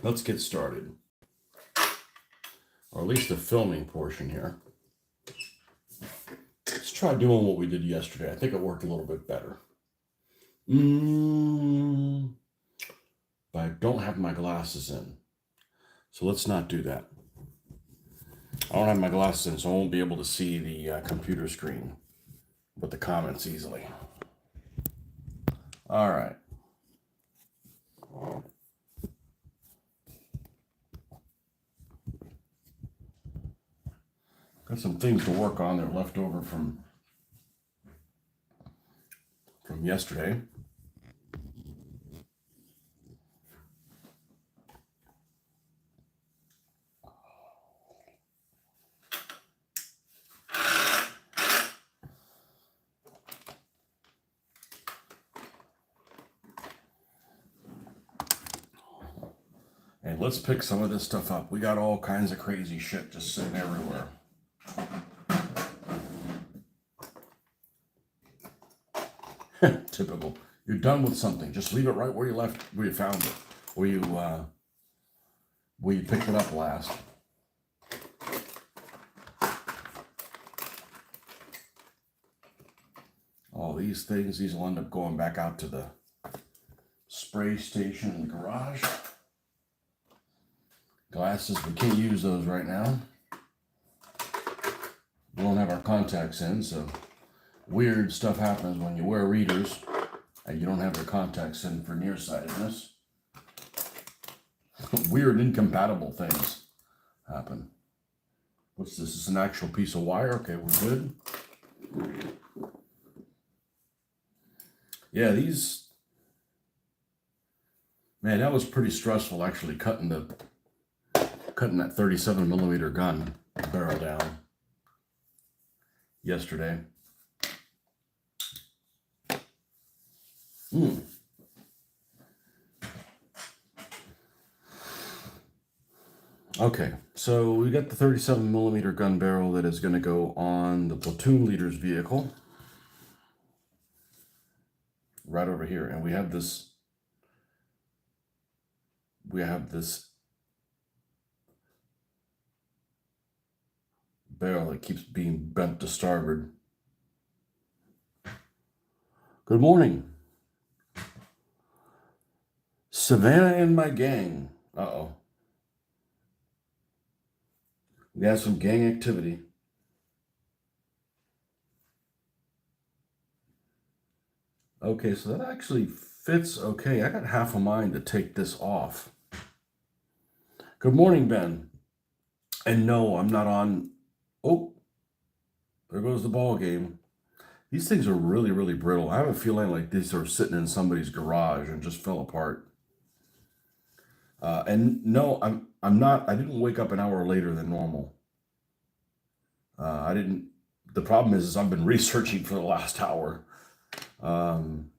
Let's get started. Or at least the filming portion here. Let's try doing what we did yesterday. I think it worked a little bit better. But I don't have my glasses in. So let's not do that. I don't have my glasses in, so I won't be able to see the computer screen with the comments easily. All right. Got some things to work on that are left over from yesterday. And let's pick some of this stuff up. We got all kinds of crazy shit just sitting everywhere. Typical. You're done with something. Just leave it right where you found it, where you picked it up last. All these things, these will end up going back out to the spray station in the garage. Glasses, we can't use those right now. We don't have our contacts in, so weird stuff happens when you wear readers and you don't have your contacts in for nearsightedness. Weird incompatible things happen. What's this? This is an actual piece of wire. Okay, we're good. Yeah, these, man, that was pretty stressful actually cutting that 37mm gun barrel down yesterday. Okay, so we got the 37mm gun barrel that is going to go on the platoon leader's vehicle. Right over here. And we have this barrel that keeps being bent to starboard. Good morning. Savannah and my gang. Uh-oh. We have some gang activity. Okay, so that actually fits okay. I got half a mind to take this off. Good morning, Ben. And no, I'm not on. Oh, there goes the ball game. These things are really, really brittle. I have a feeling like these are sitting in somebody's garage and just fell apart. And no, I'm not. I didn't wake up an hour later than normal. I didn't. The problem is I've been researching for the last hour, and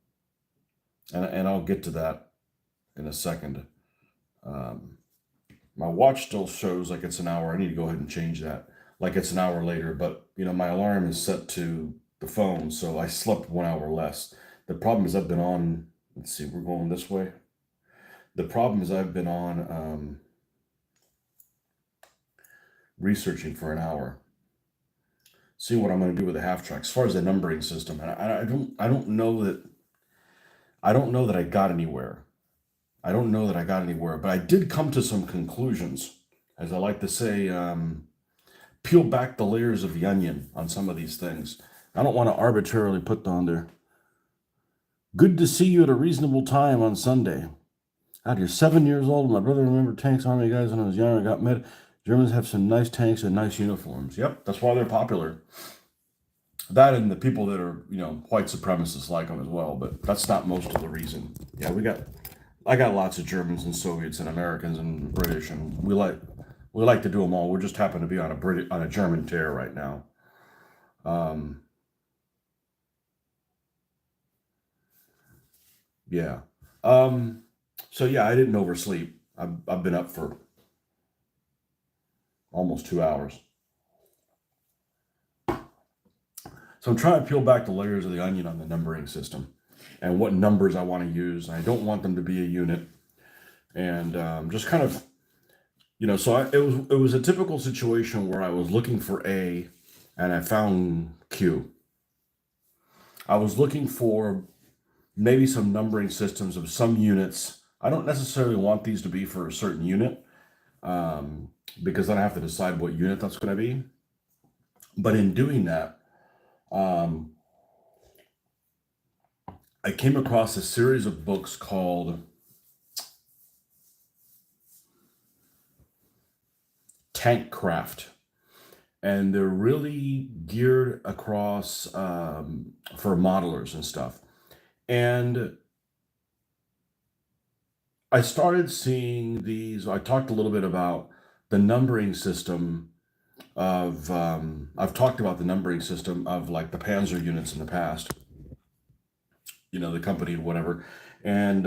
I'll get to that in a second. My watch still shows like it's an hour. I need to go ahead and change that, like it's an hour later. But you know, my alarm is set to the phone, so I slept 1 hour less. The problem is I've been on. Let's see, we're going this way. The problem is I've been on researching for an hour, seeing what I'm going to do with the half track as far as the numbering system. And I don't know that I got anywhere. I don't know that I got anywhere, but I did come to some conclusions, as I like to say, peel back the layers of the onion on some of these things. I don't want to arbitrarily put on there. Good to see you at a reasonable time on Sunday. God, you're 7 years old. My brother remembered tanks, army guys when I was younger. Got met. Germans have some nice tanks and nice uniforms. Yep, that's why they're popular. That and the people that are, you know, white supremacists like them as well. But that's not most of the reason. Yeah, I got lots of Germans and Soviets and Americans and British, and we like to do them all. We just happen to be on a German tear right now. Yeah. So yeah, I didn't oversleep. I've been up for almost 2 hours. So I'm trying to peel back the layers of the onion on the numbering system and what numbers I want to use. I don't want them to be a unit. And just kind of, so it was a typical situation where I was looking for A, and I found Q. I was looking for maybe some numbering systems of some units. I don't necessarily want these to be for a certain unit, um, because then I have to decide what unit that's going to be. But in doing that, um, I came across a series of books called Tankcraft, and they're really geared across for modelers and stuff. And I started seeing these. I talked a little bit about the numbering system of. I've talked about the numbering system of like the Panzer units in the past, the company and whatever, and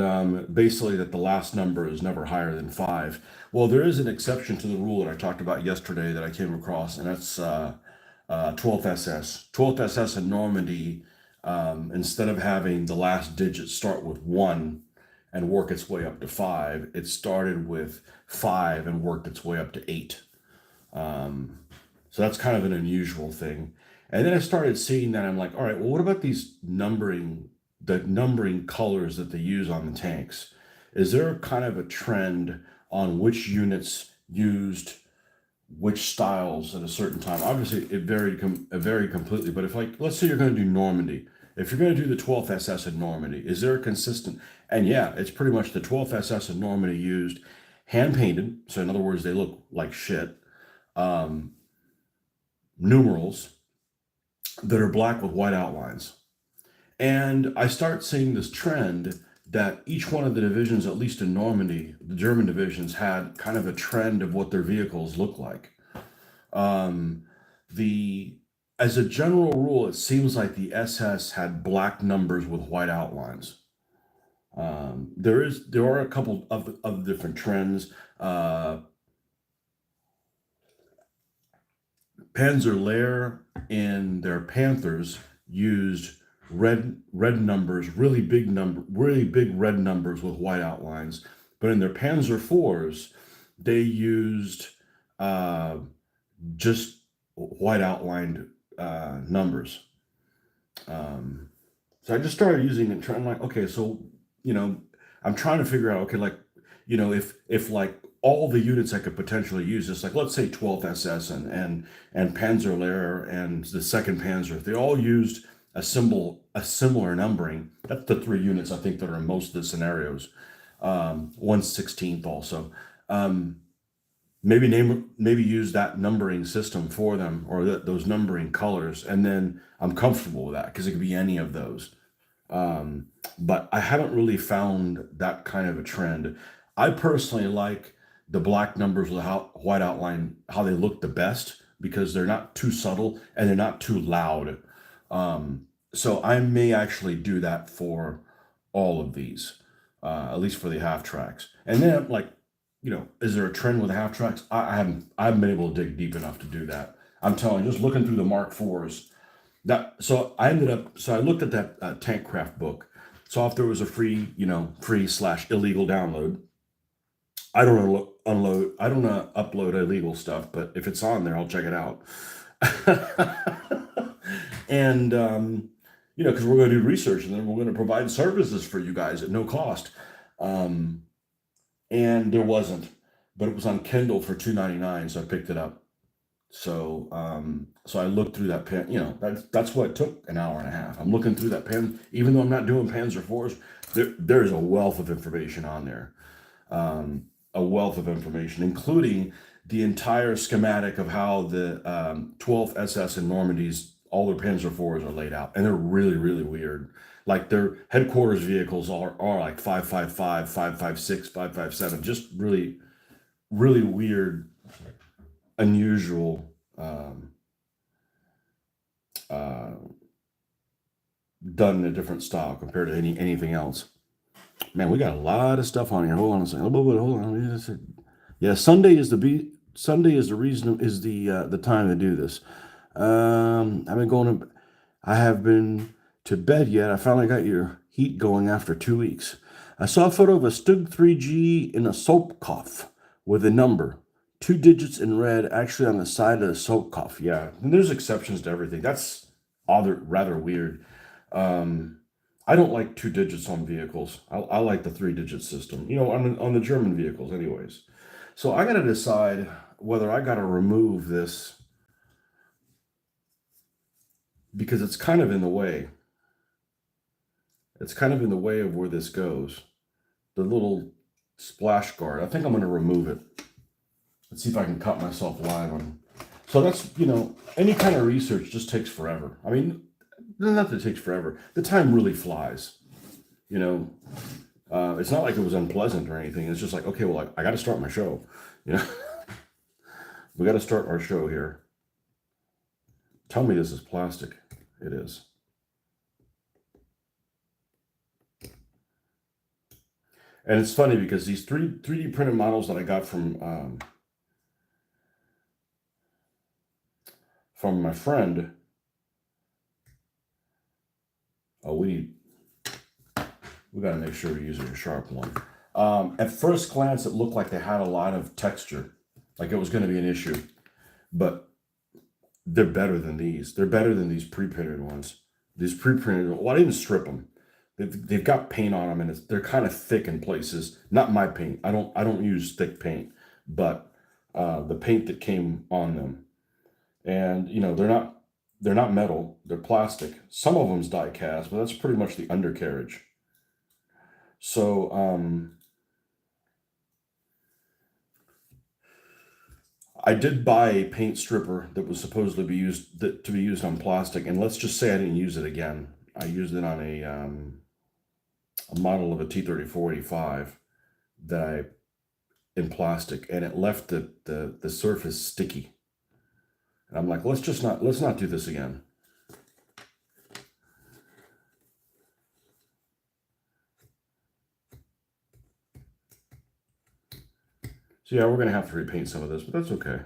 basically that the last number is never higher than five. Well, there is an exception to the rule that I talked about yesterday that I came across, and that's 12th SS. 12th SS in Normandy, instead of having the last digit start with one and work its way up to five, it started with five and worked its way up to eight. Um, so that's kind of an unusual thing. And then I started seeing that. I'm like, all right, well, what about the numbering colors that they use on the tanks? Is there kind of a trend on which units used which styles at a certain time? Obviously, it varied completely. But if, like, let's say you're going to do Normandy, if you're going to do the 12th SS in Normandy, is there a consistent? And yeah, it's pretty much the 12th SS in Normandy used hand painted. So in other words, they look like shit. Um, Numerals that are black with white outlines. And I start seeing this trend that each one of the divisions, at least in Normandy, the German divisions had kind of a trend of what their vehicles look like. Um, the As a general rule, it seems like the SS had black numbers with white outlines. There are a couple of different trends. Panzer Lehr in their Panthers used red numbers, really big red numbers with white outlines. But in their Panzer fours, they used uh, just white outlined numbers. Um, so I just started using it, trying like, okay, so you know, I'm trying to figure out, okay, like, if like all the units I could potentially use, just like let's say 12th SS and Panzer Lehr and the Second Panzer, if they all used a similar numbering. That's the three units I think that are in most of the scenarios. 1/16th also. Um, maybe use that numbering system for them, or those numbering colors, and then I'm comfortable with that because it could be any of those. But I haven't really found that kind of a trend. I personally like the black numbers with how white outline, how they look the best because they're not too subtle and they're not too loud. So I may actually do that for all of these, at least for the half tracks. And then, like, is there a trend with half tracks? I haven't been able to dig deep enough to do that. I'm telling you, just looking through the Mark IVs. So I looked at that Tankcraft book. Saw if there was a free/illegal download. I don't I don't upload illegal stuff, but if it's on there, I'll check it out. And because we're going to do research and then we're going to provide services for you guys at no cost. Um, and there wasn't, but it was on Kindle for $2.99, so I picked it up. So I looked through that pen. That's what it took an hour and a half. I'm looking through that pen, even though I'm not doing Panzer fours. There's a wealth of information on there, a wealth of information, including the entire schematic of how the 12th SS in Normandy's all their Panzer fours are laid out, and they're really really weird. Like their headquarters vehicles are like 555, 556, 557, just really really weird, unusual, uh, done in a different style compared to anything else. Man, we got a lot of stuff on here. Hold on a second. Hold on. Yeah, Sunday is the reason is the time to do this. I've been going I have been to bed yet. I finally got your heat going after 2 weeks. I saw a photo of a Stug 3G in a soap cough with a number, 2 digits in red, actually on the side of the soap cough. Yeah, and there's exceptions to everything. That's rather weird. I don't like 2 digits on vehicles. I like the 3 digit system, on the German vehicles anyways. So I got to decide whether I got to remove this because it's kind of in the way. It's kind of in the way of where this goes. The little splash guard. I think I'm going to remove it. Let's see if I can cut myself live on. So that's, any kind of research just takes forever. I mean, not that it takes forever. The time really flies. It's not like it was unpleasant or anything. It's just like, okay, well, I got to start my show. We got to start our show here. Tell me this is plastic. It is. And it's funny because these 3D printed models that I got from my friend. Oh, we got to make sure we're using a sharp one. At first glance, it looked like they had a lot of texture, like it was going to be an issue, but they're better than these. They're better than these pre-printed ones. These pre-printed, well, I didn't strip them. They've got paint on them, and they're kind of thick in places. Not my paint. I don't use thick paint, but the paint that came on them, and they're not metal. They're plastic. Some of them's die cast, but that's pretty much the undercarriage. So I did buy a paint stripper that was supposed to be used on plastic, and let's just say I didn't use it again. I used it on a model of a T3485 in plastic, and it left the surface sticky. And I'm like, let's not do this again. So yeah, we're gonna have to repaint some of this, but that's okay.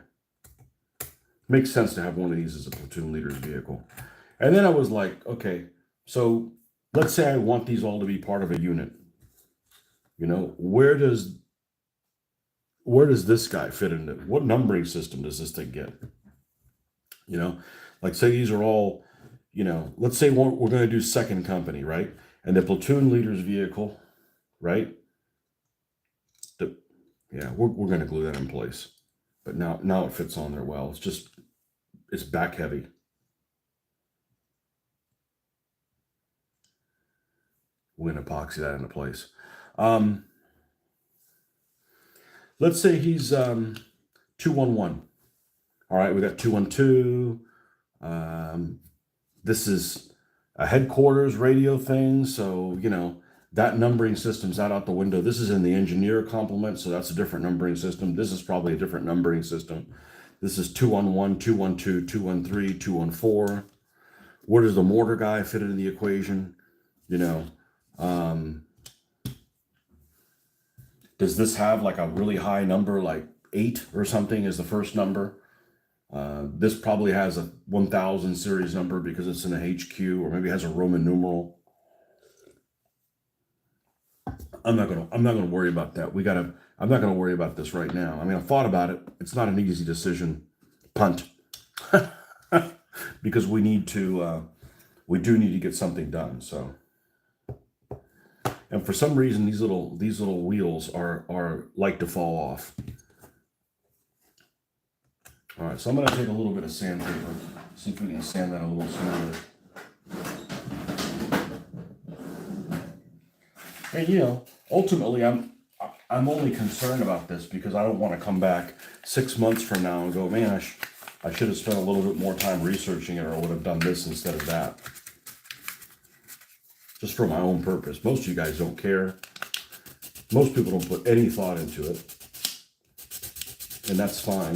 Makes sense to have one of these as a platoon leader's vehicle. And then I was like, okay, so let's say I want these all to be part of a unit. Where does this guy fit into? What numbering system does this thing get? Like say these are all, let's say we're going to do second company, right? And the platoon leader's vehicle, right? Yeah, we're going to glue that in place. But now it fits on there well. It's back heavy. We're going to epoxy that into place. Let's say he's 211. All right, we got 212. This is a headquarters radio thing, so that numbering system's out the window. This is in the engineer complement, so that's a different numbering system. This is probably a different numbering system. This is 211, 212, 213, 214. Where does the mortar guy fit into the equation? Does this have like a really high number, like 8 or something is the first number? This probably has a 1000 series number because it's in a HQ, or maybe has a Roman numeral. I'm not gonna worry about that. I'm not gonna worry about this right now. I mean, I thought about it. It's not an easy decision. Punt. Because we do need to get something done. So, and for some reason, these little wheels are like to fall off. All right, so I'm gonna take a little bit of sandpaper, see if we can sand that a little smoother. And ultimately, I'm only concerned about this because I don't want to come back 6 months from now and go, man, I should have spent a little bit more time researching it, or would have done this instead of that. Just for my own purpose. Most of you guys don't care. Most people don't put any thought into it, and that's fine.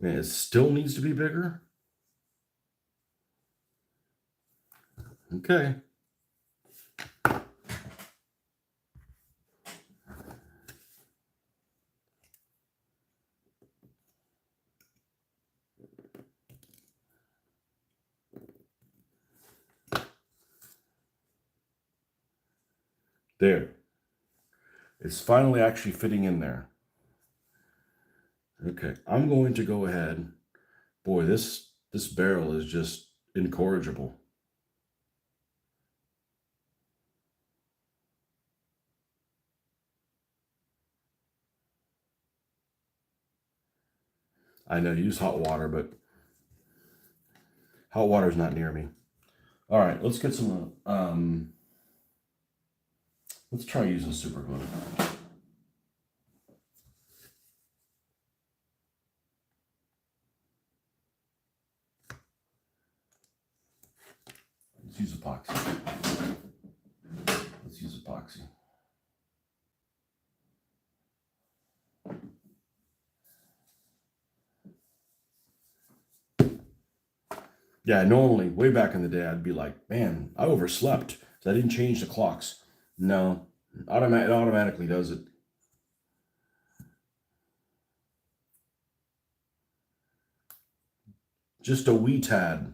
Man, it still needs to be bigger. Okay. There. It's finally actually fitting in there. Okay, I'm going to go ahead. Boy, this barrel is just incorrigible. I know, use hot water, but hot water is not near me. All right, let's get some, let's try using super glue. Let's use epoxy. Let's use epoxy. Yeah, normally, way back in the day, I'd be like, man, I overslept. So I didn't change the clocks. No, it automatically does it. Just a wee tad.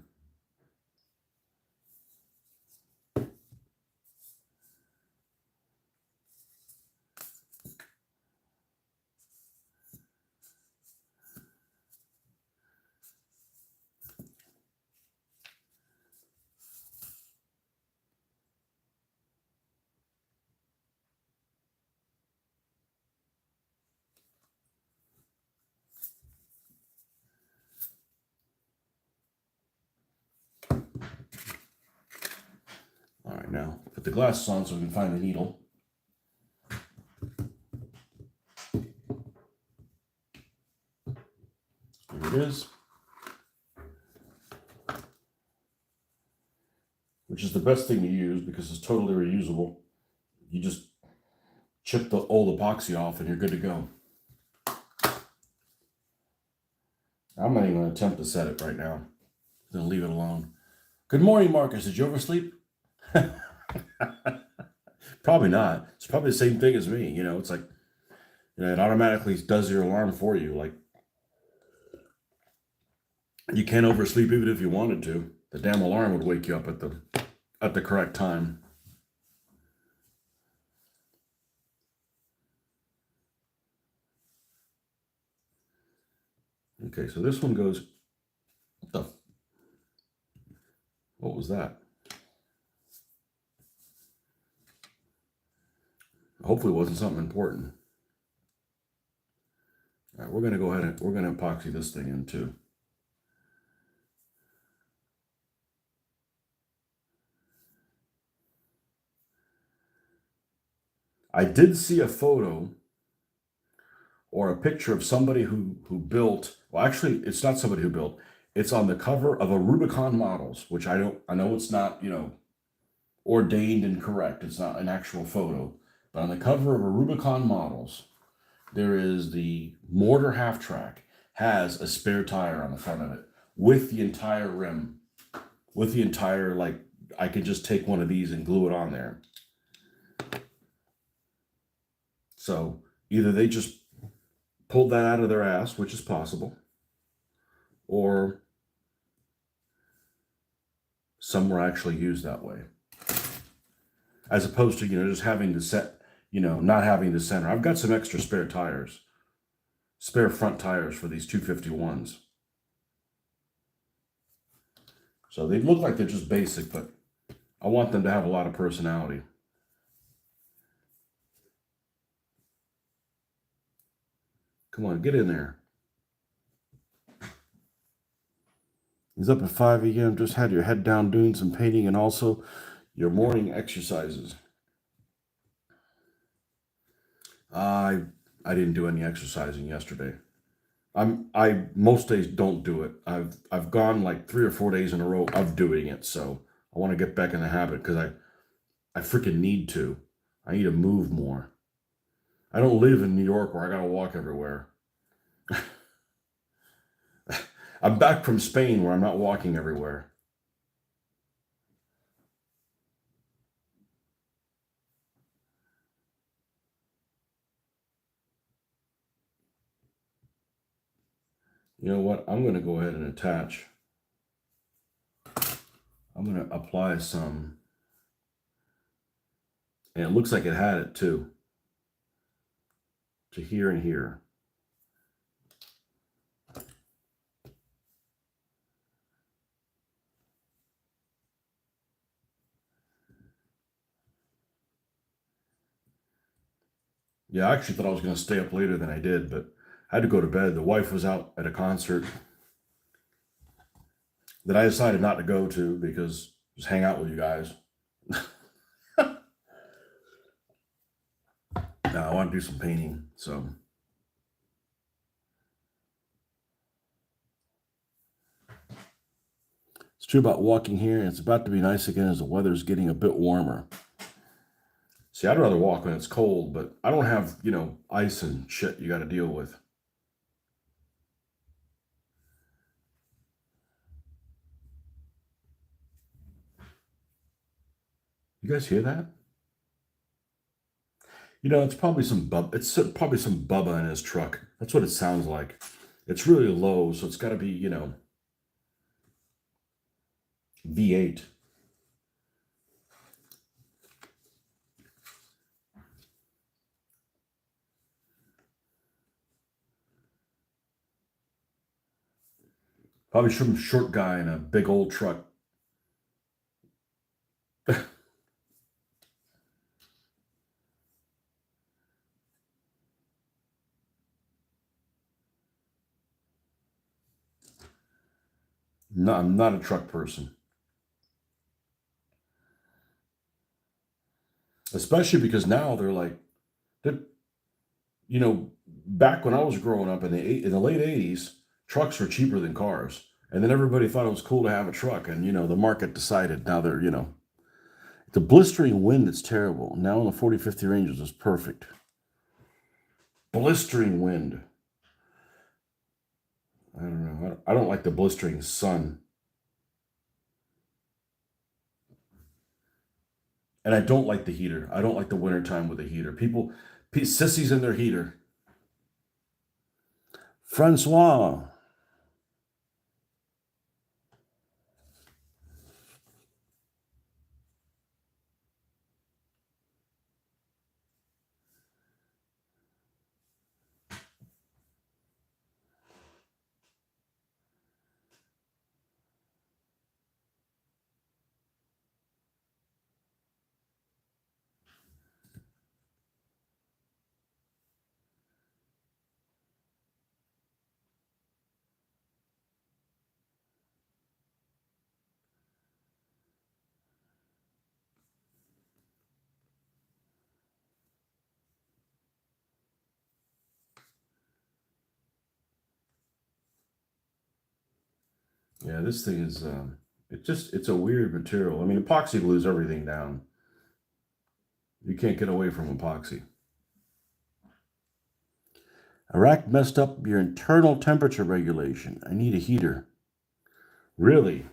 All right, now put the glasses on so we can find the needle. Here it is. Which is the best thing to use because it's totally reusable. You just chip the old epoxy off and you're good to go. I'm not even going to attempt to set it right now. I'm going to leave it alone. Good morning, Marcus. Did you oversleep? Probably not. It's probably the same thing as me. You know, it's like, you know, it automatically does your alarm for you. Like, you can't oversleep even if you wanted to. The damn alarm would wake you up at the correct time. Okay, so this one goes. What was that? Hopefully, it wasn't something important. All right, we're going to go ahead and we're going to epoxy this thing in too. I did see a photo or a picture of somebody who built. Well, actually, it's not somebody who built. It's on the cover of a Rubicon Models, which I know it's not, you know, ordained and correct. It's not an actual photo, but on the cover of a Rubicon Models, there is the mortar half track has a spare tire on the front of it with the entire rim, with the entire, like, I could just take one of these and glue it on there. So either they just pulled that out of their ass, which is possible, or some were actually used that way. As opposed to, you know, just having to set, you know, not having the center. I've got some extra spare tires, spare front tires for these 251s. So they look like they're just basic, but I want them to have a lot of personality. Come on, get in there. He's up at 5 a.m. Just had your head down doing some painting and also your morning exercises. I didn't do any exercising yesterday. I most days don't do it. I've gone like 3 or 4 days in a row of doing it, so I want to get back in the habit because I freaking need to. I need to move more. I don't live in New York where I gotta walk everywhere. I'm back from Spain where I'm not walking everywhere. You know what? I'm gonna go ahead and attach. I'm gonna apply some And it looks like it had it too. To here and here. Yeah, I actually thought I was going to stay up later than I did, but I had to go to bed. The wife was out at a concert that I decided not to go to because just hang out with you guys. Now I want to do some painting, so it's true about walking here. It's about to be nice again as the weather's getting a bit warmer. See, I'd rather walk when it's cold, but I don't have, ice and shit you got to deal with. You guys hear that? It's probably probably some Bubba in his truck. That's what it sounds like. It's really low, so it's got to be, V8. Probably some short guy in a big old truck. No, I'm not a truck person. Especially because now they're, back when I was growing up in the late 80s, trucks were cheaper than cars. And then everybody thought it was cool to have a truck. And, the market decided now the blistering wind is terrible. Now in the 40-50 ranges is perfect. Blistering wind. I don't know. I don't like the blistering sun. And I don't like the heater. I don't like the wintertime with the heater. Sissies in their heater. Francois. Yeah, this thing is it's a weird material. I mean, epoxy glues everything down. You can't get away from epoxy. Iraq messed up your internal temperature regulation. I need a heater. Really?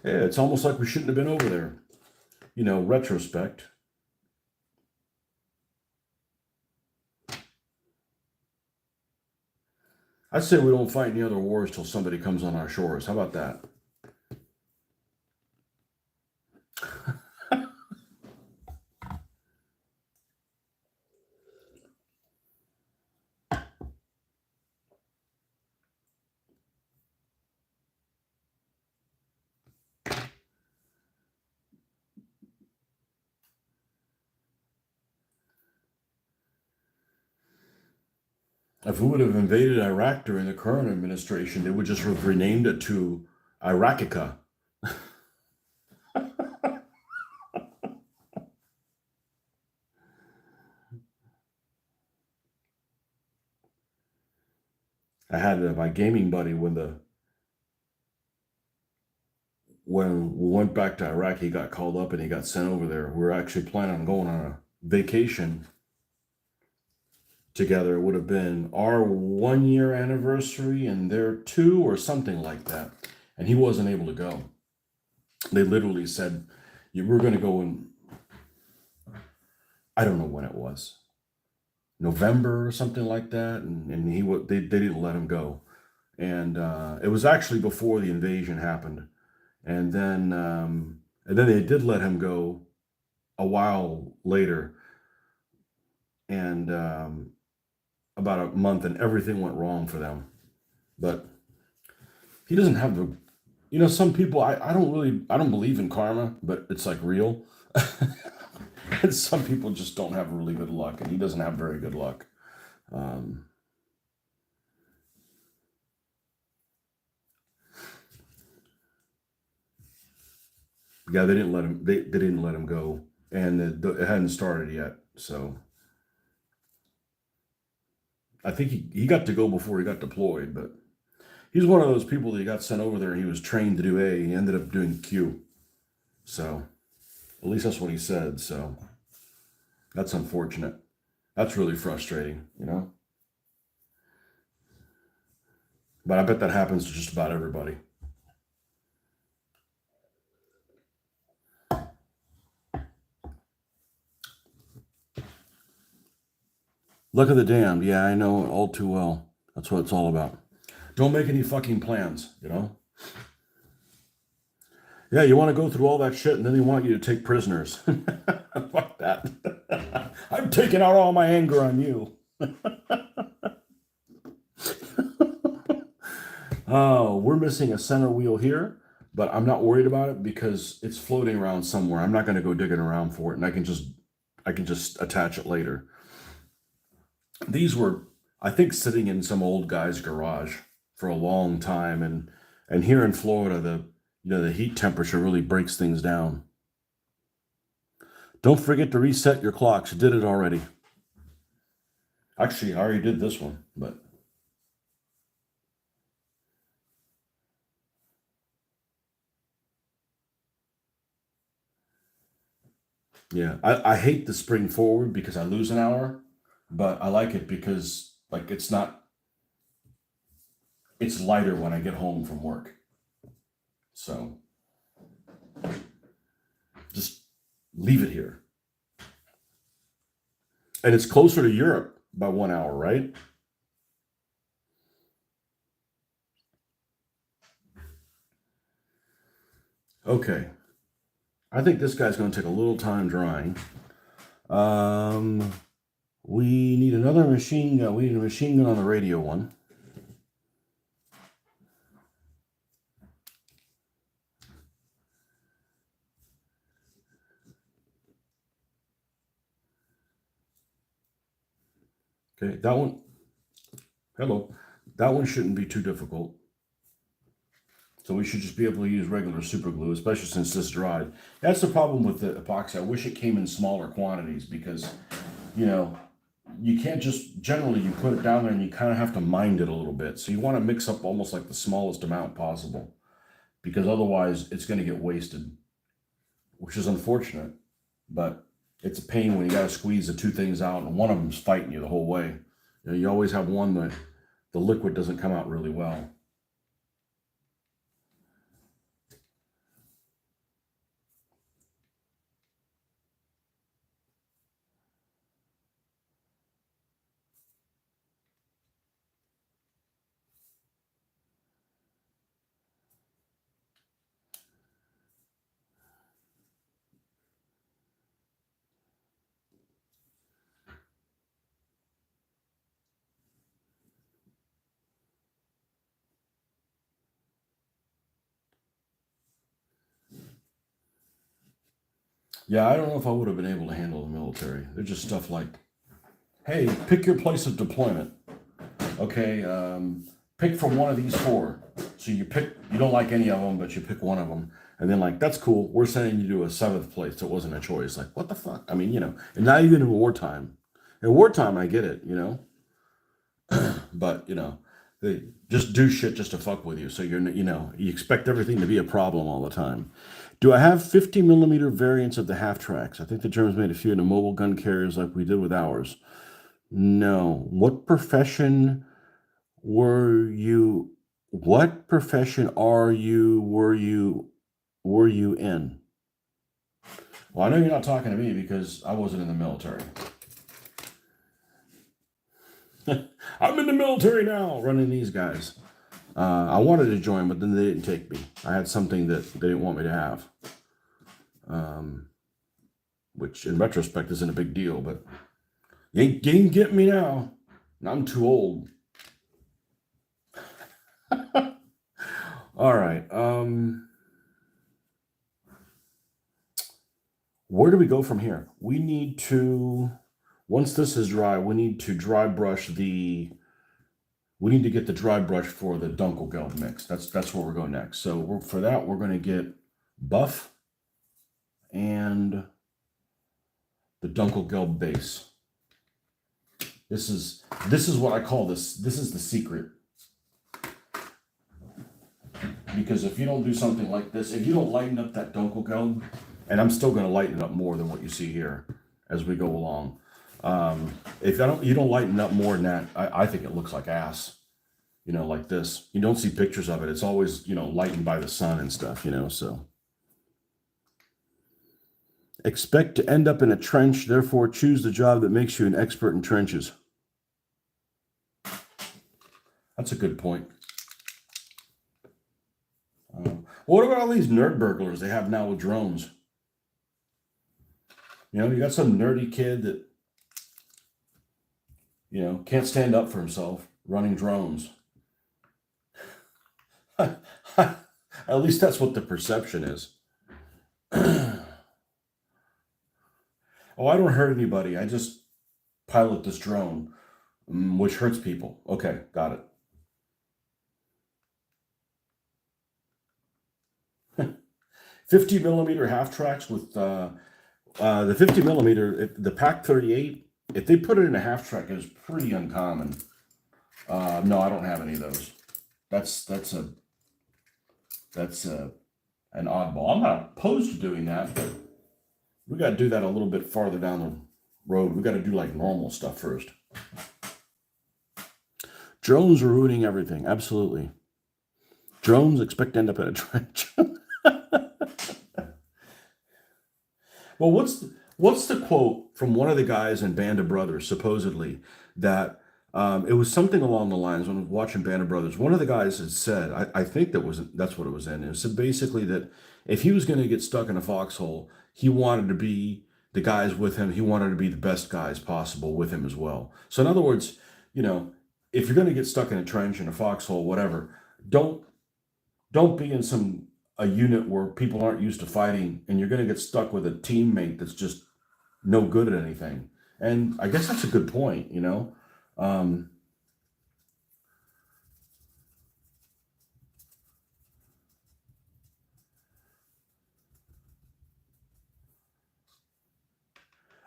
Yeah, it's almost like we shouldn't have been over there. Retrospect. I'd say we don't fight any other wars till somebody comes on our shores. How about that? If we would have invaded Iraq during the current administration, they would just have renamed it to Iraqica. I had my gaming buddy when we went back to Iraq, he got called up and he got sent over there. We were actually planning on going on a vacation together. It would have been our 1 year anniversary and their 2 or something like that. And he wasn't able to go. They literally said, you were going to go in, I don't know when it was, November or something like that. And they didn't let him go. And it was actually before the invasion happened. And then they did let him go a while later, and about a month, and everything went wrong for them. But he doesn't have the, some people, I don't believe in karma, but it's like real. And some people just don't have really good luck, and he doesn't have very good luck. Yeah, they didn't let him. They didn't let him go, and it hadn't started yet. So I think he got to go before he got deployed. But he's one of those people that he got sent over there, and he was trained to do A. He ended up doing Q. So at least that's what he said. So that's unfortunate. That's really frustrating, But I bet that happens to just about everybody. Luck of the damned. Yeah, I know all too well. That's what it's all about. Don't make any fucking plans. Yeah, you want to go through all that shit, and then they want you to take prisoners. Fuck that. I'm taking out all my anger on you. Oh, we're missing a center wheel here, but I'm not worried about it because it's floating around somewhere. I'm not going to go digging around for it, and I can just attach it later. These were, I think, sitting in some old guy's garage for a long time, and here in Florida, the heat temperature really breaks things down. Don't forget to reset your clocks. You did it already. Actually, I already did this one, but yeah, I hate the spring forward because I lose an hour, but I like it because like it's lighter when I get home from work. So just leave it here. And it's closer to Europe by 1 hour, right? Okay. I think this guy's going to take a little time drying. We need another machine gun. We need a machine gun on the radio one. Okay, that one. Hello. That one shouldn't be too difficult. So we should just be able to use regular super glue, especially since this dried. That's the problem with the epoxy. I wish it came in smaller quantities because, you know, you can't just, generally you put it down there and you kind of have to mind it a little bit. So you want to mix up almost like the smallest amount possible because otherwise it's going to get wasted, which is unfortunate. But it's a pain when you got to squeeze the two things out and one of them's fighting you the whole way. You always have one that the liquid doesn't come out really well. Yeah, I don't know if I would have been able to handle the military. They're just stuff like, hey, pick your place of deployment. Okay, pick from one of these four. So you don't like any of them, but you pick one of them. And then, like, that's cool. We're sending you to a seventh place. It wasn't a choice. Like, what the fuck? I mean, and not even in wartime. In wartime, I get it. But, they just do shit just to fuck with you. So you expect everything to be a problem all the time. Do I have 50 millimeter variants of the half tracks? I think the Germans made a few in the mobile gun carriers like we did with ours. No. What profession were you in? Well, I know you're not talking to me because I wasn't in the military. I'm in the military now, running these guys. I wanted to join, but then they didn't take me. I had something that they didn't want me to have. which in retrospect isn't a big deal, but you ain't getting me now. I'm too old. All right. Where do we go from here? We need to, once this is dry, we need to dry brush we need to get the dry brush for the Dunkelgelb mix. That's where we're going next. So for that, we're going to get Buff and the Dunkelgelb base. This is what I call this. This is the secret. Because if you don't do something like this, if you don't lighten up that Dunkelgelb, and I'm still going to lighten it up more than what you see here as we go along. If you don't lighten up more than that, I think it looks like ass. You know, like this. You don't see pictures of it. It's always, you know, lightened by the sun and stuff, you know, so. Expect to end up in a trench, therefore choose the job that makes you an expert in trenches. That's a good point. What about all these nerd burglars they have now with drones? You know, you got some nerdy kid that, you know, can't stand up for himself running drones. At least that's what the perception is. Oh, I don't hurt anybody. I just pilot this drone, which hurts people. Okay, got it. 50 millimeter half tracks with the 50 millimeter, the Pack 38. If they put it in a half track, it's pretty uncommon. No, I don't have any of those. That's an oddball. I'm not opposed to doing that, but we got to do that a little bit farther down the road. We got to do like normal stuff first. Drones are ruining everything. Absolutely. Drones expect to end up in a trench. Well, what's the quote from one of the guys in Band of Brothers, supposedly, that it was something along the lines when I was watching Band of Brothers. One of the guys had said, I think that's what it was in. It said basically that if he was going to get stuck in a foxhole, he wanted to be the guys with him. He wanted to be the best guys possible with him as well. So in other words, you know, if you're going to get stuck in a trench, in a foxhole, whatever, don't be in a unit where people aren't used to fighting, and you're going to get stuck with a teammate that's just no good at anything. And I guess that's a good point, you know.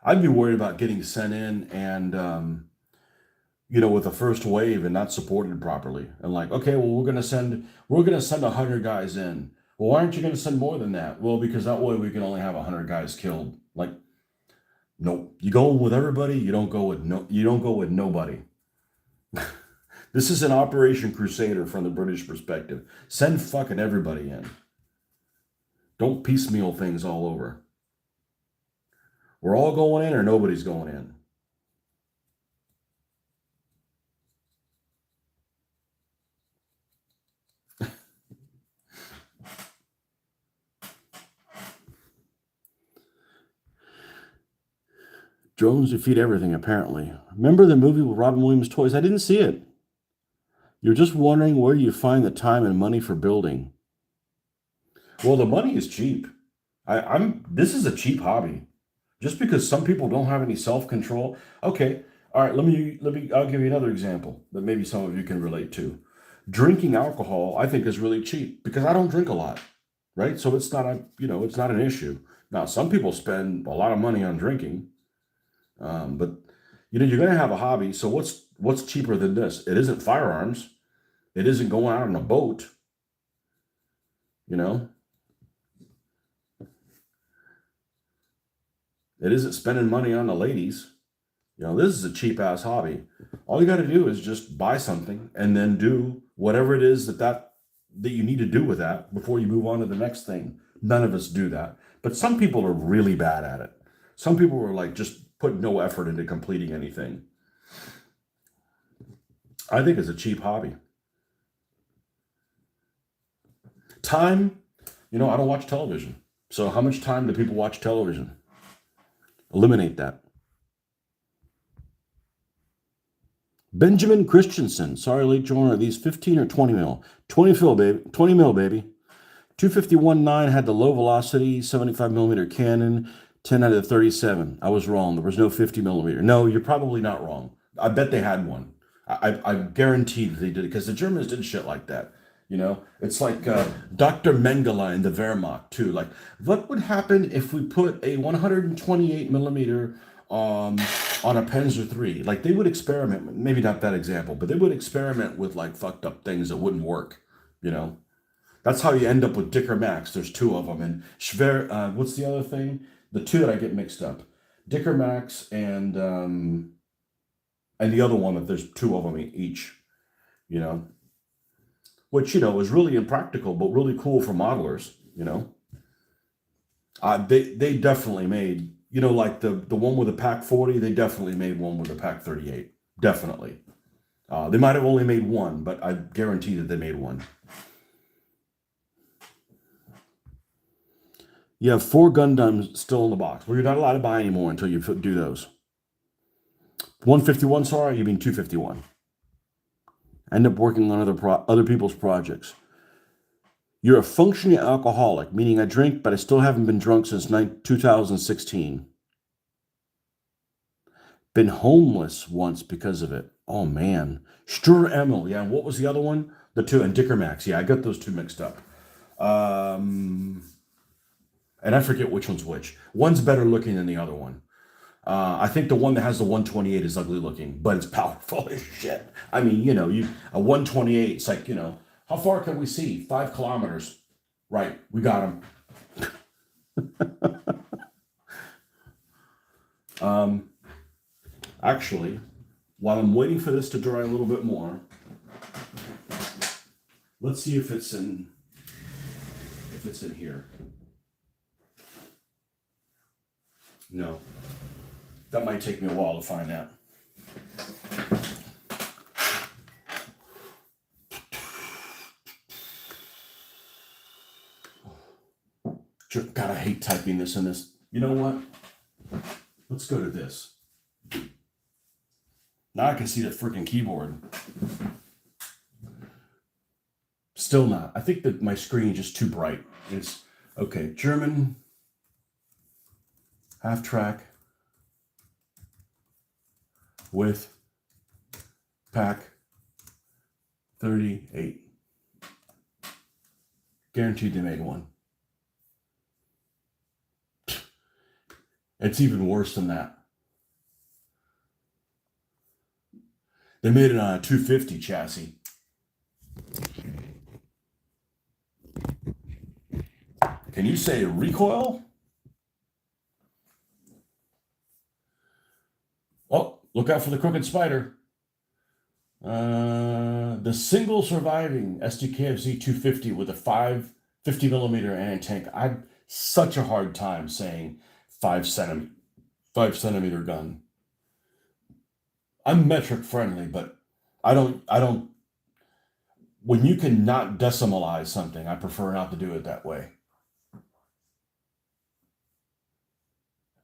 I'd be worried about getting sent in and you know, with the first wave and not supported properly. And like, okay, well, we're gonna send 100 guys in. Well, why aren't you gonna send more than that? Well, because that way we can only have 100 guys killed. Like, nope. You go with everybody. You don't go with nobody. This is an Operation Crusader from the British perspective. Send fucking everybody in. Don't piecemeal things all over. We're all going in or nobody's going in. Drones defeat everything, apparently. Remember the movie with Robin Williams' toys? I didn't see it. You're just wondering where you find the time and money for building. Well, the money is cheap. This is a cheap hobby. Just because some people don't have any self-control. Okay, all right, I'll give you another example that maybe some of you can relate to. Drinking alcohol, I think, is really cheap because I don't drink a lot, right? So it's not it's not an issue. Now, some people spend a lot of money on drinking, but you know, you're going to have a hobby. So what's cheaper than this? It isn't firearms. It isn't going out on a boat. You know, it isn't spending money on the ladies. You know, this is a cheap ass hobby. All you got to do is just buy something and then do whatever it is that you need to do with that before you move on to the next thing. None of us do that, but some people are really bad at it. Some people are like just put no effort into completing anything. I think it's a cheap hobby. Time, you know, I don't watch television. So how much time do people watch television? Eliminate that. Benjamin Christensen. Sorry, late joiner. Are these 15 or 20 mil? 20 mil, baby. 20 mil, baby. 251.9 had the low velocity 75 millimeter Canon. 10 out of 37. I was wrong. There was no 50 millimeter. No, you're probably not wrong. I bet they had one. I guarantee that they did it because the Germans did shit like that. You know, it's like Dr. Mengele in the Wehrmacht too. Like, what would happen if we put a 128 millimeter on a Panzer III? Like, they would experiment. Maybe not that example, but they would experiment with like fucked up things that wouldn't work. You know, that's how you end up with Dicker Max. There's two of them, and Schwer. What's the other thing? The two that I get mixed up, Dicker Max and the other one that there's two of them each. You know, which, you know, is really impractical, but really cool for modelers, you know. They definitely made, you know, like the one with the Pack 40, they definitely made one with the Pack 38. Definitely. They might have only made one, but I guarantee that they made one. You have 4 Gundams still in the box. Well, you're not allowed to buy any more until you do those. 151, sorry, you mean 251. End up working on other people's projects. You're a functioning alcoholic, meaning I drink, but I still haven't been drunk since 2016. Been homeless once because of it. Oh, man. Stur Emil. Yeah, what was the other one? The two, and Dicker Max. Yeah, I got those two mixed up. And I forget which one's which. One's better looking than the other one. I think the one that has the 128 is ugly looking, but it's powerful as shit. I mean, you know, a 128, it's like, you know, how far can we see? 5 kilometers. Right, we got him. Actually, while I'm waiting for this to dry a little bit more, let's see if it's in here. No. That might take me a while to find out. God, I hate typing this in this. You know what? Let's go to this. Now I can see the freaking keyboard. Still not. I think that my screen is just too bright. It's okay. German half track with pack 38. Guaranteed they made one. It's even worse than that. They made it on a 250 chassis. Can you say recoil? Oh, look out for the crooked spider. The single surviving SDKFZ 250 with a 50 millimeter anti-tank. I had such a hard time saying 5 centimeter gun. I'm metric friendly, but I don't, when you can not decimalize something, I prefer not to do it that way.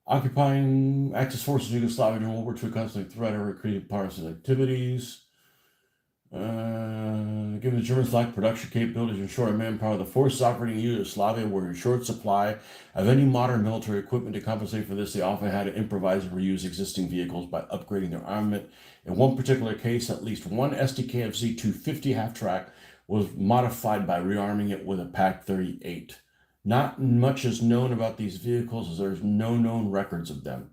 Occupying Axis forces in Yugoslavia during World War II constantly threat or creating partisan activities. Given the Germans lack production capabilities and short of manpower, the forces operating in Yugoslavia were in short supply of any modern military equipment. To compensate for this, they often had to improvise and reuse existing vehicles by upgrading their armament. In one particular case, at least one SDKFZ 250 half-track was modified by rearming it with a Pack 38. Not much is known about these vehicles as there's no known records of them.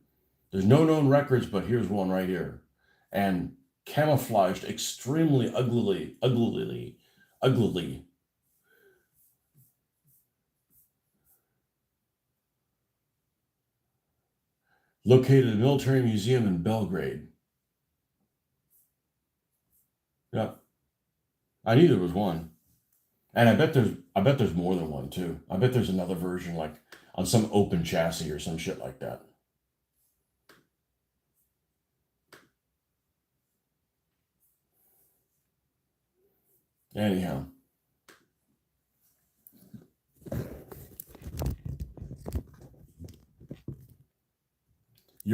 There's no known records, but here's one right here. And camouflaged extremely uglily. Located at a military museum in Belgrade. Yeah. I knew there was one. And I bet there's more than one too. I bet there's another version like on some open chassis or some shit like that. Anyhow.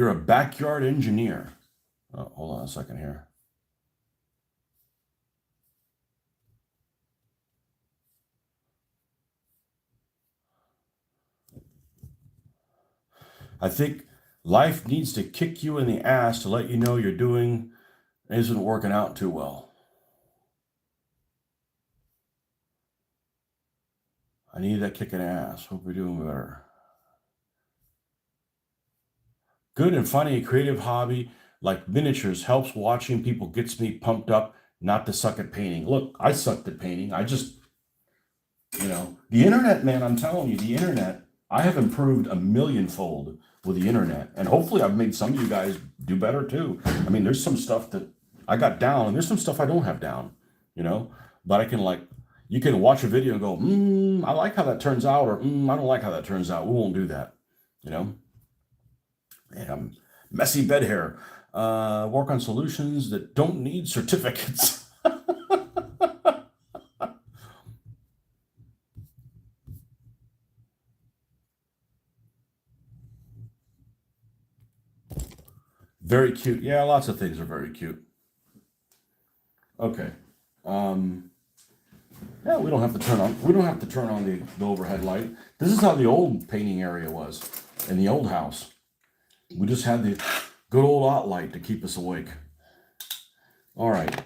You're a backyard engineer. Oh, hold on a second here. I think life needs to kick you in the ass to let you know you're doing isn't working out too well. I need that kick in the ass. Hope you're doing better. Good and funny, creative hobby like miniatures helps watching people gets me pumped up, not to suck at painting. Look, I sucked at painting. I just, the internet, man, I'm telling you, the internet, I have improved a millionfold with the internet. And hopefully I've made some of you guys do better too. I mean, there's some stuff that I got down and there's some stuff I don't have down, but I can you can watch a video and go, I like how that turns out, or I don't like how that turns out. We won't do that, you know? And messy bed hair. Work on solutions that don't need certificates. Very cute. Yeah, lots of things are very cute. Okay. Yeah, we don't have to turn on. We don't have to turn on the overhead light. This is how the old painting area was in the old house. We just had the good old hot light to keep us awake. All right.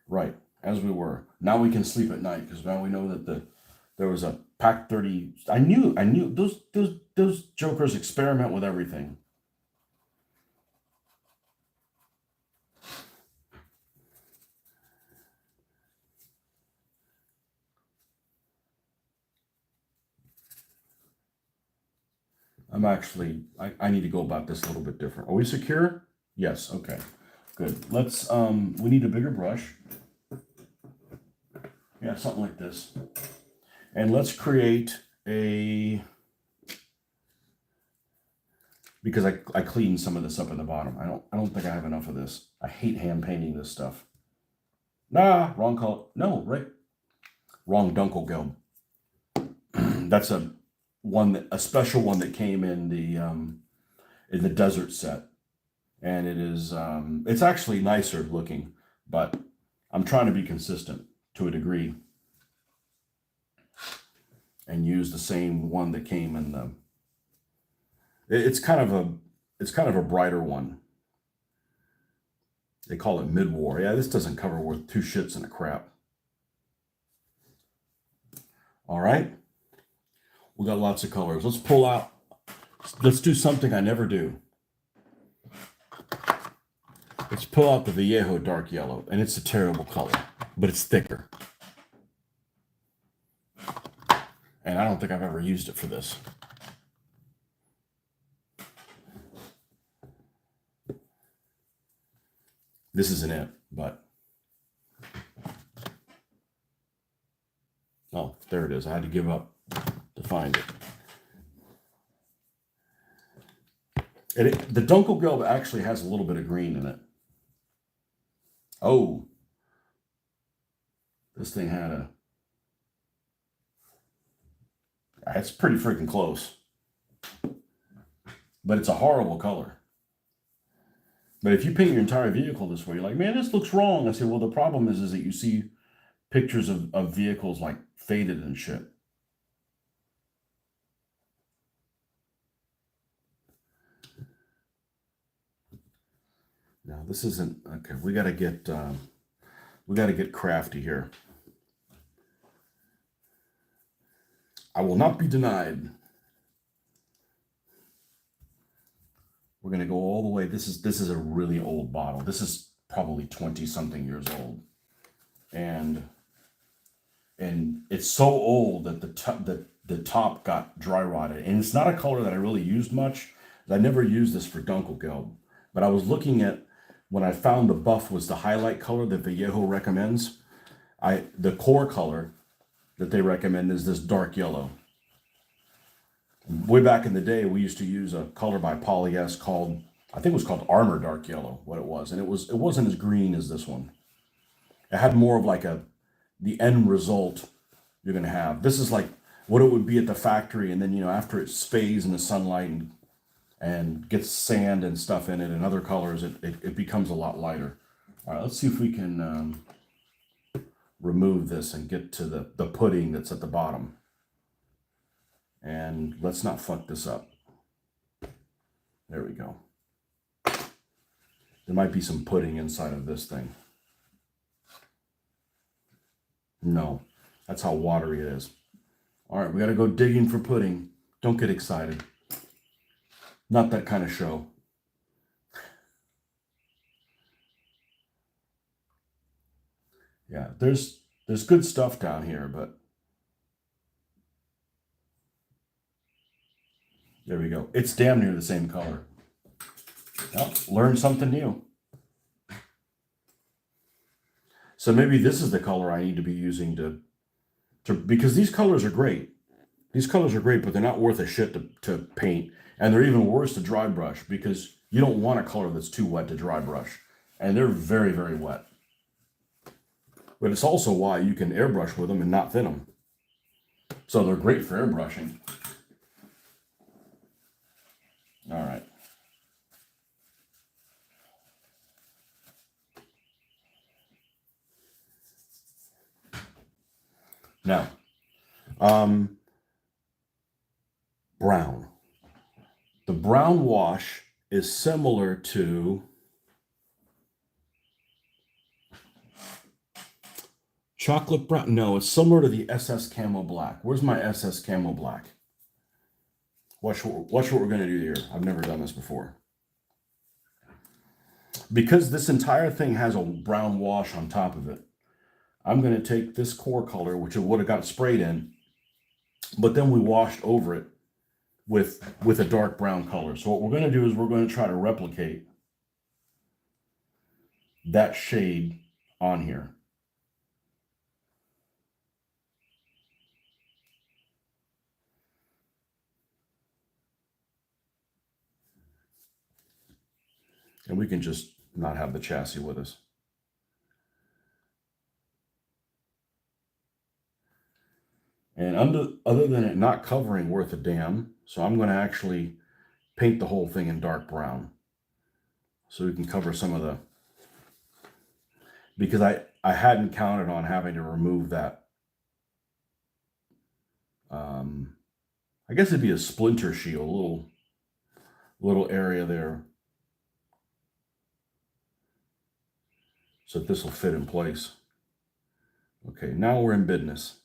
Right, as we were. Now we can sleep at night because now we know that there was a Pack 30. I knew those jokers experiment with everything. I need to go about this a little bit different. Are we secure? Yes, okay. Good. Let's we need a bigger brush. Yeah, something like this. And let's create because I cleaned some of this up in the bottom. I don't think I have enough of this. I hate hand painting this stuff. Nah, wrong color. No, right. Wrong Dunkelgelb. That's a special one that came in the desert set. And it is it's actually nicer looking, but I'm trying to be consistent to a degree and use the same one that came in the it's kind of a brighter one. They call it mid-war. Yeah, this doesn't cover worth two shits and a crap. All right. We got lots of colors. Let's do something I never do. Let's pull out the Vallejo dark yellow, and it's a terrible color, but it's thicker. And I don't think I've ever used it for this. This isn't it, but oh, there it is. I had to give up to find it. And the Dunkelgelb actually has a little bit of green in it. Oh, this thing had it's pretty freaking close. But it's a horrible color. But if you paint your entire vehicle this way, you're like, man, this looks wrong. I say, well, the problem is that you see pictures of vehicles like faded and shit. Now this isn't okay. We got to get crafty here. I will not be denied. We're going to go all the way. This is a really old bottle. This is probably 20 something years old. And it's so old that the top got dry rotted. And it's not a color that I really used much. I never used this for Dunkelgelb. But I was looking at when I found the buff was the highlight color that Vallejo recommends. The core color that they recommend is this dark yellow. Way back in the day, we used to use a color by Poly S called, I think it was called Armor Dark Yellow, what it was. And it wasn't as green as this one. It had more of like the end result you're going to have. This is like what it would be at the factory. And then, after it fades in the sunlight and and gets sand and stuff in it and other colors, it becomes a lot lighter. All right, let's see if we can remove this and get to the pudding that's at the bottom. And let's not fuck this up. There we go. There might be some pudding inside of this thing. No, that's how watery it is. All right, we got to go digging for pudding. Don't get excited. Not that kind of show. Yeah, there's good stuff down here, but there we go. It's damn near the same color. Well, learn something new. So maybe this is the color I need to be using to because these colors are great. These colors are great, but they're not worth a shit to paint. And they're even worse to dry brush because you don't want a color that's too wet to dry brush. And they're very, very wet. But it's also why you can airbrush with them and not thin them. So they're great for airbrushing. All right. Now, brown. The brown wash is similar to chocolate brown. No, it's similar to the SS Camo Black. Where's my SS Camo Black? Watch what we're going to do here. I've never done this before. Because this entire thing has a brown wash on top of it, I'm going to take this core color, which it would have got sprayed in, but then we washed over it with a dark brown color. So what we're going to do is we're going to try to replicate that shade on here. And we can just not have the chassis with us. And other than it not covering worth a damn, so I'm going to actually paint the whole thing in dark brown. So we can cover some of the... Because I hadn't counted on having to remove that. I guess it'd be a splinter shield, little area there. So this will fit in place. Okay, now we're in business.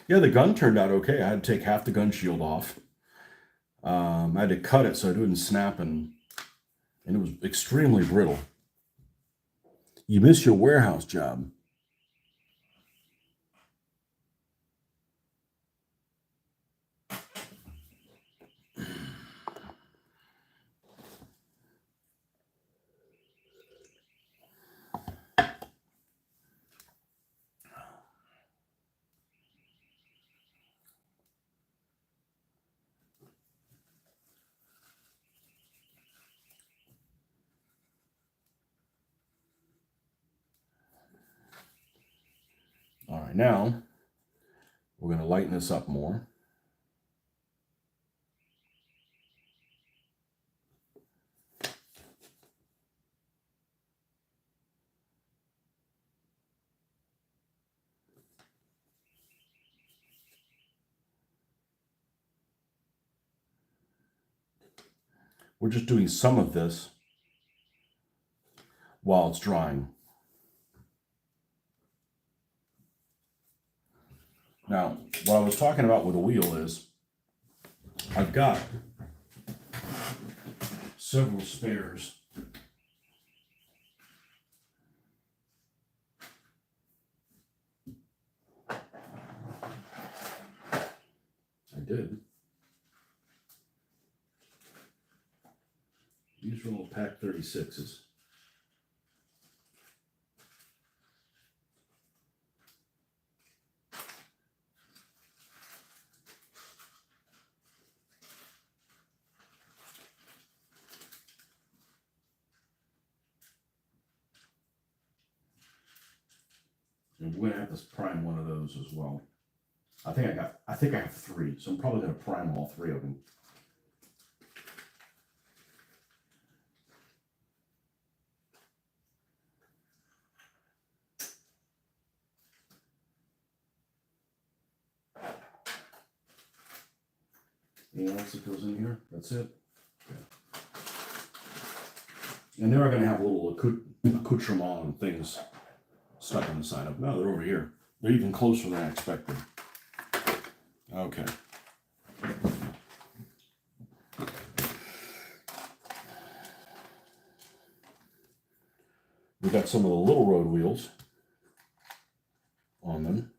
Yeah, the gun turned out okay. I had to take half the gun shield off. I had to cut it so it wouldn't snap, and it was extremely brittle. You miss your warehouse job. All right, now we're going to lighten this up more. We're just doing some of this while it's drying. Now, what I was talking about with the wheel is I've got several spares. I did. These are little pack 36s. And we're gonna have to prime one of those as well. I think I have 3, so I'm probably gonna prime all 3 of them. Anything else that goes in here? That's it. Yeah. And they're going to have little accoutrement and things stuck on the side of them. No, they're over here. They're even closer than I expected. Okay. We got some of the little road wheels on them.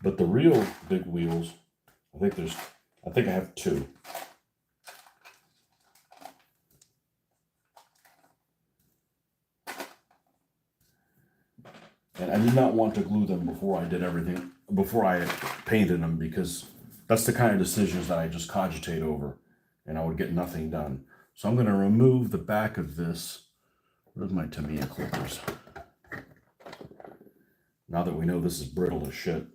But the real big wheels, I think I have 2. And I did not want to glue them before I did everything, before I painted them, because that's the kind of decisions that I just cogitate over and I would get nothing done. So I'm going to remove the back of this. Where's my Tamiya clippers? Now that we know this is brittle as shit.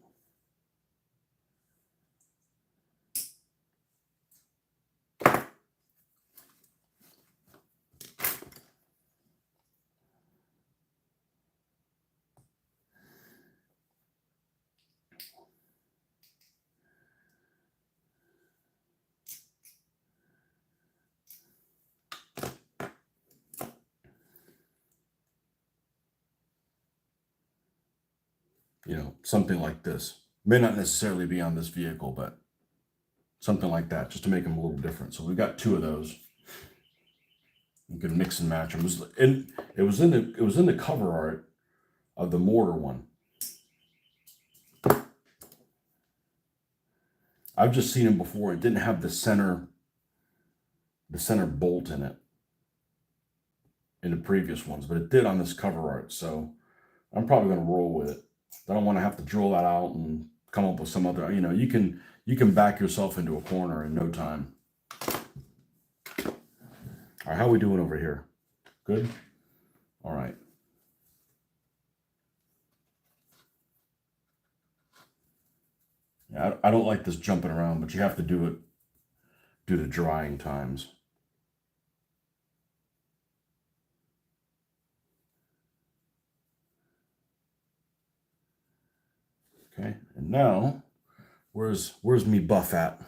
You know, something like this. May not necessarily be on this vehicle, but something like that, just to make them a little different. So we've got 2 of those. You can mix and match them. It was in the cover art of the mortar one. I've just seen them before. It didn't have the center bolt in it in the previous ones, but it did on this cover art. So I'm probably going to roll with it. I don't want to have to drill that out and come up with some other, you know, you can back yourself into a corner in no time. All right, how are we doing over here? Good? All right. Yeah, I don't like this jumping around, but you have to do it due to drying times. Okay, and now, where's me buff at?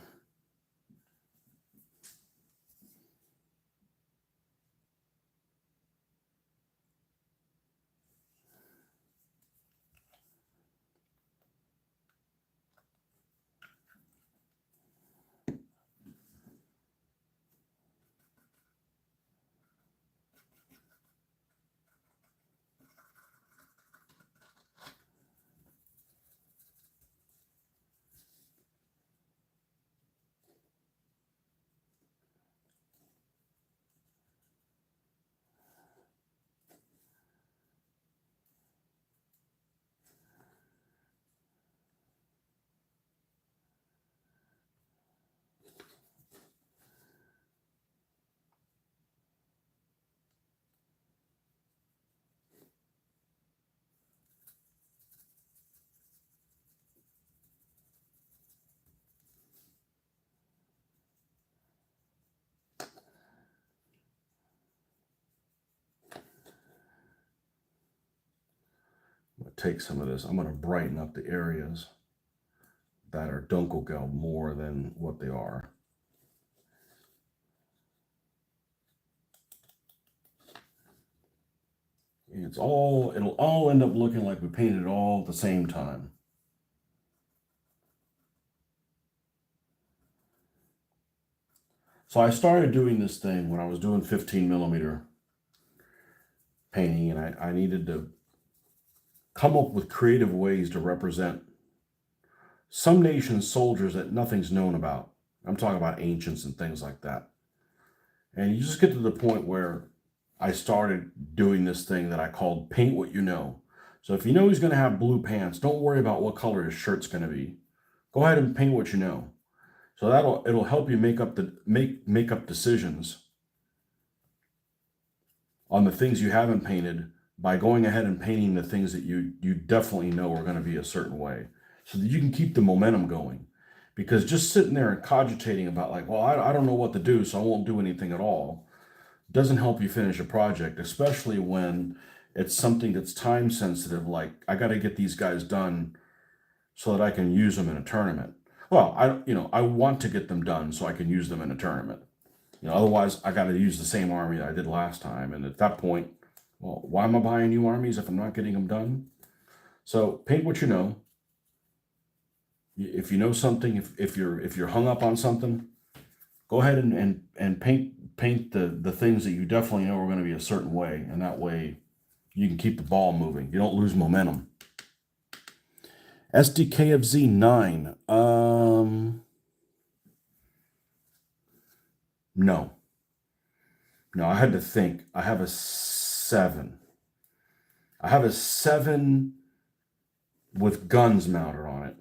I'm going to take some of this. I'm going to brighten up the areas that are dunkelgelb more than what they are. It'll all end up looking like we painted it all at the same time. So I started doing this thing when I was doing 15mm painting, and I needed to come up with creative ways to represent some nation's soldiers that nothing's known about. I'm talking about ancients and things like that. And you just get to the point where I started doing this thing that I called paint what you know. So if you know he's going to have blue pants, don't worry about what color his shirt's going to be. Go ahead and paint what you know. So it'll help you make up decisions on the things you haven't painted by going ahead and painting the things that you definitely know are going to be a certain way, so that you can keep the momentum going. Because just sitting there and cogitating about like, well, I don't know what to do, so I won't do anything at all, doesn't help you finish a project, especially when it's something that's time sensitive. Like, I got to get these guys done so that I can use them in a tournament. Well, I want to get them done so I can use them in a tournament. Otherwise I got to use the same army that I did last time. And at that point, well, why am I buying new armies if I'm not getting them done? So paint what you know. If you know something, if you're hung up on something, go ahead and paint the things that you definitely know are going to be a certain way, and that way you can keep the ball moving. You don't lose momentum. SDK of Z9. No. No, I had to think. I have a 7. I have a 7 with guns mounted on it.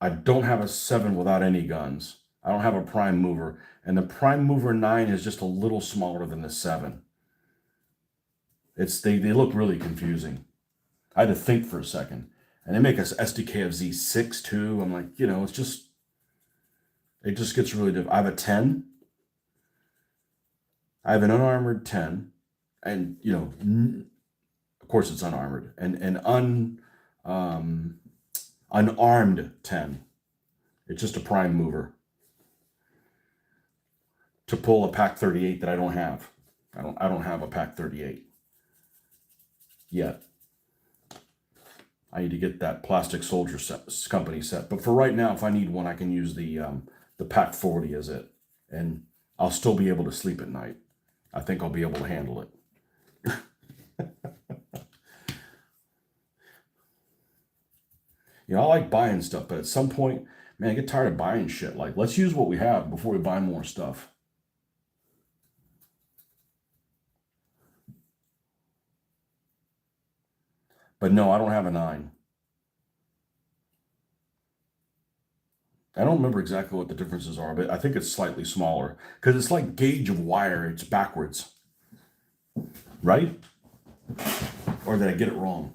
I don't have a 7 without any guns. I don't have a prime mover. And the prime mover 9 is just a little smaller than the 7. They look really confusing. I had to think for a second. And they make us SDK of Z6 too. I'm like, it just gets really difficult. I have a 10. I have an unarmored 10. And, of course it's unarmored. And an unarmed 10. It's just a prime mover to pull a pack 38 that I don't have. I don't have a pack 38 yet. I need to get that Plastic Soldier company set. But for right now, if I need one, I can use the pack 40 as it, and I'll still be able to sleep at night. I think I'll be able to handle it. I like buying stuff, but at some point, man, I get tired of buying shit. Like, let's use what we have before we buy more stuff. But no, I don't have a 9. I don't remember exactly what the differences are, but I think it's slightly smaller because it's like gauge of wire. It's backwards, right? Or did I get it wrong?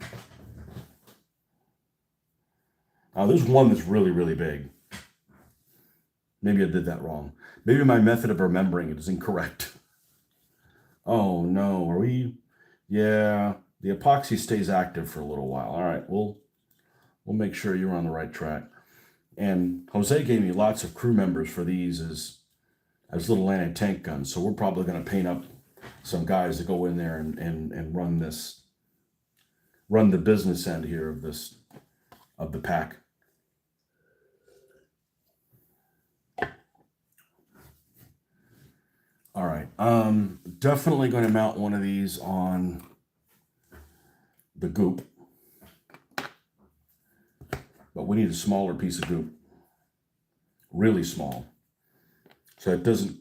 Now, there's one that's really, really big. Maybe I did that wrong. Maybe my method of remembering it is incorrect. Oh no, are we? Yeah, the epoxy stays active for a little while. All right, we'll make sure you're on the right track. And Jose gave me lots of crew members for these as little anti-tank guns. So we're probably going to paint up some guys to go in there and run the business end here of the pack. All right, definitely going to mount one of these on the goop, but we need a smaller piece of goop, really small, so it doesn't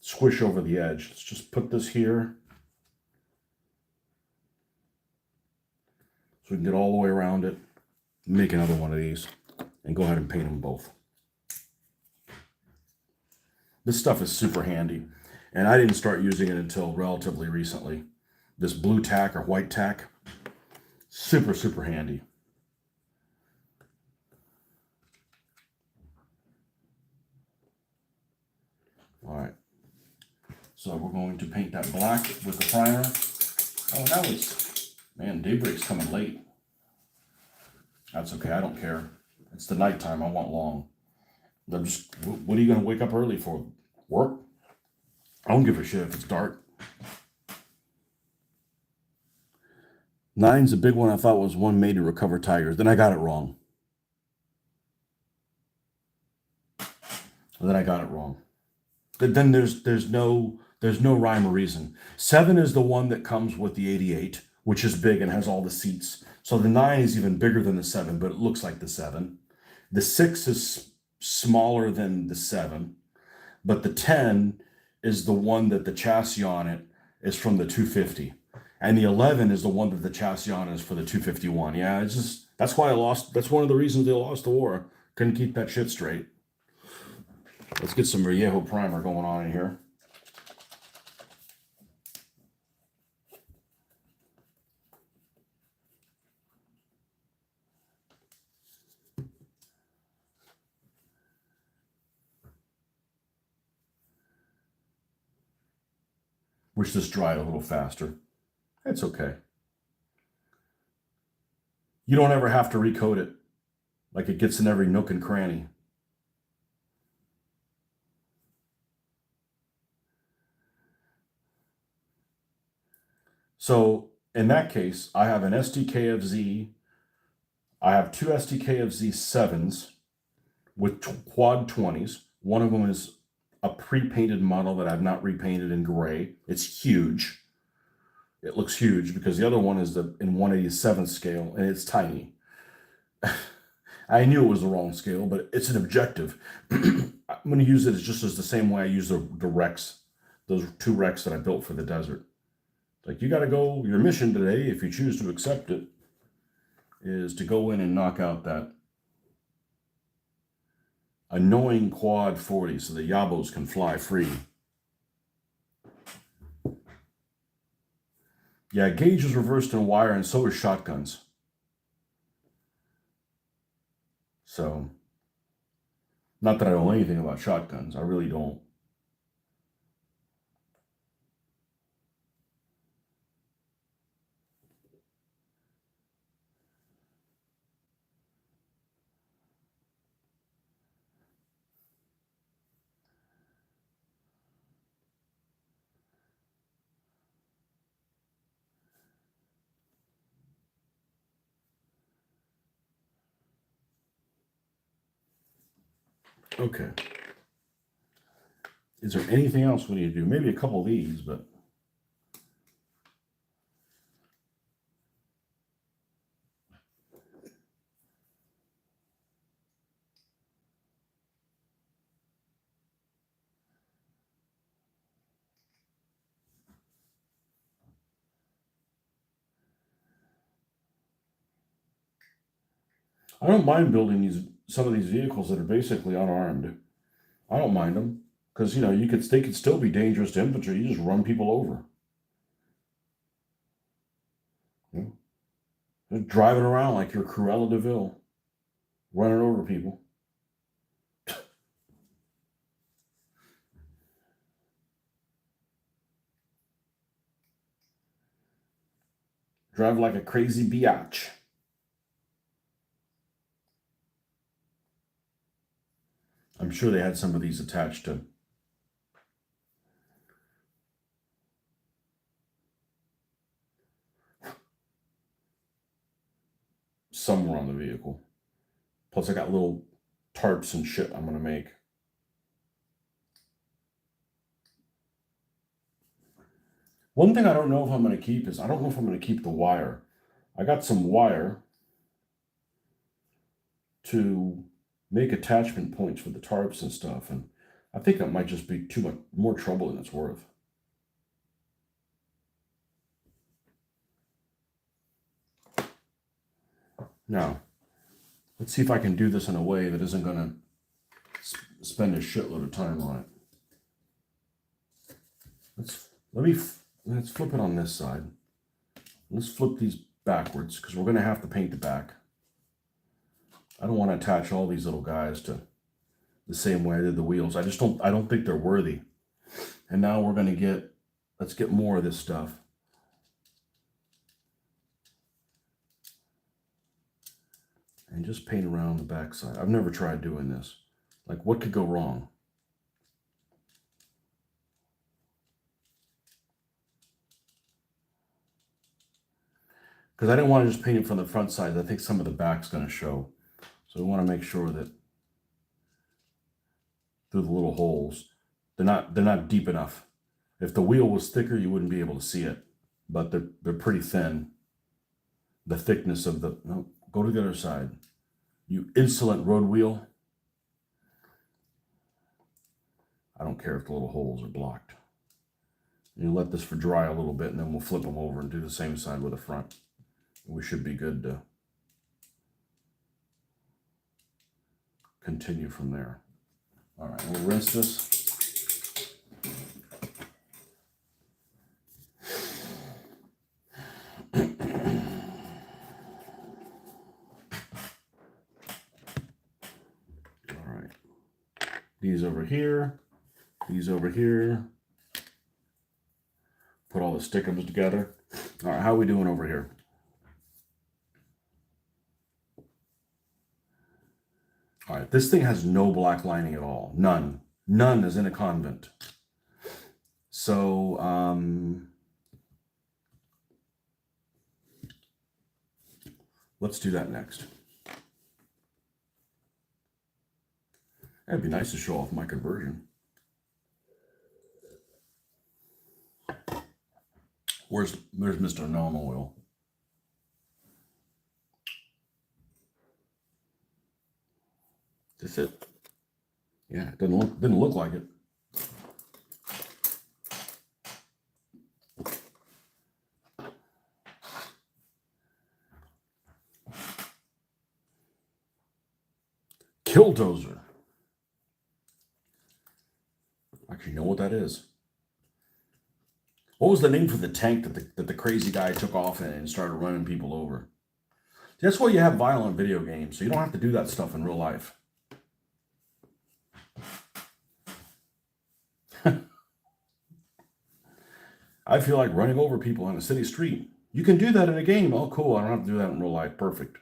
squish over the edge. Let's just put this here so we can get all the way around it, make another one of these, and go ahead and paint them both. This stuff is super handy, and I didn't start using it until relatively recently. This blue tack or white tack, super, super handy. All right, so we're going to paint that black with the primer. Oh, man, daybreak's coming late. That's okay, I don't care. It's the nighttime, I want long. What are you going to wake up early for? Work? I don't give a shit if it's dark. 9's a big one. I thought was one made to recover tigers. Then I got it wrong. Then there's no rhyme or reason. 7 is the one that comes with the 88, which is big and has all the seats. So the 9 is even bigger than the 7, but it looks like the 7. The 6 is smaller than the 7, but the 10 is the one that the chassis on it is from the 250, and the 11 is the one that the chassis on is for the 251. Yeah, that's why I lost. That's one of the reasons they lost the war. Couldn't keep that shit straight. Let's get some Vallejo primer going on in here. Wish this dried a little faster. It's okay. You don't ever have to recoat it. Like it gets in every nook and cranny. So in that case, I have an SDKFZ. I have two SDKFZ 7s with quad 20s. One of them is a pre-painted model that I've not repainted in gray. It's huge. It looks huge because the other one is in 1/87 scale and it's tiny. I knew it was the wrong scale, but it's an objective. I'm going to use it just as the same way I use the Rex, those two Rex that I built for the desert. Like, you got to go, your mission today, if you choose to accept it, is to go in and knock out that annoying quad 40 so the Yabos can fly free. Yeah, gauge is reversed in wire, and so is shotguns. So, not that I know anything about shotguns. I really don't. Okay. Is there anything else we need to do? Maybe a couple of these, but... I don't mind building some of these vehicles that are basically unarmed. I don't mind them because they could still be dangerous to infantry. You just run people over. They're driving around like you're Cruella de Vil, running over people. Drive like a crazy biatch. I'm sure they had some of these attached to somewhere on the vehicle. Plus, I got little tarps and shit I'm going to make. One thing I don't know if I'm going to keep is I don't know if I'm going to keep the wire. I got some wire to make attachment points for the tarps and stuff, and I think that might just be too much more trouble than it's worth. Now, let's see if I can do this in a way that isn't going to spend a shitload of time on it. Let's flip it on this side. Let's flip these backwards because we're going to have to paint the back. I don't want to attach all these little guys to the same way I did the wheels. I don't think they're worthy. And now we're going to let's get more of this stuff. And just paint around the backside. I've never tried doing this. Like, what could go wrong? Because I didn't want to just paint it from the front side. I think some of the back's going to show. So we want to make sure that through the little holes, they're not deep enough. If the wheel was thicker, you wouldn't be able to see it. But they're pretty thin. The thickness of no, go to the other side. You insolent road wheel. I don't care if the little holes are blocked. You let this for dry a little bit, and then we'll flip them over and do the same side with the front. We should be good to continue from there. All right, we'll rinse this. All right. These over here. These over here. Put all the stickums together. All right, how are we doing over here? All right, this thing has no black lining at all. None. None is in a convent. So, let's do that next. It'd be nice to show off my conversion. There's Mr. Gnome Oil. That's it. Yeah, it didn't look like it. Killdozer. Actually, know what that is. What was the name for the tank that the crazy guy took off in and started running people over? That's why you have violent video games, so you don't have to do that stuff in real life. I feel like running over people on a city street. You can do that in a game. Oh, cool. I don't have to do that in real life. Perfect.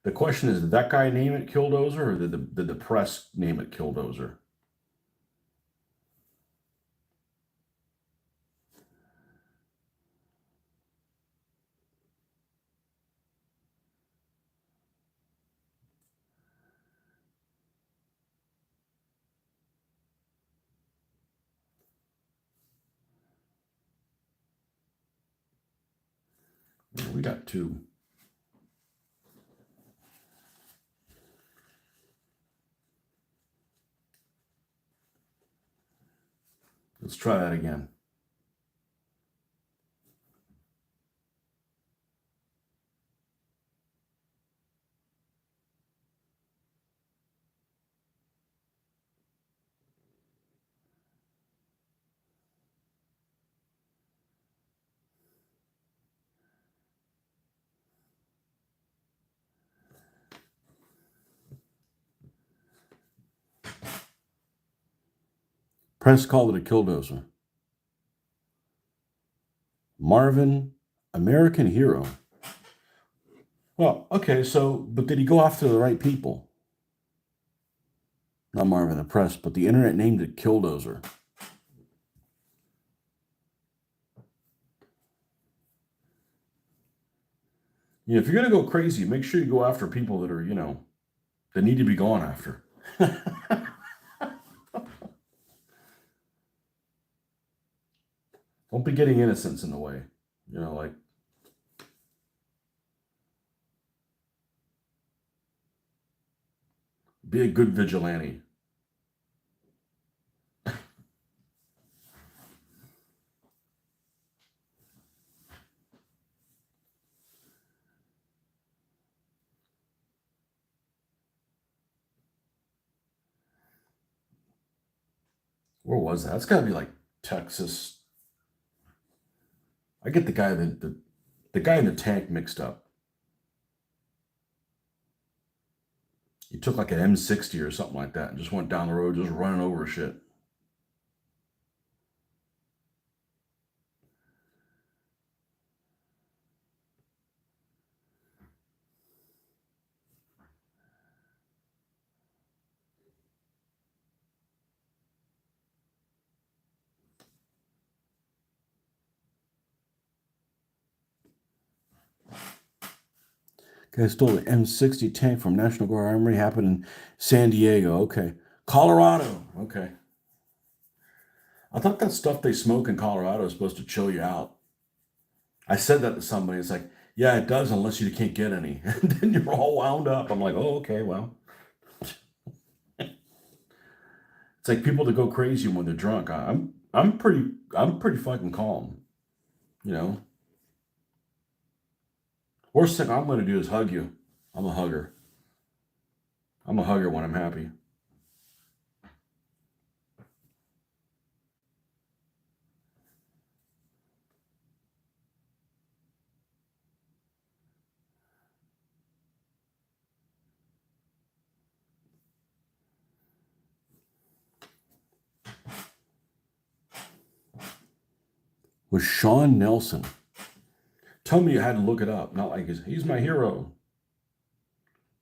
The question is, did that guy name it Killdozer, or did the press name it Killdozer? We got two. Let's try that again. Press called it a Killdozer. Marvin, American hero. Well, okay, but did he go after the right people? Not Marvin, the press, but the internet named it Killdozer. You know, if you're going to go crazy, make sure you go after people that are, that need to be gone after. Don't be getting innocents in the way. Like, be a good vigilante. Where was that? It's got to be like Texas. I get the guy the guy in the tank mixed up. He took like an M60 or something like that and just went down the road just running over shit. Guy stole an M60 tank from National Guard Armory. Happened in San Diego. Okay. Colorado. Okay. I thought that stuff they smoke in Colorado is supposed to chill you out. I said that to somebody. It's like, yeah, it does unless you can't get any. And then you're all wound up. I'm like, oh, okay, well. It's like people that go crazy when they're drunk. I'm pretty fucking calm, you know. Worst thing I'm going to do is hug you. I'm a hugger. I'm a hugger when I'm happy. Was Sean Nelson. Tell me you had to look it up. Not like he's my hero.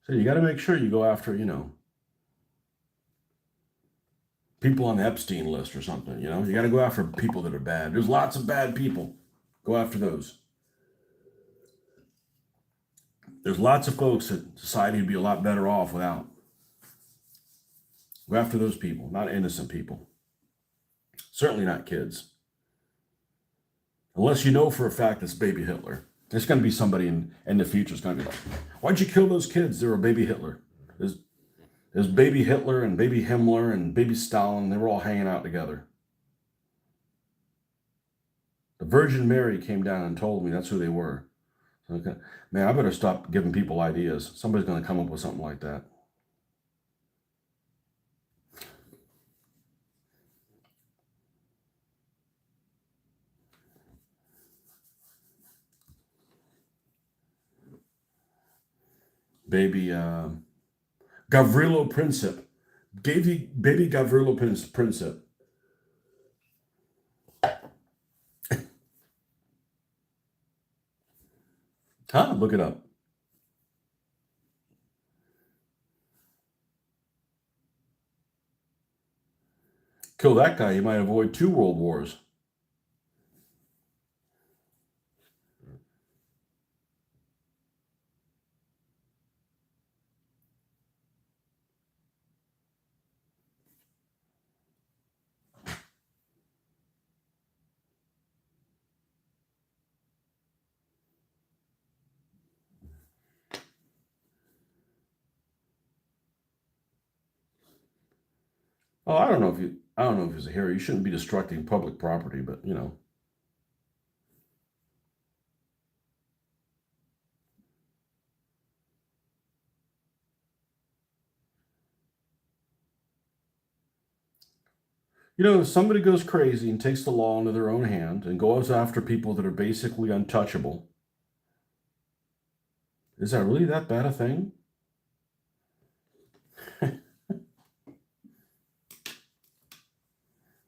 So you got to make sure you go after, people on the Epstein list or something. You got to go after people that are bad. There's lots of bad people. Go after those. There's lots of folks that society would be a lot better off without. Go after those people, not innocent people. Certainly not kids. Unless you know for a fact it's baby Hitler. There's going to be somebody in the future that's going to be like, why'd you kill those kids? They were baby Hitler. There's baby Hitler and baby Himmler and baby Stalin. They were all hanging out together. The Virgin Mary came down and told me that's who they were. Okay. Man, I better stop giving people ideas. Somebody's going to come up with something like that. Baby Gavrilo Princip. Baby Gavrilo Princip. Huh? Look it up. Kill that guy, you might avoid 2 world wars. Oh, I don't know if he's a hero. You shouldn't be destructing public property, but if somebody goes crazy and takes the law into their own hand and goes after people that are basically untouchable, is that really that bad a thing?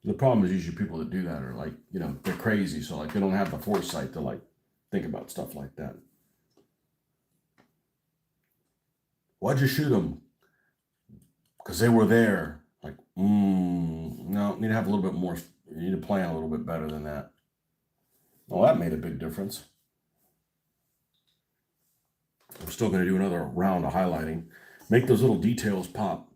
The problem is usually people that do that are like, they're crazy. So like they don't have the foresight to like think about stuff like that. Why'd you shoot them? Because they were there. Like, no, need to have a little bit more. You need to plan a little bit better than that. Well, that made a big difference. I'm still going to do another round of highlighting. Make those little details pop.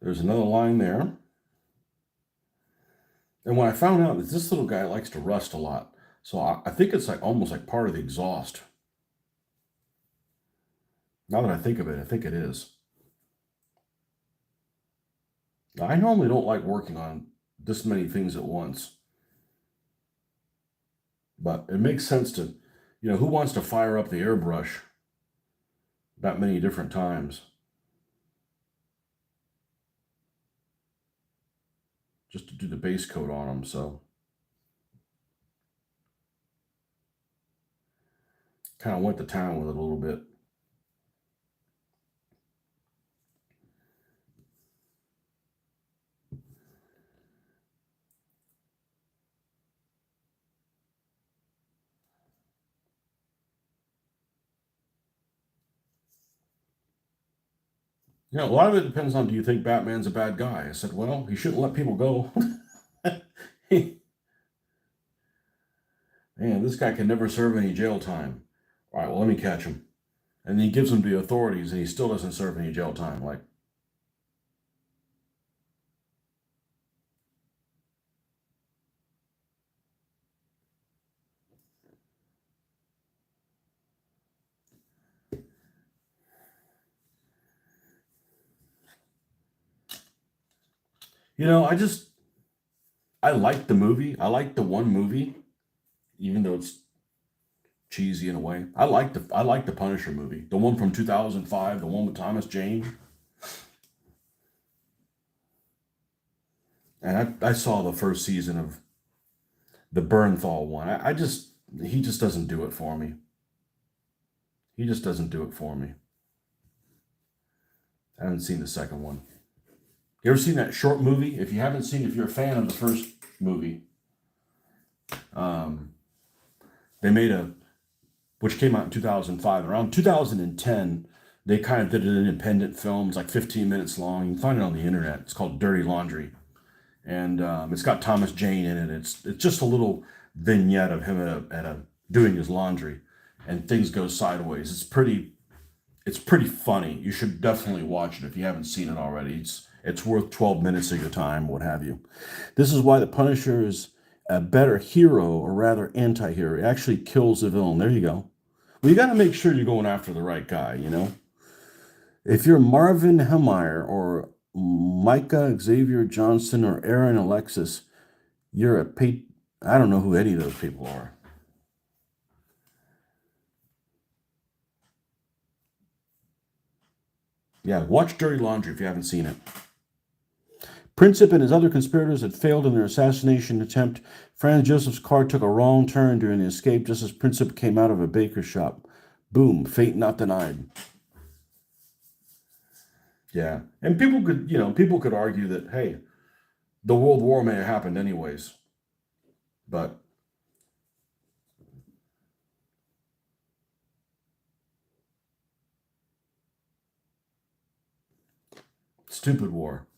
There's another line there. And when I found out that this little guy likes to rust a lot, so I think it's like almost like part of the exhaust. Now that I think of it, I think it is. Now, I normally don't like working on this many things at once, but it makes sense to, who wants to fire up the airbrush that many different times? Just to do the base coat on them, so. Kind of went to town with it a little bit. A lot of it depends on, do you think Batman's a bad guy? I said, well, he shouldn't let people go. Man, this guy can never serve any jail time. All right, well, let me catch him. And he gives him to the authorities and he still doesn't serve any jail time. Like, I like the movie. I like the one movie, even though it's cheesy in a way. I like the Punisher movie, the one from 2005, the one with Thomas Jane. And I saw the first season of the Bernthal one. He just doesn't do it for me. He just doesn't do it for me. I haven't seen the second one. You ever seen that short movie? If you haven't seen, if you're a fan of the first movie, um, they made which came out in 2005. Around 2010, they kind of did an independent film. It's like 15 minutes long. You can find it on the internet. It's called Dirty Laundry, and it's got Thomas Jane in it. It's just a little vignette of him doing his laundry, and things go sideways. It's pretty funny. You should definitely watch it if you haven't seen it already. It's worth 12 minutes of your time, what have you. This is why the Punisher is a better hero, or rather anti-hero. He actually kills the villain. There you go. Well, you got to make sure you're going after the right guy, you know? If you're Marvin Hemmeyer or Micah Xavier Johnson or Aaron Alexis, you're I don't know who any of those people are. Yeah, watch Dirty Laundry if you haven't seen it. Princip and his other conspirators had failed in their assassination attempt. Franz Joseph's car took a wrong turn during the escape just as Princip came out of a baker's shop. Boom, fate not denied. Yeah, and people could argue that, hey, the World War may have happened anyways, but stupid war.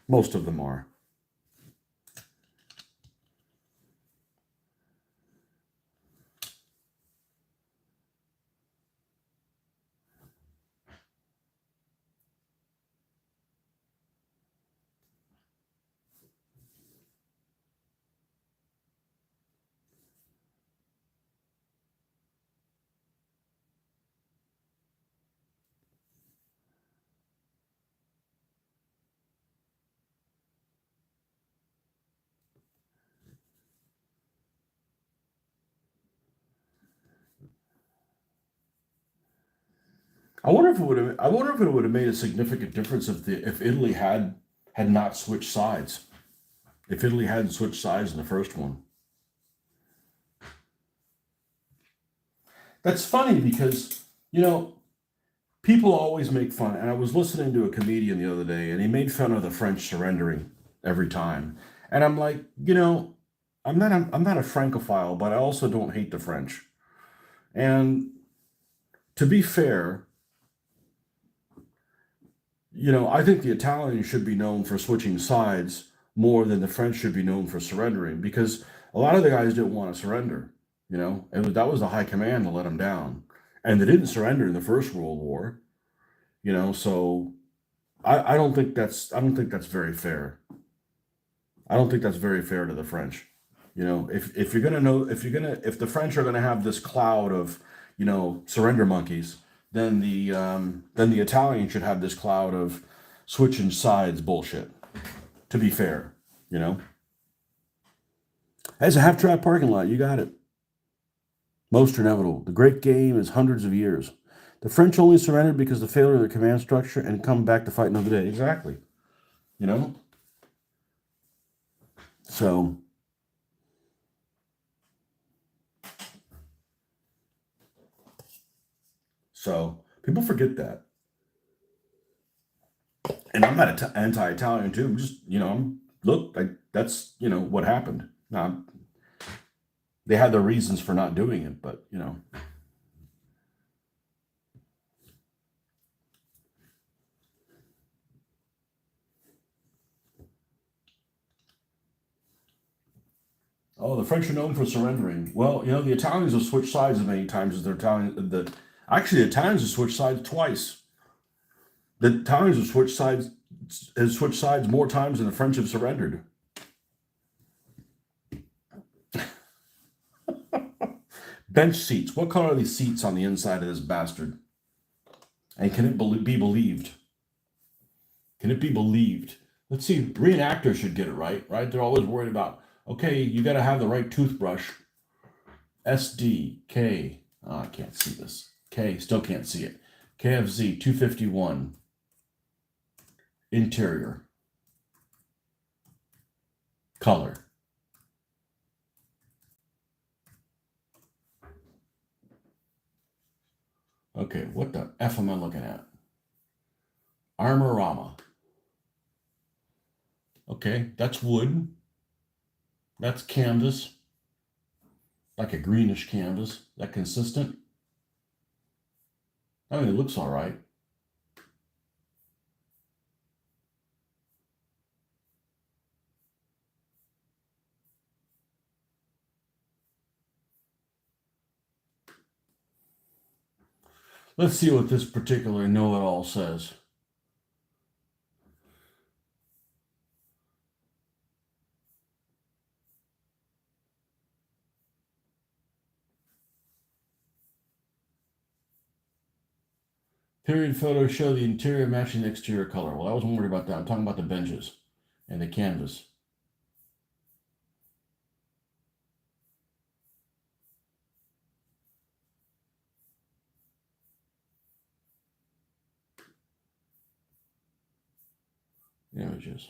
Most of them are. I wonder if it would have made a significant difference if Italy had not switched sides. If Italy hadn't switched sides in the first one. That's funny because, you know, people always make fun. And I was listening to a comedian the other day, and he made fun of the French surrendering every time. And I'm like, I'm not a Francophile, but I also don't hate the French. And to be fair, I think the Italians should be known for switching sides more than the French should be known for surrendering, because a lot of the guys didn't want to surrender. That was the high command to let them down, and they didn't surrender in the First World War. So I don't think that's very fair. I don't think that's very fair to the French. If you're gonna know if the French are gonna have this cloud of surrender monkeys, then the Italians should have this cloud of switching sides bullshit. To be fair, you know, as a half-track parking lot, you got it. Most are inevitable. The great game is hundreds of years. The French only surrendered because of the failure of their command structure and come back to fight another day. Exactly. You know, so people forget that, and I'm not anti-Italian too. I'm just look, that's what happened. Now they had their reasons for not doing it, but oh, the French are known for surrendering. Well, the Italians have switched sides as many times as actually the Italians have switched sides twice. The Italians have switched sides more times than the French have surrendered. Bench seats. What color are these seats on the inside of this bastard? And can it be believed? Can it be believed Let's see, reenactors should get it right, right? They're always worried about, okay, you got to have the right toothbrush. SDK. Oh, I can't see this. K, still can't see it. KFZ 251. Interior. Color. Okay, what the F am I looking at? Armorama. Okay, that's wood. That's canvas. Like a greenish canvas. That consistent? I mean, it looks all right. Let's see what this particular know-it-all says. Period photos show the interior matching the exterior color. Well, I wasn't worried about that. I'm talking about the benches and the canvas. Images.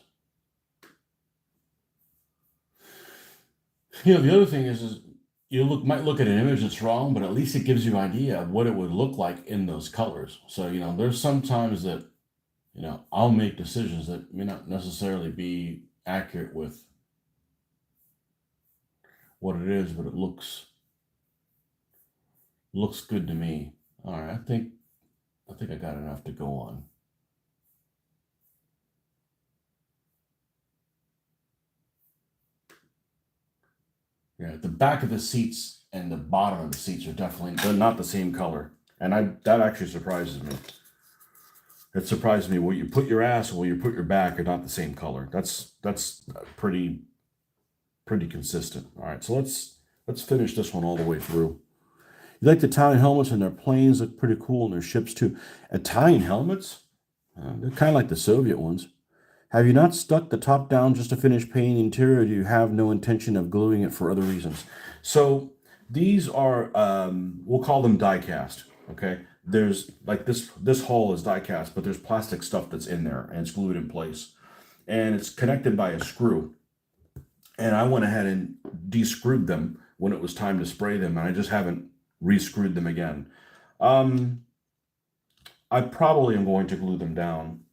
You know, the other thing is you might look at an image that's wrong, but at least it gives you an idea of what it would look like in those colors. So, you know, there's some times that, you know, I'll make decisions that may not necessarily be accurate with what it is, but it looks good to me. All right, I think I got enough to go on. Yeah, the back of the seats and the bottom of the seats are they're not the same color. And that actually surprises me. It surprised me where you put your ass and where you put your back are not the same color. That's pretty consistent. All right, so let's finish this one all the way through. You like the Italian helmets, and their planes look pretty cool, and their ships too. Italian helmets? They're kind of like the Soviet ones. Have you not stuck the top down just to finish painting the interior, or do you have no intention of gluing it for other reasons? So these are, we'll call them die cast. Okay, there's like this hull is die cast, but there's plastic stuff that's in there and it's glued in place, and it's connected by a screw. And I went ahead and de-screwed them when it was time to spray them, and I just haven't re-screwed them again. I probably am going to glue them down.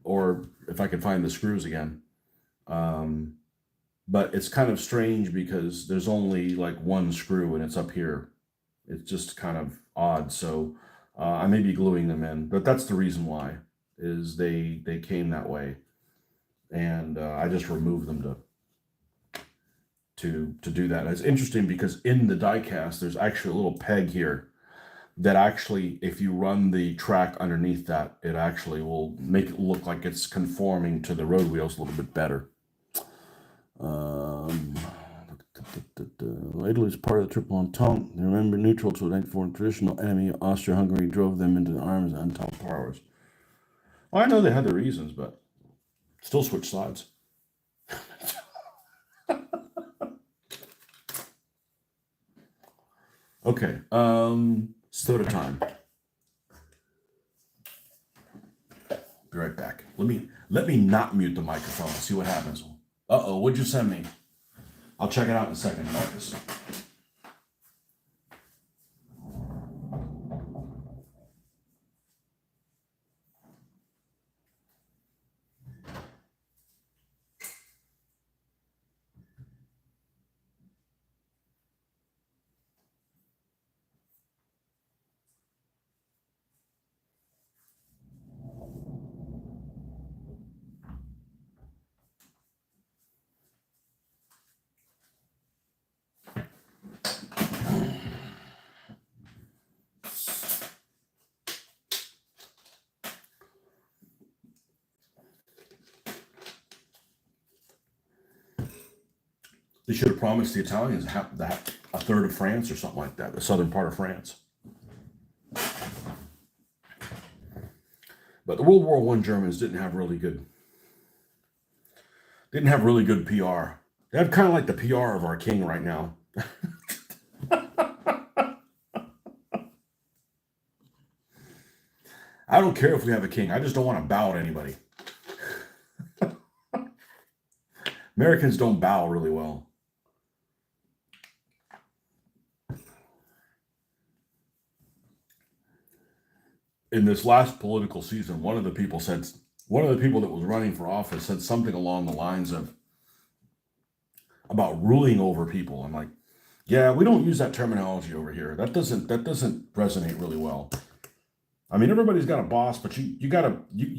Or if I can find the screws again. But it's kind of strange because there's only like one screw and it's up here. It's just kind of odd. So I may be gluing them in, but that's the reason why is they came that way, and I just removed them to do that. It's interesting because in the die cast there's actually a little peg here that actually, if you run the track underneath that, it actually will make it look like it's conforming to the road wheels a little bit better. Italy is part of the Triple Entente. They remember neutral to an for traditional enemy. Austria-Hungary drove them into the arms of Entente powers. Well, I know they had their reasons, but still switch sides. Okay, soda time. Be right back. Let me not mute the microphone and see what happens. Uh-oh, what'd you send me? I'll check it out in a second, Marcus. They should have promised the Italians a third of France or something like that, the southern part of France. But the World War I Germans didn't have really good Didn't have really good PR. They have kind of like the PR of our king right now. I don't care if we have a king. I just don't want to bow to anybody. Americans don't bow really well. In this last political season, one of the people that was running for office said something along the lines of about ruling over people. I'm like, yeah, we don't use that terminology over here. That doesn't resonate really well. I mean, everybody's got a boss, but you gotta do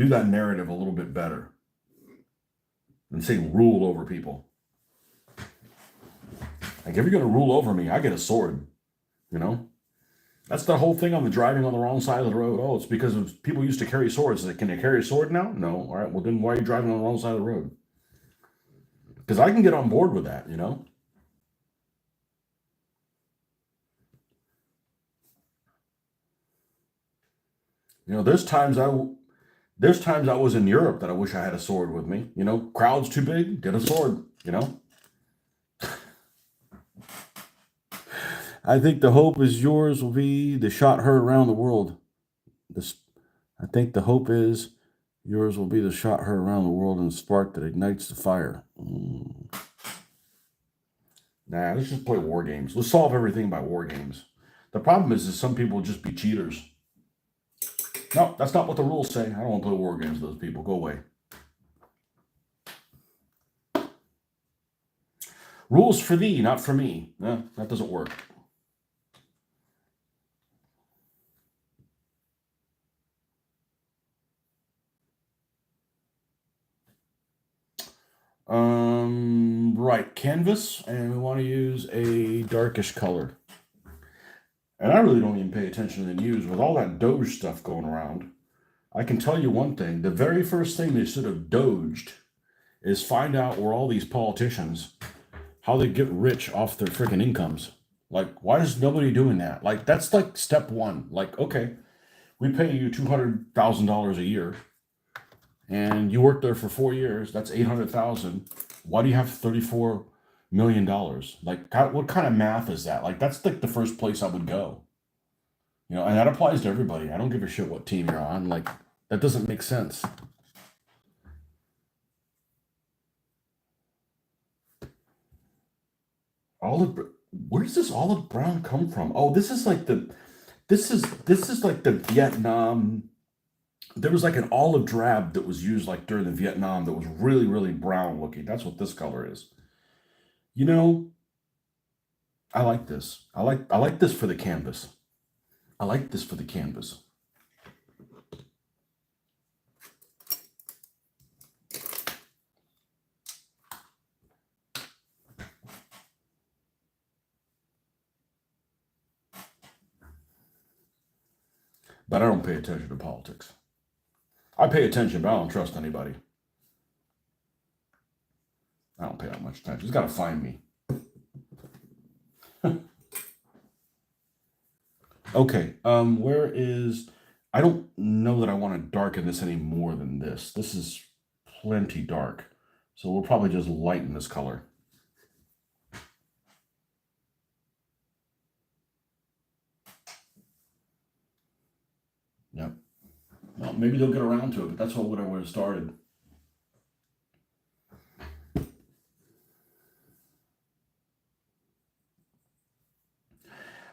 that narrative a little bit better than saying rule over people. Like, if you're gonna rule over me, I get a sword. You know, that's the whole thing on the driving on the wrong side of the road. Oh, it's because people used to carry swords. Like, can they carry a sword now? No. All right. Well, then why are you driving on the wrong side of the road? Because I can get on board with that. You know. You know, there's times I was in Europe that I wish I had a sword with me. You know, crowd's too big, get a sword. You know. I think the hope is yours will be the shot heard around the world. This, I think the hope is yours will be the shot heard around the world and the spark that ignites the fire. Nah, let's just play war games. Let's solve everything by war games. The problem is some people just be cheaters. No, that's not what the rules say. I don't want to play war games with those people. Go away. Rules for thee, not for me. No, that doesn't work. Right, canvas, and we want to use a darkish color. And I really don't even pay attention to the news with all that Doge stuff going around. I can tell you one thing: the very first thing they should have doged is find out where all these politicians, how they get rich off their freaking incomes. Like, why is nobody doing that? Like, that's like step one. Like, okay, we pay you $200,000 a year, and you work there for 4 years. That's 800,000. Why do you have $34 million? Like, what kind of math is that? Like, that's like the first place I would go. You know, and that applies to everybody. I don't give a shit what team you're on. Like, that doesn't make sense. Where does this olive brown come from? Oh, this is like the Vietnam. There was like an olive drab that was used like during the Vietnam that was really, really brown looking. That's what this color is. You know, I like this. I like this for the canvas. I like this for the canvas. But I don't pay attention to politics. I pay attention, but I don't trust anybody. I don't pay that much attention. He's got to find me. Okay. Where is? I don't know that I want to darken this any more than this. This is plenty dark, so we'll probably just lighten this color. Yep. Well, maybe they'll get around to it, but that's what I would have started.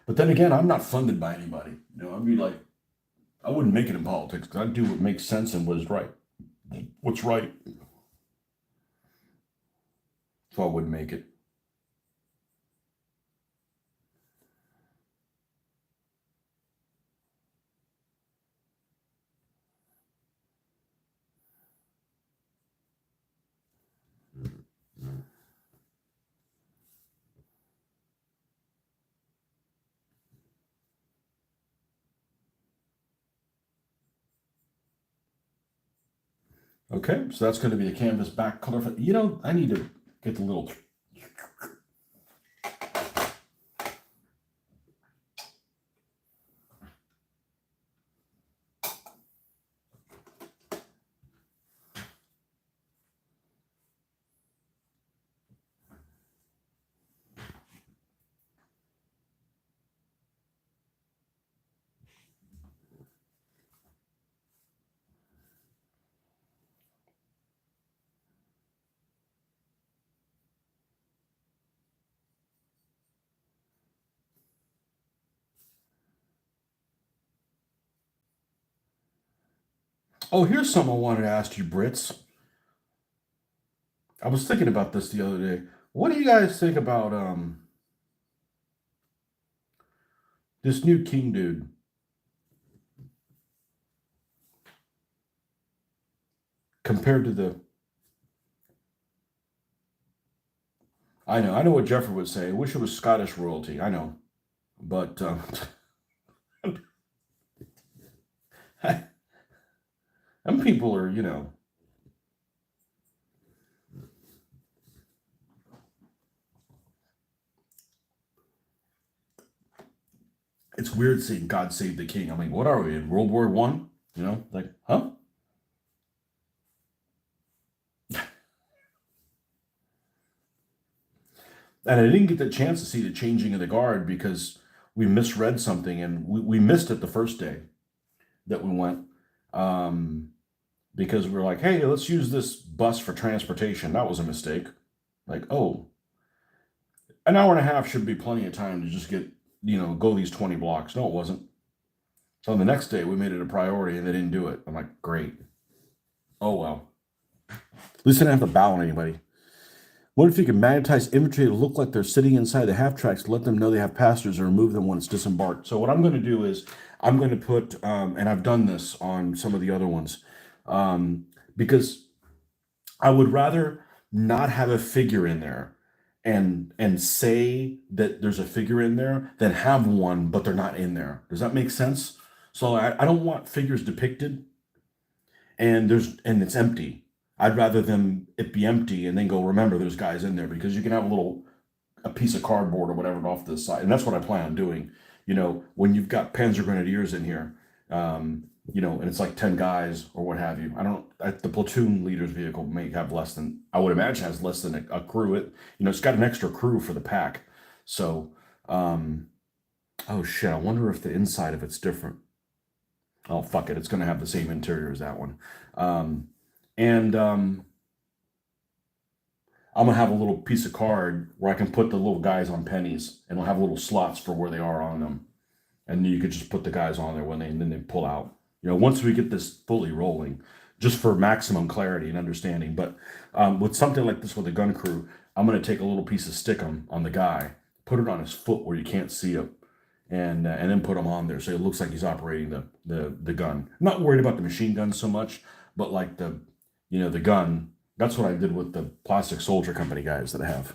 But then again, I'm not funded by anybody. You know, I'd be like, I wouldn't make it in politics because I'd do what makes sense and what is right. What's right. So I wouldn't make it. Okay, so that's going to be the canvas back color. You know, I need to get the little. Oh, here's something I wanted to ask you, Brits. I was thinking about this the other day. What do you guys think about this new king dude? Compared to the, I know what Jeffrey would say. I wish it was Scottish royalty. I know, but some people are, it's weird seeing God Save the King. I mean, what are we in World War One? Like, huh? And I didn't get the chance to see the changing of the guard because we misread something and we missed it the first day that we went. Um, because we were like, hey, let's use this bus for transportation. That was a mistake. Like, oh, an hour and a half should be plenty of time to just get, go these 20 blocks. No, it wasn't. So the next day we made it a priority and they didn't do it. I'm like, great. Oh, well. At least I didn't have to bow on anybody. What if you can magnetize infantry to look like they're sitting inside the half tracks to let them know they have passengers and remove them when it's disembarked? So what I'm going to do is I'm going to put, and I've done this on some of the other ones, because I would rather not have a figure in there and say that there's a figure in there than have one but they're not in there. Does that make sense? So I don't want figures depicted and it's empty. I'd rather them it be empty and then go, remember there's guys in there, because you can have a piece of cardboard or whatever off to the side. And that's what I plan on doing. When you've got Panzer Grenadiers in here, and it's like 10 guys or what have you. The platoon leader's vehicle may have less than, I would imagine has less than a crew. It's got an extra crew for the pack. So, oh shit, I wonder if the inside of it's different. Oh, fuck it. It's going to have the same interior as that one. And I'm going to have a little piece of card where I can put the little guys on pennies, and it'll have little slots for where they are on them. And you could just put the guys on there and then they pull out. Once we get this fully rolling, just for maximum clarity and understanding. But with something like this with a gun crew, I'm going to take a little piece of stickum on the guy, put it on his foot where you can't see him, and then put him on there so it looks like he's operating the gun. I'm not worried about the machine gun so much, but like the gun. That's what I did with the Plastic Soldier Company guys that I have.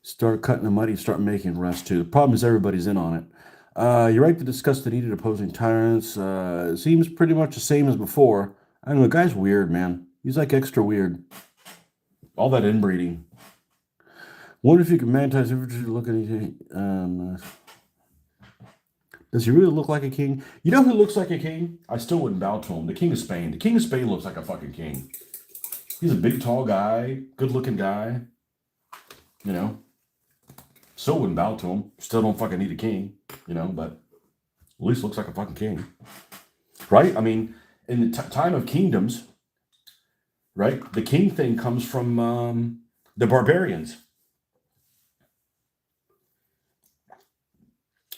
Start cutting the muddy, start making rest too. The problem is everybody's in on it. You're right to discuss the needed opposing tyrants. It seems pretty much the same as before. I don't know, the guy's weird, man. He's like extra weird. All that inbreeding. What if you can magnetize infantry to look at anything? Does he really look like a king? You know who looks like a king? I still wouldn't bow to him. The King of Spain. The King of Spain looks like a fucking king. He's a big, tall guy, good-looking guy. Still wouldn't bow to him. Still don't fucking need a king, but at least looks like a fucking king. Right? I mean, in the time of kingdoms, right, the king thing comes from the barbarians.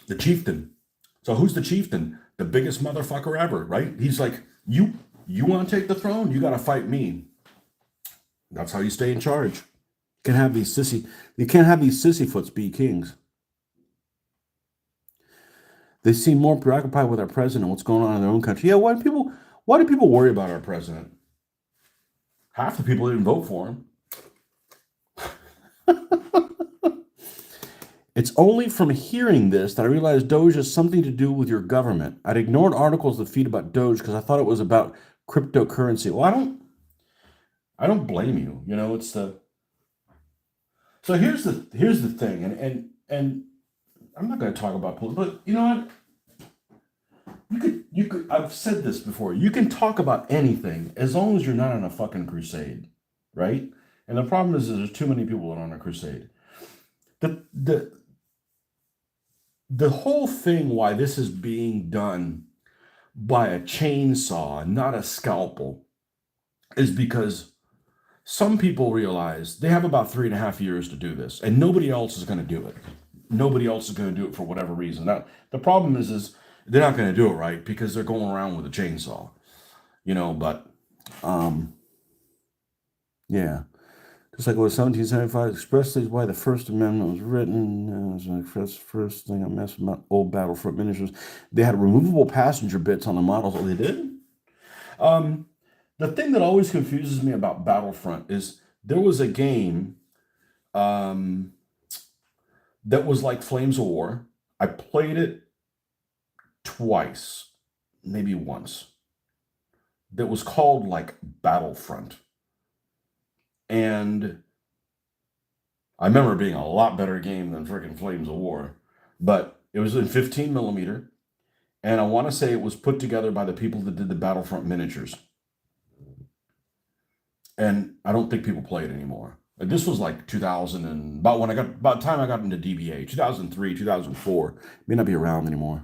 The chieftain. So who's the chieftain? The biggest motherfucker ever, right? He's like, you want to take the throne? You got to fight me. That's how you stay in charge. You can't have these sissyfoots be kings. They seem more preoccupied with our president and what's going on in their own country. Yeah, why do people worry about our president? Half the people didn't vote for him. It's only from hearing this that I realized Doge has something to do with your government. I'd ignored articles that feed about Doge because I thought it was about cryptocurrency. Well, I don't blame you. It's so here's the thing, and I'm not going to talk about politics, but you know what? You could. I've said this before. You can talk about anything as long as you're not on a fucking crusade, right? And the problem is there's too many people on a crusade. The whole thing why this is being done by a chainsaw, not a scalpel, is because some people realize they have about 3.5 years to do this, and nobody else is going to do it. Nobody else is going to do it for whatever reason. Now, the problem is they're not going to do it right because they're going around with a chainsaw, but yeah. Just like it was 1775, expressly why the First Amendment was written. It was the first thing I messed about old Battlefront miniatures. They had removable passenger bits on the models. Oh, they did? The thing that always confuses me about Battlefront is there was a game that was like Flames of War. I played it twice, maybe once. That was called like Battlefront. And I remember it being a lot better game than freaking Flames of War. But it was in 15 millimeter. And I want to say it was put together by the people that did the Battlefront miniatures. And I don't think people play it anymore. This was like 2000 and about the time I got into DBA, 2003, 2004. May not be around anymore.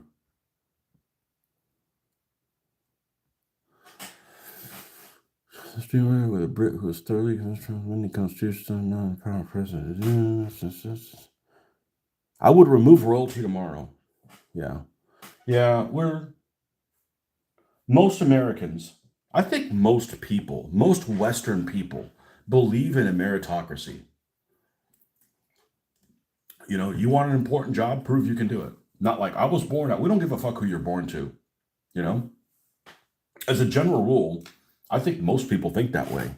With a Brit who is thoroughly when it comes to non power president. I would remove royalty tomorrow. Yeah. Most Americans, I think most people, most Western people believe in a meritocracy. You want an important job, prove you can do it. Not like I was born out. We don't give a fuck who you're born to. As a general rule, I think most people think that way.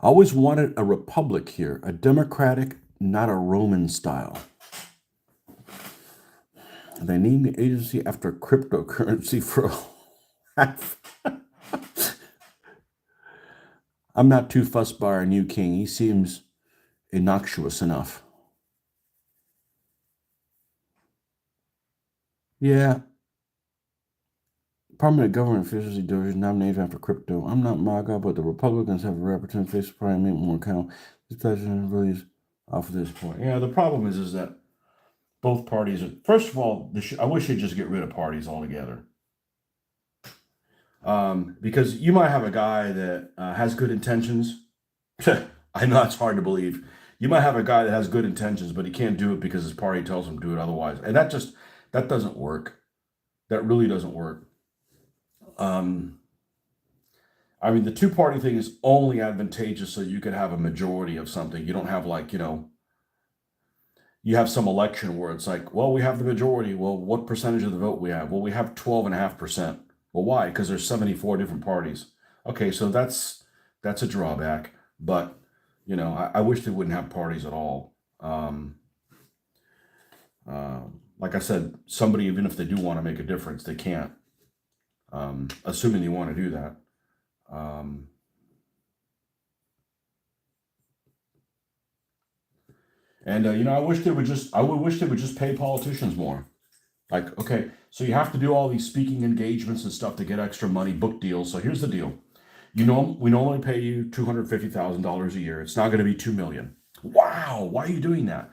I always wanted a republic here, a democratic, not a Roman style. They named the agency after cryptocurrency for I'm not too fussed by our new king. He seems innocuous enough. Yeah. Permanent government officials are nominated after crypto. I'm not MAGA, but the Republicans have a representative face probably make more account. This president really off at this point. Yeah, the problem is that both parties are, first of all, I wish they'd just get rid of parties altogether. Because you might have a guy that has good intentions. I know it's hard to believe. You might have a guy that has good intentions, but he can't do it because his party tells him to do it otherwise. And that doesn't work. That really doesn't work. I mean, the two-party thing is only advantageous so you could have a majority of something. You don't have you have some election where it's like, well, we have the majority. Well, what percentage of the vote we have? Well, we have 12.5%. Well, why? Because there's 74 different parties. Okay, so that's a drawback. But I wish they wouldn't have parties at all. Like I said, somebody, even if they do want to make a difference, they can't. Assuming they want to do that. I wish they would just pay politicians more. Like, okay, so you have to do all these speaking engagements and stuff to get extra money, book deals. So here's the deal. We normally pay you $250,000 a year. It's not going to be $2 million. Wow, why are you doing that?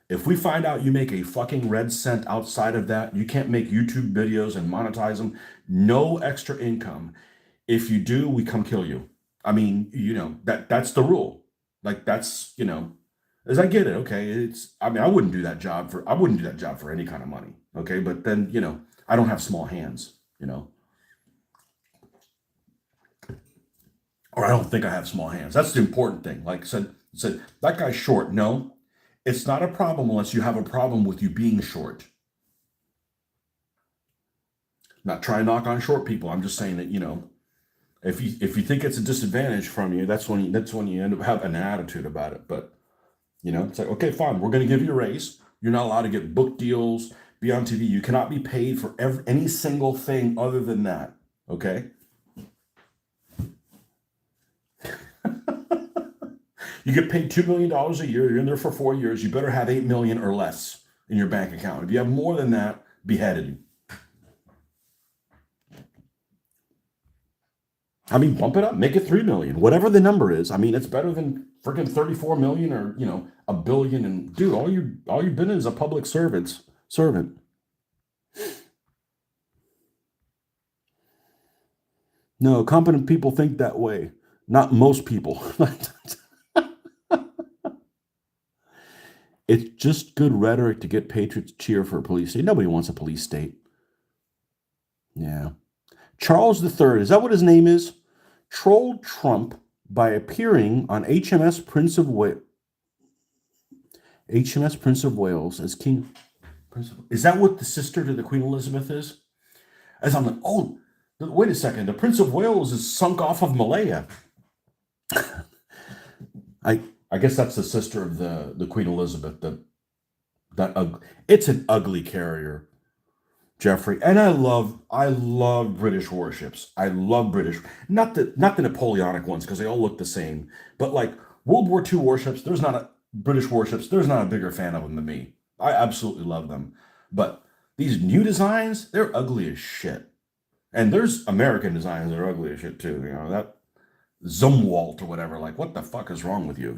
If we find out you make a fucking red cent outside of that, you can't make YouTube videos and monetize them. No extra income. If you do, we come kill you. I mean, that's the rule. Like that's, as I get it, okay. I wouldn't do that job for any kind of money. Okay, but then, I don't have small hands, or I don't think I have small hands. That's the important thing. Like I said, that guy's short. No, it's not a problem unless you have a problem with you being short. Not trying to knock on short people. I'm just saying that, if you think it's a disadvantage from you, that's when you end up having an attitude about it. But it's like, okay, fine, we're going to give you a raise. You're not allowed to get book deals, be on TV. You cannot be paid for any single thing other than that. Okay. You get paid $2 million a year. You're in there for 4 years. You better have $8 million or less in your bank account. If you have more than that, beheaded. I mean, bump it up, make it 3 million, whatever the number is. I mean, it's better than freaking 34 million or, a billion. And dude, all you've been is a public servant. No, competent people think that way. Not most people. It's just good rhetoric to get patriots to cheer for a police state. Nobody wants a police state. Yeah. Charles III, is that what his name is? Trolled Trump by appearing on HMS Prince of Wales as King. Is that what the sister to the Queen Elizabeth is? As I'm like, oh, wait a second. The Prince of Wales is sunk off of Malaya. I guess that's the sister of the Queen Elizabeth. It's an ugly carrier, Jeffrey. And I love British warships. I love British, not the Napoleonic ones because they all look the same. But like World War II warships, British warships. There's not a bigger fan of them than me. I absolutely love them. But these new designs, they're ugly as shit. And there's American designs that are ugly as shit too. That Zumwalt or whatever. Like, what the fuck is wrong with you?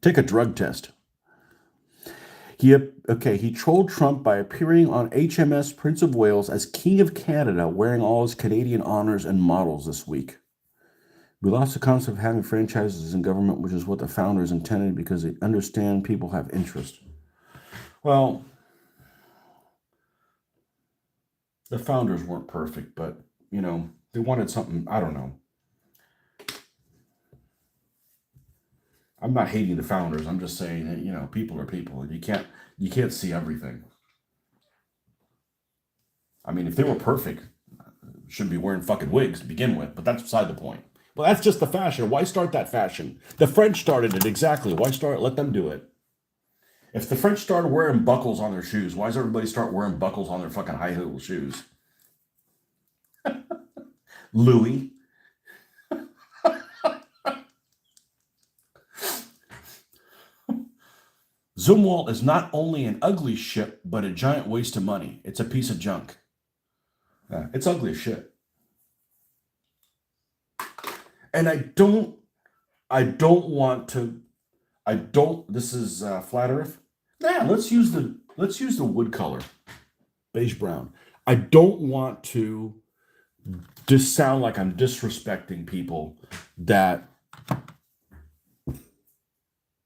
Take a drug test. He trolled Trump by appearing on HMS Prince of Wales as King of Canada, wearing all his Canadian honors and models this week. We lost the concept of having franchises in government, which is what the founders intended because they understand people have interest. Well, the founders weren't perfect, but, they wanted something, I don't know. I'm not hating the founders. I'm just saying that, people are people and you can't see everything. I mean, if they were perfect, shouldn't be wearing fucking wigs to begin with, but that's beside the point. Well, that's just the fashion. Why start that fashion? The French started it exactly. Why let them do it? If the French started wearing buckles on their shoes, why does everybody start wearing buckles on their fucking high heel shoes? Louis. Zumwalt is not only an ugly ship, but a giant waste of money. It's a piece of junk. It's ugly as shit. And this is flat earth. Yeah, let's use the wood color, beige brown. I don't want to just sound like I'm disrespecting people that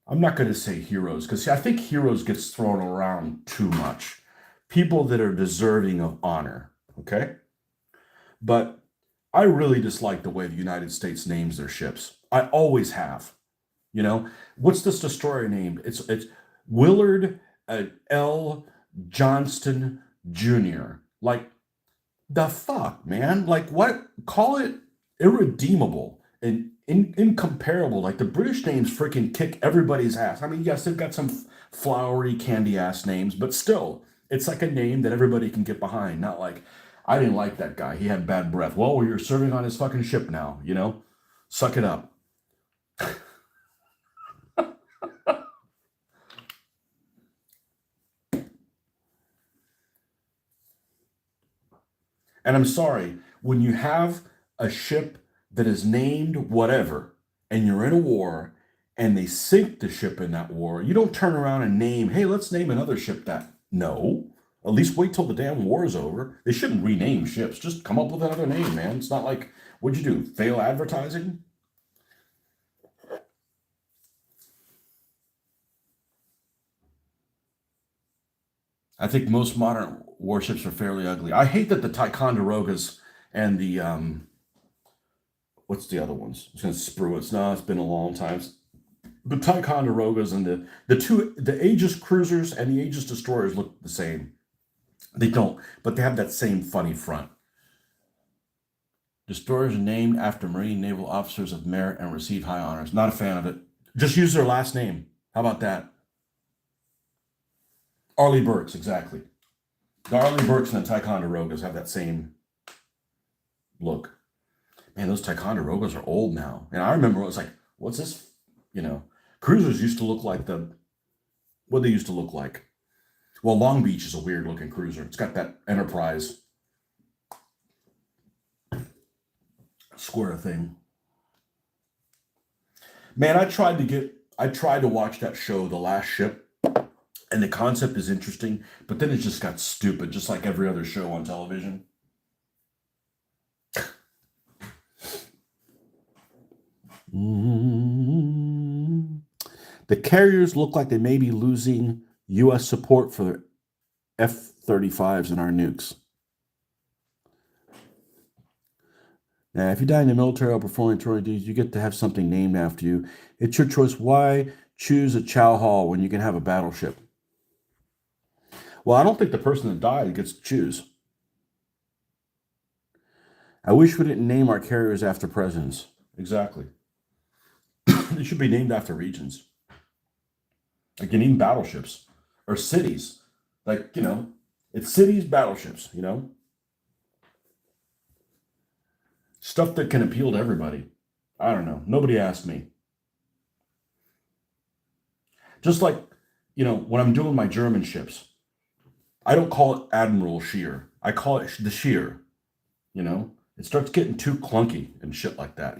I'm not going to say heroes, because I think heroes gets thrown around too much. People that are deserving of honor, okay? But I really dislike the way the United States names their ships. I always have. What's this destroyer named? It's Willard L. Johnston Jr. Like, the fuck, man? Like, what? Call it irredeemable and incomparable. Like, the British names freaking kick everybody's ass. I mean, yes, they've got some flowery candy ass names, but still, it's like a name that everybody can get behind. Not like, I didn't like that guy. He had bad breath. Well, you're serving on his fucking ship now, Suck it up. And I'm sorry, when you have a ship that is named whatever, and you're in a war, and they sink the ship in that war, you don't turn around and name, hey, let's name another ship that. No. At least wait till the damn war is over. They shouldn't rename ships. Just come up with another name, man. It's not like, what'd you do? Fail advertising? I think most modern warships are fairly ugly. I hate that the Ticonderogas and the what's the other ones? I was going to sprue it. No, it's been a long time. The Ticonderogas and the Aegis cruisers and the Aegis destroyers look the same. They don't, but they have that same funny front. Destroyers are named after Marine naval officers of merit and receive high honors. Not a fan of it. Just use their last name. How about that? Arleigh Burks, exactly. The Arleigh Burks and the Ticonderogas have that same look. Man, those Ticonderogas are old now. And I remember it was like, what's this? Cruisers used to look like what they used to look like. Well, Long Beach is a weird looking cruiser. It's got that Enterprise square thing. Man, I tried to watch that show, The Last Ship, and the concept is interesting, but then it just got stupid, just like every other show on television. Mm. The carriers look like they may be losing U.S. support for their F-35s and our nukes. Now, if you die in the military while performing Tory duties, you get to have something named after you. It's your choice. Why choose a Chow Hall when you can have a battleship? Well, I don't think the person that died gets to choose. I wish we didn't name our carriers after presidents. Exactly. They should be named after regions. Like, you name battleships or cities. Like, it's cities, battleships, Stuff that can appeal to everybody. I don't know. Nobody asked me. Just like, when I'm doing my German ships, I don't call it Admiral Shear. I call it the Shear. It starts getting too clunky and shit like that,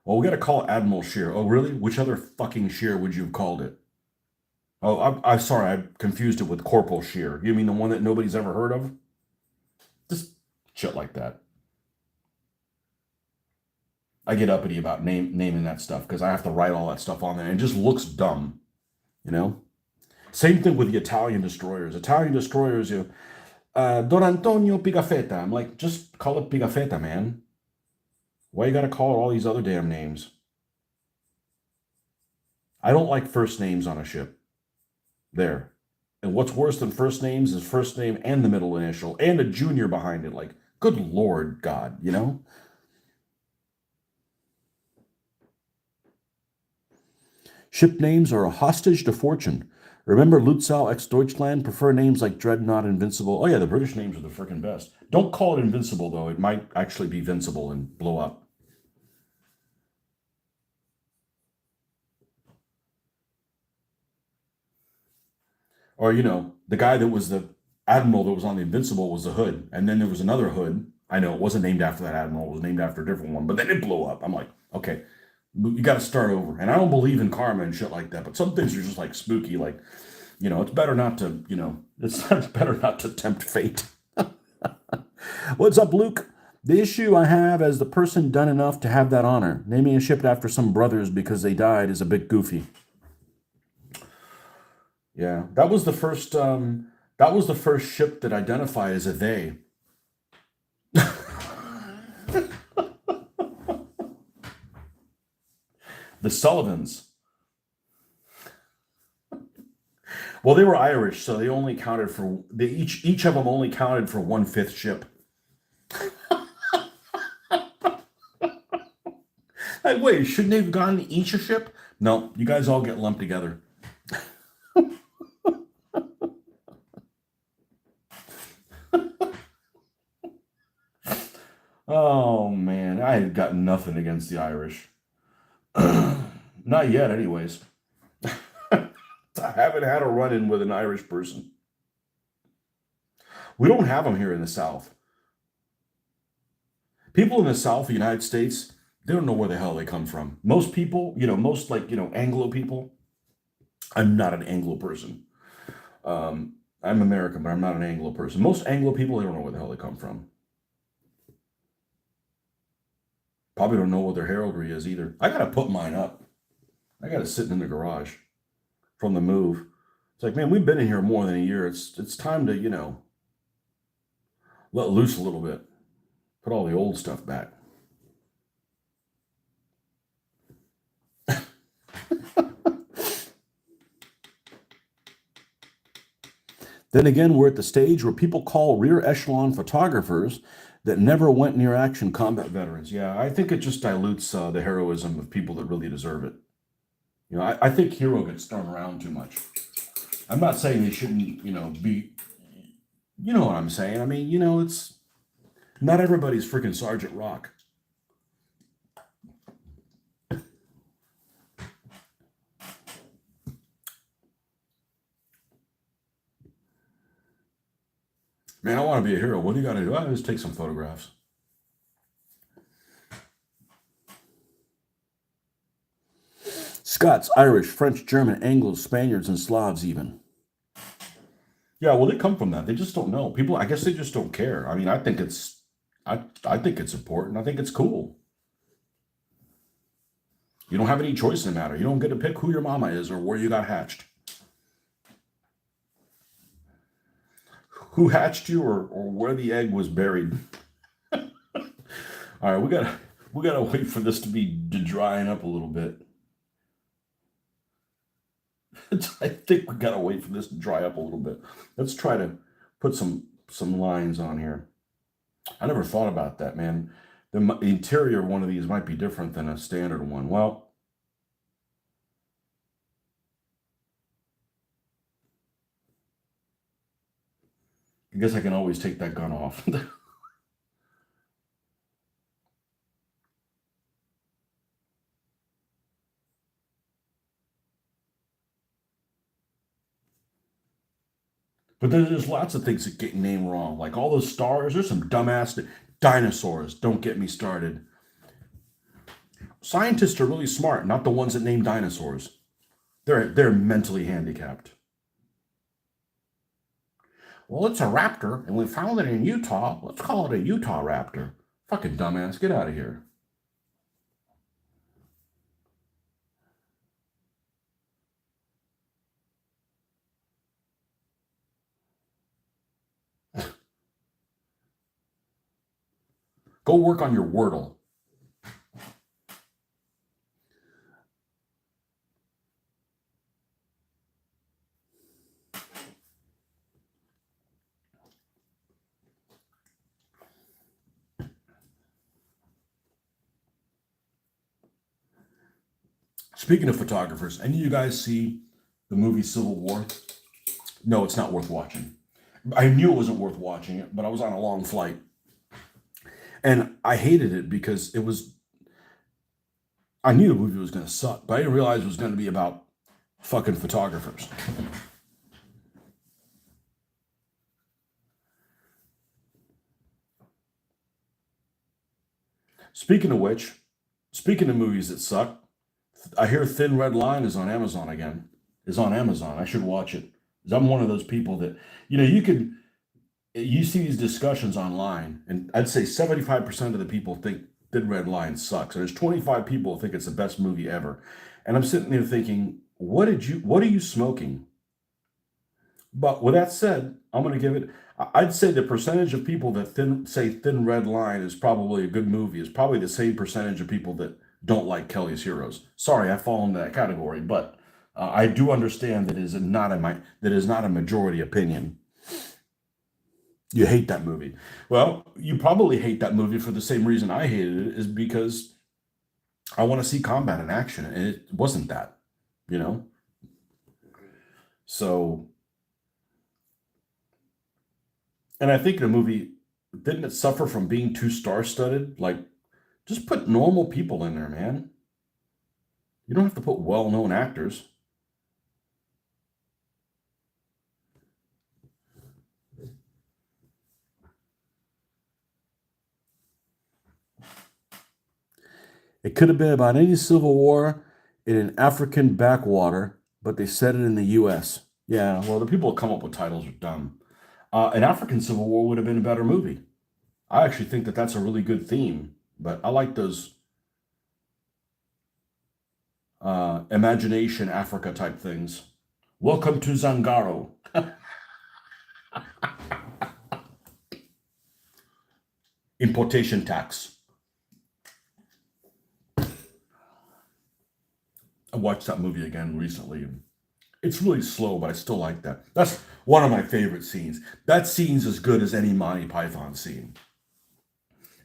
Well, we got to call it Admiral Shear. Oh, really? Which other fucking Shear would you have called it? Oh, I'm sorry. I confused it with Corporal Shear. You mean the one that nobody's ever heard of? Just shit like that. I get uppity about naming that stuff because I have to write all that stuff on there, and it just looks dumb, Same thing with the Italian destroyers. Italian destroyers, Don Antonio Pigafetta. I'm like, just call it Pigafetta, man. Why you got to call it all these other damn names? I don't like first names on a ship. There. And what's worse than first names is first name and the middle initial and a junior behind it. Like, good Lord God, Ship names are a hostage to fortune. Remember Lutzow ex Deutschland? Prefer names like Dreadnought, Invincible. Oh yeah, the British names are the freaking best. Don't call it Invincible though. It might actually be Vincible and blow up. Or, the guy that was the admiral that was on the Invincible was the Hood. And then there was another Hood. I know it wasn't named after that admiral. It was named after a different one. But then it blew up. I'm like, okay, you got to start over. And I don't believe in karma and shit like that. But some things are just like spooky. Like, it's better not to, it's better not to tempt fate. What's up, Luke? The issue I have as the person done enough to have that honor. Naming a ship after some brothers because they died is a bit goofy. Yeah, that was the first. That was the first ship that identified as a they. The Sullivans. Well, they were Irish, so they only counted for they each of them only counted for 1/5 ship. Like, wait, shouldn't they have gotten each a ship? No, you guys all get lumped together. Oh man, I had got nothing against the Irish. Not yet, anyways. I haven't had a run-in with an Irish person. We don't have them here in the South. People in the South of the United States, they don't know where the hell they come from. Most people, most Anglo people. I'm not an Anglo person. I'm American, but I'm not an Anglo person. Most Anglo people, they don't know where the hell they come from. Probably don't know what their heraldry is either. I gotta put mine up. I got it sitting in the garage from the move. It's like, man, we've been in here more than a year. It's time to, let loose a little bit. Put all the old stuff back. Then again, we're at the stage where people call rear echelon photographers that never went near action combat veterans. Yeah, I think it just dilutes the heroism of people that really deserve it. I think hero gets thrown around too much. I'm not saying they shouldn't, be, you know what I'm saying. I mean, it's not everybody's freaking Sergeant Rock. Man, I want to be a hero. What do you got to do? I just take some photographs. Scots, Irish, French, German, Anglos, Spaniards, and Slavs even. Yeah, well, they come from that. They just don't know. People, I guess they just don't care. I mean, I think it's important. I think it's cool. You don't have any choice in the matter. You don't get to pick who your mama is or where you got hatched. Who hatched you or where the egg was buried. All right, we gotta wait for this to drying up a little bit. I think we gotta wait for this to dry up a little bit. Let's try to put some lines on here. I never thought about that, man. The interior of one of these might be different than a standard one. Well, I guess I can always take that gun off. But there's lots of things that get named wrong. Like all those stars, there's some dumbass dinosaurs. Don't get me started. Scientists are really smart, not the ones that name dinosaurs. They're mentally handicapped. Well, it's a raptor, and we found it in Utah. Let's call it a Utah raptor. Fucking dumbass, get out of here. Go work on your Wordle. Speaking of photographers, any of you guys see the movie Civil War? No, it's not worth watching. I knew it wasn't worth watching it, but I was on a long flight. And I hated it because I knew the movie was going to suck, but I didn't realize it was going to be about fucking photographers. Speaking of which, speaking of movies that suck, I hear Thin Red Line is on Amazon again. Is on Amazon. I should watch it. 'Cause I'm one of those people that, you see these discussions online, and I'd say 75% of the people think Thin Red Line sucks. And there's 25 people who think it's the best movie ever. And I'm sitting there thinking, what are you smoking? But with that said, I'm going to give it. I'd say the percentage of people that say Thin Red Line is probably a good movie is probably the same percentage of people that don't like Kelly's Heroes. Sorry, I fall into that category, but I do understand that is not a majority opinion. You hate that movie. Well, you probably hate that movie for the same reason I hated it, is because I want to see combat in action, and it wasn't that, you know. So, and I think the movie didn't it suffer from being too star-studded? Like, just put normal people in there, man. You don't have to put well-known actors. It could have been about any civil war in an African backwater, but they said it in the U.S. Yeah, well, the people who come up with titles are dumb. An African civil war would have been a better movie. I actually think that that's a really good theme, but I like those imagination Africa type things. Welcome to Zangaro. Importation tax. I watched that movie again recently. It's really slow, but I still like that. That's one of my favorite scenes. That scene's as good as any Monty Python scene.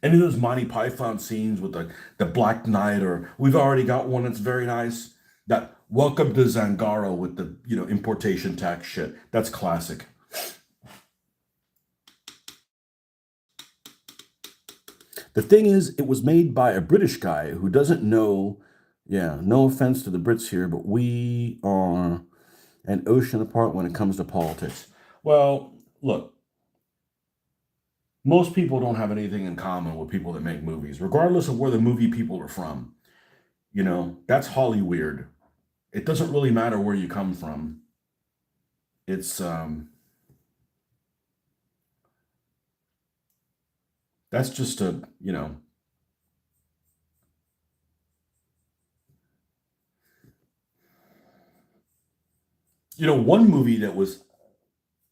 Any of those Monty Python scenes with the Black Knight, or we've already got one that's very nice. That Welcome to Zangaro with the importation tax shit. That's classic. The thing is, it was made by a British guy who doesn't know. Yeah, no offense to the Brits here, but we are an ocean apart when it comes to politics. Well, look, most people don't have anything in common with people that make movies, regardless of where the movie people are from. That's Hollyweird. it doesn't really matter where you come from. It's that's just a, one movie that was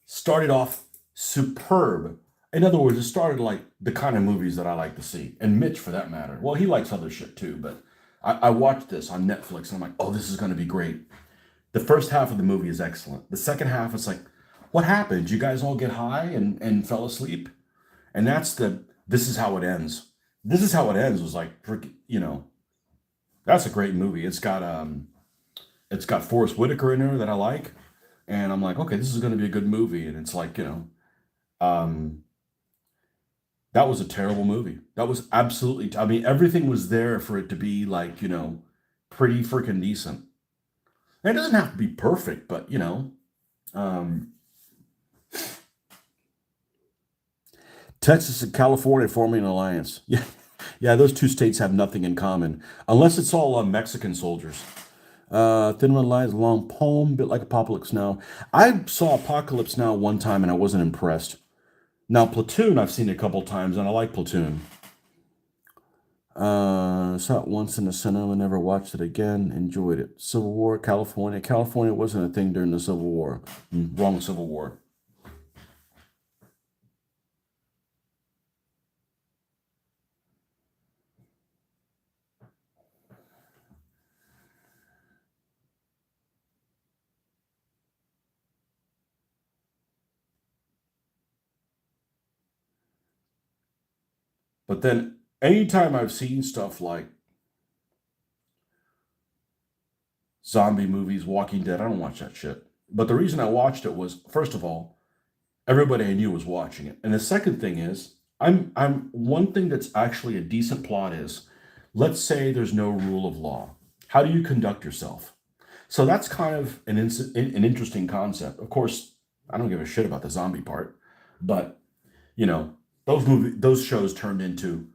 started off superb. In other words, it started like the kind of movies that I like to see. And Mitch, for that matter. Well, he likes other shit too, but I watched this on Netflix and I'm like, oh, this is going to be great. The first half of the movie is excellent. The second half, it's like, what happened? You guys all get high and fell asleep? And this is how it ends. This is how it ends was like, that's a great movie. It's got Forrest Whitaker in there that I like. And I'm like, okay, this is going to be a good movie. And it's like, um, that was a terrible movie. That was absolutely, I mean, everything was there for it to be like, pretty freaking decent. And it doesn't have to be perfect, but, um, Texas and California forming an alliance. Yeah, yeah, those two states have nothing in common, unless it's all Mexican soldiers. Thin Red Line is a long poem, bit like Apocalypse Now. I saw Apocalypse Now one time and I wasn't impressed. Now, Platoon, I've seen a couple times and I like Platoon. Saw it once in the cinema, never watched it again, enjoyed it. Civil War, California. California wasn't a thing during the Civil War. Wrong Civil War. But then anytime I've seen stuff like zombie movies, Walking Dead, I don't watch that shit. But the reason I watched it was, first of all, everybody I knew was watching it. And the second thing is, I'm one thing that's actually a decent plot is, let's say there's no rule of law. How do you conduct yourself? So that's kind of an interesting concept. Of course, I don't give a shit about the zombie part, but you know, those shows turned into,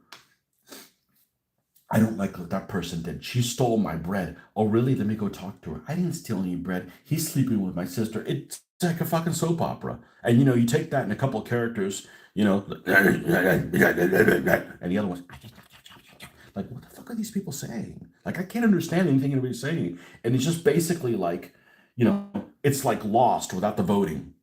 I don't like what that person did. She stole my bread. Oh, really? Let me go talk to her. I didn't steal any bread. He's sleeping with my sister. It's like a fucking soap opera. And you take that in a couple of characters, and the other one's like, what the fuck are these people saying? Like, I can't understand anything anybody's saying. And it's just basically like, it's like Lost without the voting.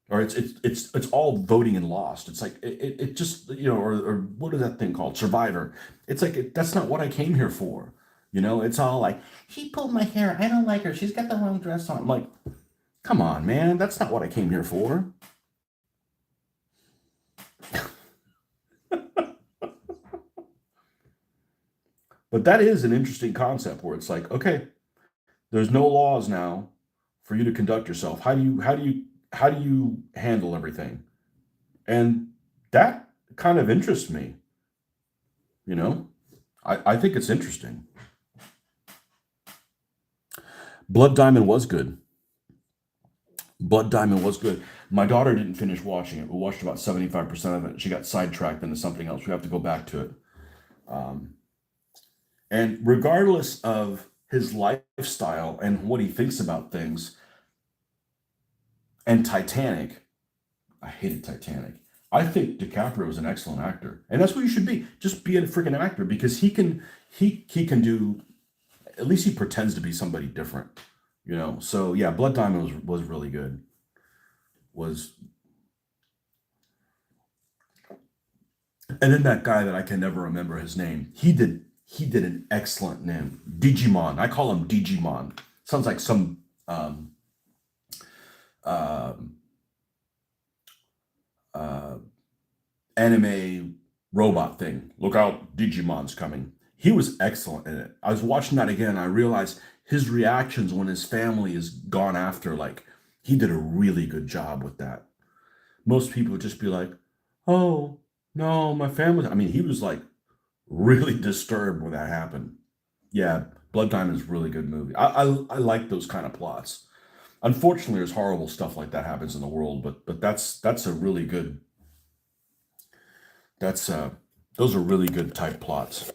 Or it's all voting and lost. It's like it just or what is that thing called? Survivor. It's like that's not what I came here for. It's all like he pulled my hair. I don't like her. She's got the wrong dress on. I'm like, come on, man. That's not what I came here for. But that is an interesting concept where it's like, okay, there's no laws now for you to conduct yourself. How do you handle everything? And that kind of interests me. You know, I think it's interesting. Blood Diamond was good. Blood Diamond was good. My daughter didn't finish watching it. We watched about 75% of it. She got sidetracked into something else. We have to go back to it. Um, and regardless of his lifestyle and what he thinks about things, and Titanic, I hated Titanic. I think DiCaprio is an excellent actor, and that's what you should be. Just be a freaking actor because he can do. At least he pretends to be somebody different. So yeah, Blood Diamond was really good. Was And then that guy that I can never remember his name, he did an excellent name. Digimon. I call him Digimon. Sounds like some um, uh, anime robot thing. Look out, Digimon's coming. He was excellent in it. I was watching that again. I realized his reactions when his family is gone after, like, he did a really good job with that. Most people would just be like, oh, no, my family. I mean, he was like really disturbed when that happened. Yeah, Blood Diamond is a really good movie. I like those kind of plots. Unfortunately, there's horrible stuff like that happens in the world, but that's a really good that's those are really good type plots.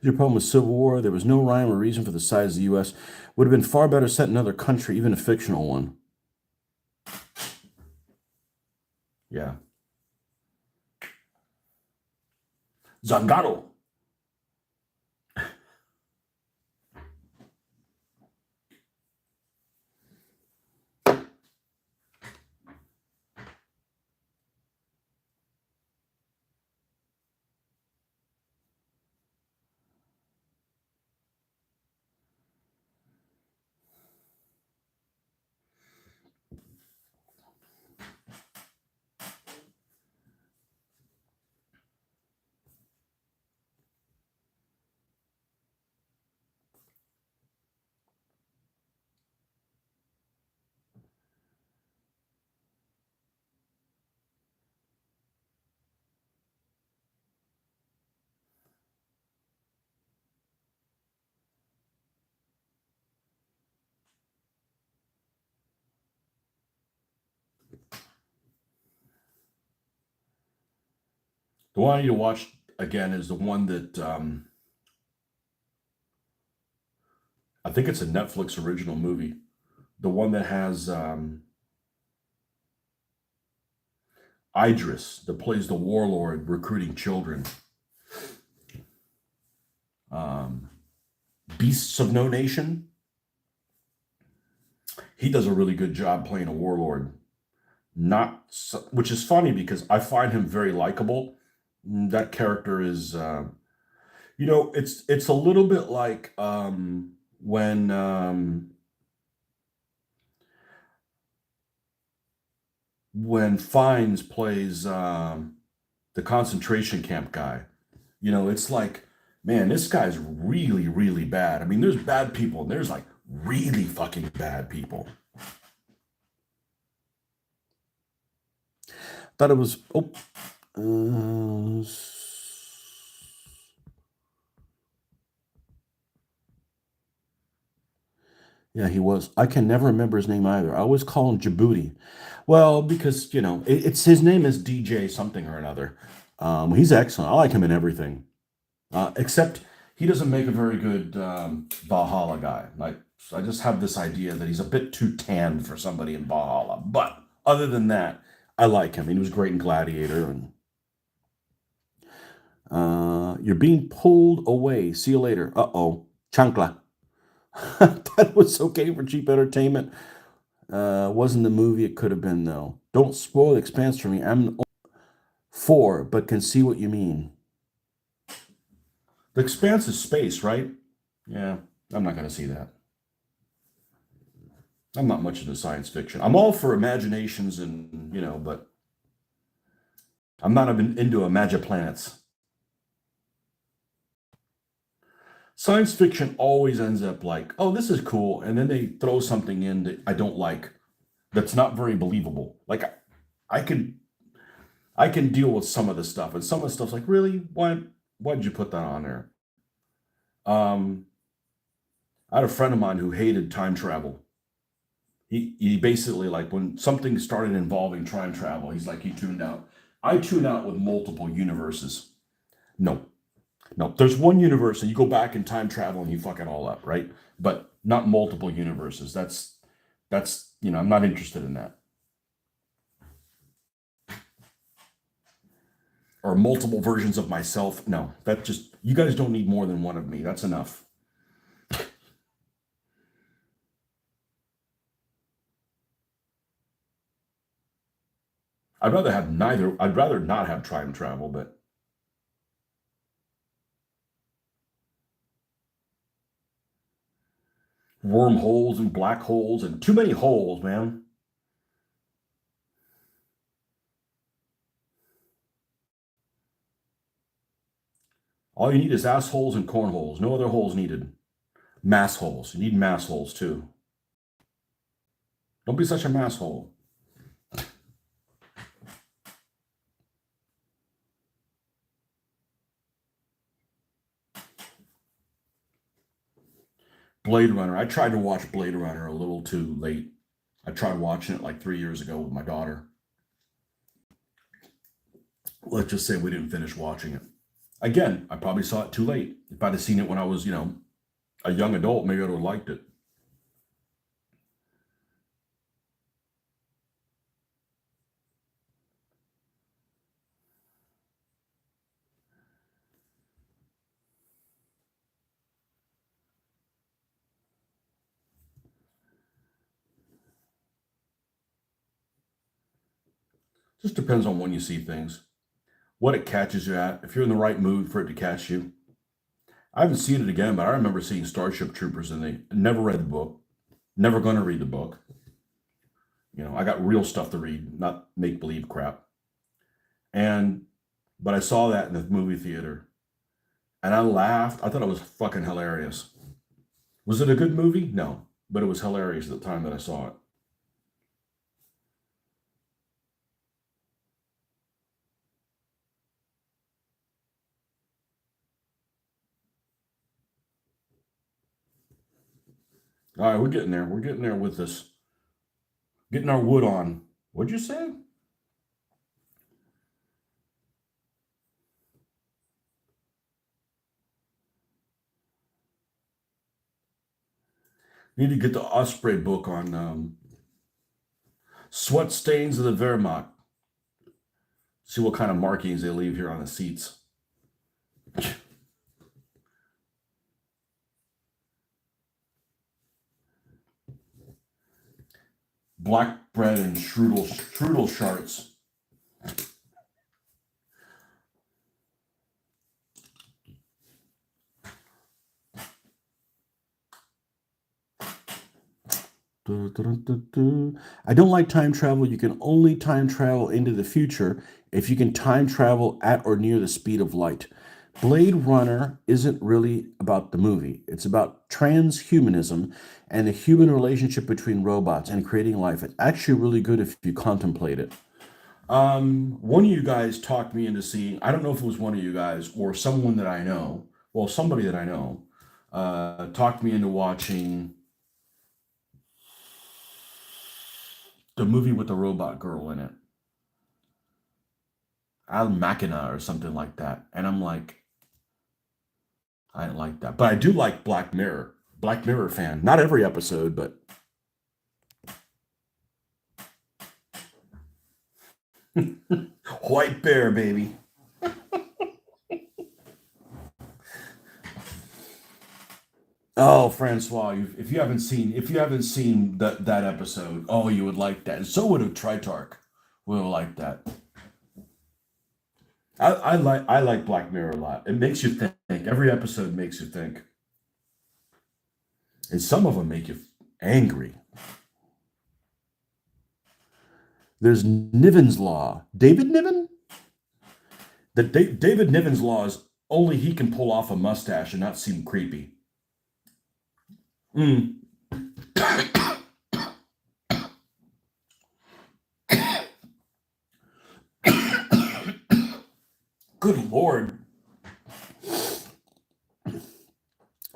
Your problem with Civil War, there was no rhyme or reason for the size of the U.S. Would have been far better set in another country, even a fictional one. Yeah. Zangaro. The one I need to watch again is the one that I think it's a Netflix original movie. The one that has Idris, that plays the warlord recruiting children. Um, Beasts of No Nation. He does a really good job playing a warlord. Not so, which is funny because I find him very likable. That character is, it's a little bit like when Fiennes plays the concentration camp guy. It's like, man, this guy's really, really bad. I mean, there's bad people, and there's like really fucking bad people. Thought it was. Oh, yeah, he was. I can never remember his name either. I always call him Djibouti. Well, because it's his name is DJ something or another. He's excellent. I like him in everything, except he doesn't make a very good Valhalla guy. Like, I just have this idea that he's a bit too tanned for somebody in Valhalla. But other than that, I like him. He was great in Gladiator. And you're being pulled away. See you later. Uh-oh. Chancla. That was okay for cheap entertainment. Wasn't the movie it could have been, though. Don't spoil the Expanse for me. I'm 4, but can see what you mean. The Expanse is space, right? Yeah, I'm not going to see that. I'm not much into science fiction. I'm all for imaginations and, but I'm not even into Imagiplanets. Science fiction always ends up like, oh, this is cool. And then they throw something in that I don't like that's not very believable. Like, I can I can deal with some of the stuff, and some of the stuff's like, really? Why'd you put that on there? Um, I had a friend of mine who hated time travel. He basically, like, when something started involving time travel, he's like, he tuned out. I tune out with multiple universes. No, no. There's one universe, and you go back in time travel and you fuck it all up, right? But not multiple universes. That's I'm not interested in that. Or multiple versions of myself. No, that just you guys don't need more than one of me. That's enough. I'd rather have neither. I'd rather not have time travel, but wormholes and black holes and too many holes, man. All you need is assholes and cornholes. No other holes needed. Mass holes. You need mass holes too. Don't be such a mass hole. Blade Runner. I tried to watch Blade Runner a little too late. I tried watching it like 3 years ago with my daughter. Let's just say we didn't finish watching it. Again, I probably saw it too late. If I'd have seen it when I was, a young adult, maybe I would have liked it. Just depends on when you see things, what it catches you at, if you're in the right mood for it to catch you. I haven't seen it again, but I remember seeing Starship Troopers and they never read the book, never going to read the book. I got real stuff to read, not make believe crap. And, but I saw that in the movie theater and I laughed. I thought it was fucking hilarious. Was it a good movie? No, but it was hilarious at the time that I saw it. All right, we're getting there. We're getting there with this. Getting our wood on. What'd you say? Need to get the Osprey book on sweat stains of the Wehrmacht. See what kind of markings they leave here on the seats. Black bread and strudel sharts. I don't like time travel. You can only time travel into the future if you can time travel at or near the speed of light. Blade Runner isn't really about the movie. It's about transhumanism and the human relationship between robots and creating life. It's actually really good if you contemplate it. One of you guys talked me into seeing, I don't know if it was one of you guys or someone that I know, well, somebody that I know, talked me into watching the movie with the robot girl in it. Al Machina or something like that. And I'm like, I didn't like that. But I do like Black Mirror. Black Mirror fan. Not every episode, but White Bear, baby. Oh, Francois, if you haven't seen that episode, oh, you would like that. And so would have Tritarch. Would have liked that. I like Black Mirror a lot. It makes you think. Every episode makes you think, and some of them make you angry. There's Niven's Law. David Niven? David Niven's Law is only he can pull off a mustache and not seem creepy. Mm. Good Lord.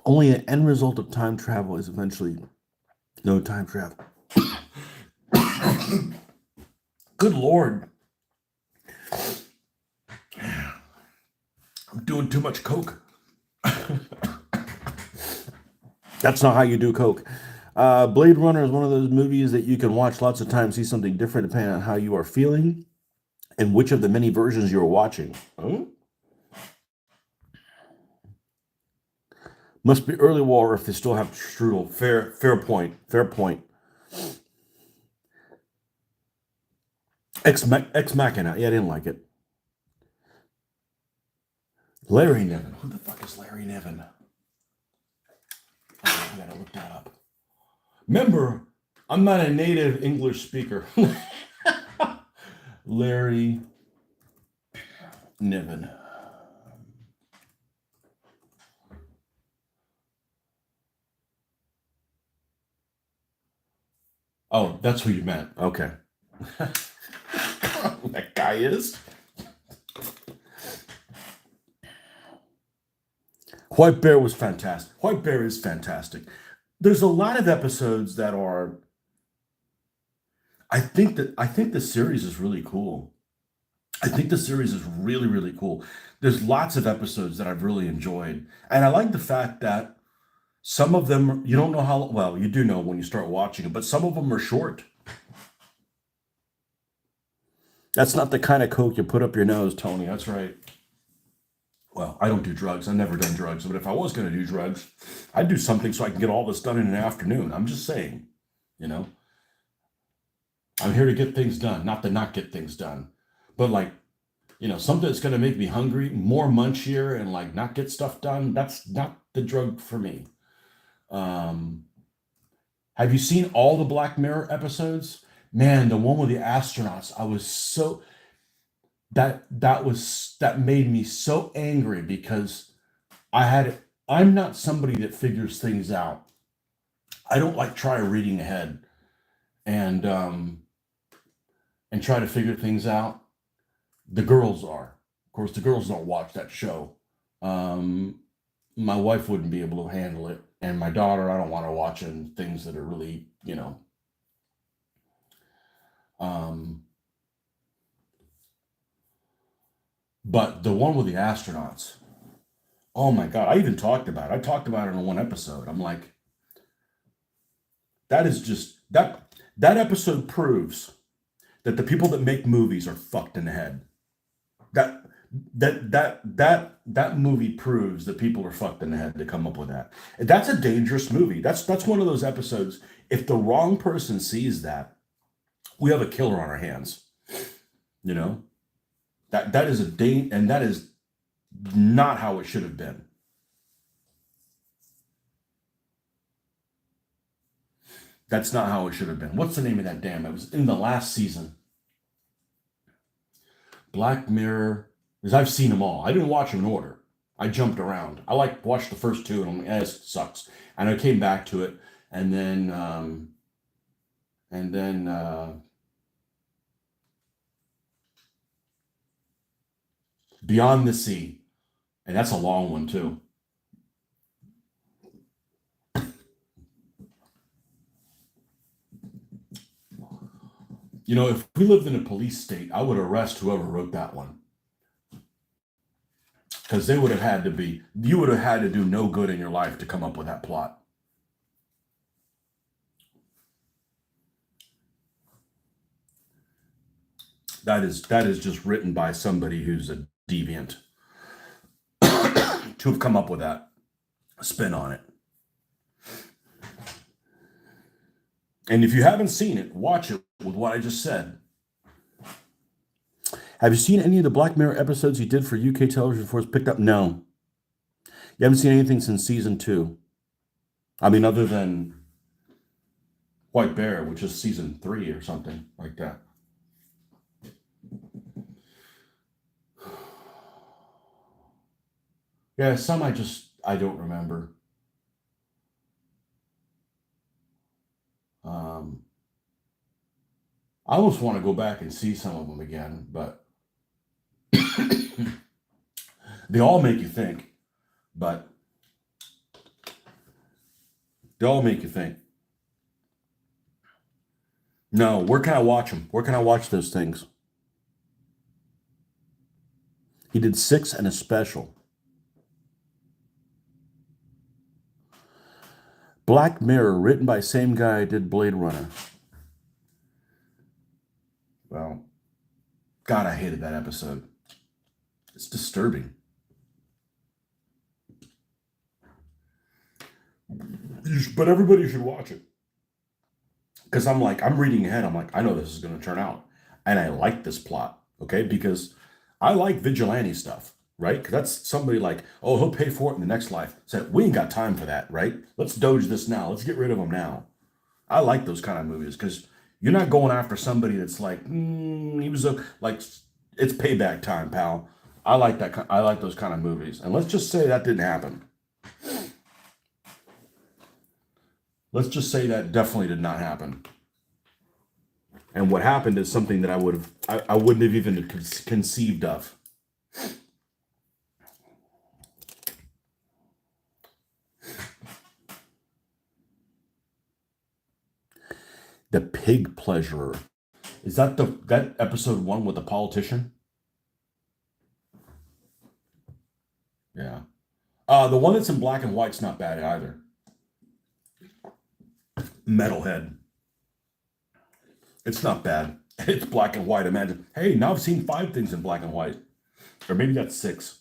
Only an end result of time travel is eventually no time travel. Good Lord. I'm doing too much coke. That's not how you do coke. Blade Runner is one of those movies that you can watch lots of times, see something different depending on how you are feeling and which of the many versions you're watching. Huh? Must be early war if they still have strudel. Fair point. Fair point. Ex Machina. Yeah, I didn't like it. Larry Niven. Who the fuck is Larry Niven? Oh, I gotta look that up. Remember, I'm not a native English speaker. Larry Niven. Oh, that's who you meant. Okay. That guy is. White Bear was fantastic. White Bear is fantastic. There's a lot of episodes that are. I think the series is really cool. I think the series is really, really cool. There's lots of episodes that I've really enjoyed. And I like the fact that some of them, you don't know how, well, you do know when you start watching it, but some of them are short. That's not the kind of Coke you put up your nose, Tony. That's right. Well, I don't do drugs. I've never done drugs. But if I was going to do drugs, I'd do something so I can get all this done in an afternoon. I'm just saying, you know, I'm here to get things done, not to not get things done. But like, something that's going to make me hungry, more munchier, and like not get stuff done, that's not the drug for me. Um, have you seen all the Black Mirror episodes? Man, the one with the astronauts, I was so that made me so angry because I'm not somebody that figures things out. I don't like try reading ahead and and try to figure things out. The girls are. Of course, the girls don't watch that show. Um, my wife wouldn't be able to handle it, and my daughter, I don't want her watching things that are really, Um, but the one with the astronauts, oh my God, I even talked about it. I talked about it in one episode. I'm like, that is just that episode proves that the people that make movies are fucked in the head. That that movie proves that people are fucked in the head to come up with that. And that's a dangerous movie. That's one of those episodes. If the wrong person sees that, we have a killer on our hands. You know that is and that is not how it should have been. That's not how it should have been. What's the name of that damn? It was in the last season. Black Mirror. Because I've seen them all. I didn't watch them in order. I jumped around. I like watched the first two and I'm like, this sucks. And I came back to it, and then Beyond the Sea, and that's a long one too. If we lived in a police state, I would arrest whoever wrote that one because they would have had to be. You would have had to do no good in your life to come up with that plot. That is just written by somebody who's a deviant to have come up with that spin on it. And if you haven't seen it, watch it with what I just said. Have you seen any of the Black Mirror episodes he did for UK television before it's picked up? No. You haven't seen anything since season 2. I mean, other than White Bear, which is season 3 or something like that. Yeah, some I don't remember. Um, I almost want to go back and see some of them again, but they all make you think. But they all make you think. No, where can I watch them? Where can I watch those things? He did 6 and a special. Black Mirror, written by same guy who did Blade Runner. Well, God, I hated that episode. It's disturbing. But everybody should watch it. Because I'm reading ahead. I'm like, I know this is going to turn out. And I like this plot, okay? Because I like vigilante stuff, right? Because that's somebody like, oh, he'll pay for it in the next life. Said, we ain't got time for that, right? Let's doge this now. Let's get rid of him now. I like those kind of movies because you're not going after somebody that's like, he was like, it's payback time, pal. I like that. I like those kind of movies. And let's just say that didn't happen. Let's just say that definitely did not happen. And what happened is something that I wouldn't have even conceived of. The Pig Pleasurer. Is that that episode 1 with the politician? Yeah. The one that's in black and white's not bad either. Metalhead. It's not bad. It's black and white. Imagine, hey, now I've seen 5 things in black and white. Or maybe that's 6.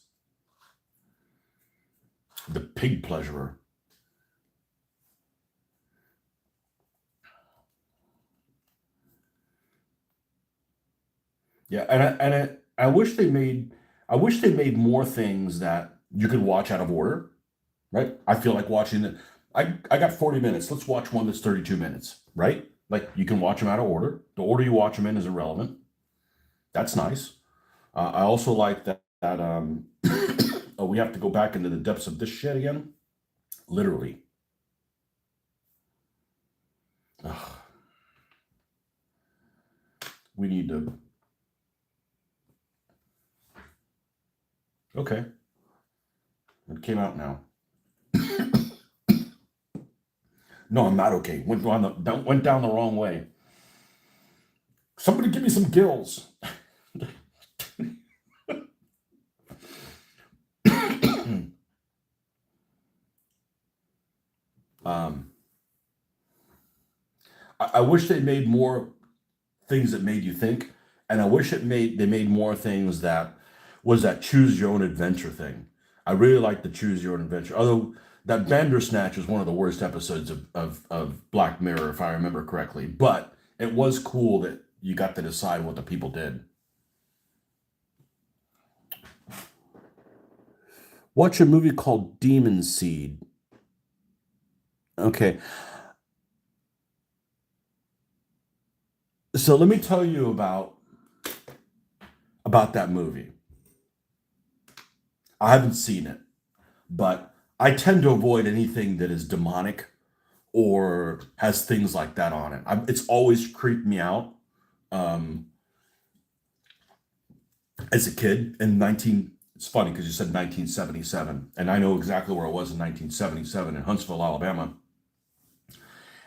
The Pig Pleasurer. Yeah, I wish they made more things that you could watch out of order, right? I feel like watching it. I got 40 minutes. Let's watch one that's 32 minutes, right? Like you can watch them out of order. The order you watch them in is irrelevant. That's nice. I also like that oh, we have to go back into the depths of this shit again. Literally. Ugh, we need to. Okay, it came out now. No, I'm not okay. Went down the wrong way. Somebody give me some gills. um, I wish they made more things that made you think, and I wish they made more things that was that choose your own adventure thing. I really like the choose your own adventure. Although that Bandersnatch was one of the worst episodes of Black Mirror, if I remember correctly. But it was cool that you got to decide what the people did. Watch a movie called Demon Seed. Okay. So let me tell you about that movie. I haven't seen it, but I tend to avoid anything that is demonic or has things like that on it. It's always creeped me out. Um, as a kid in 19, it's funny because you said 1977, and I know exactly where I was in 1977 in Huntsville, Alabama.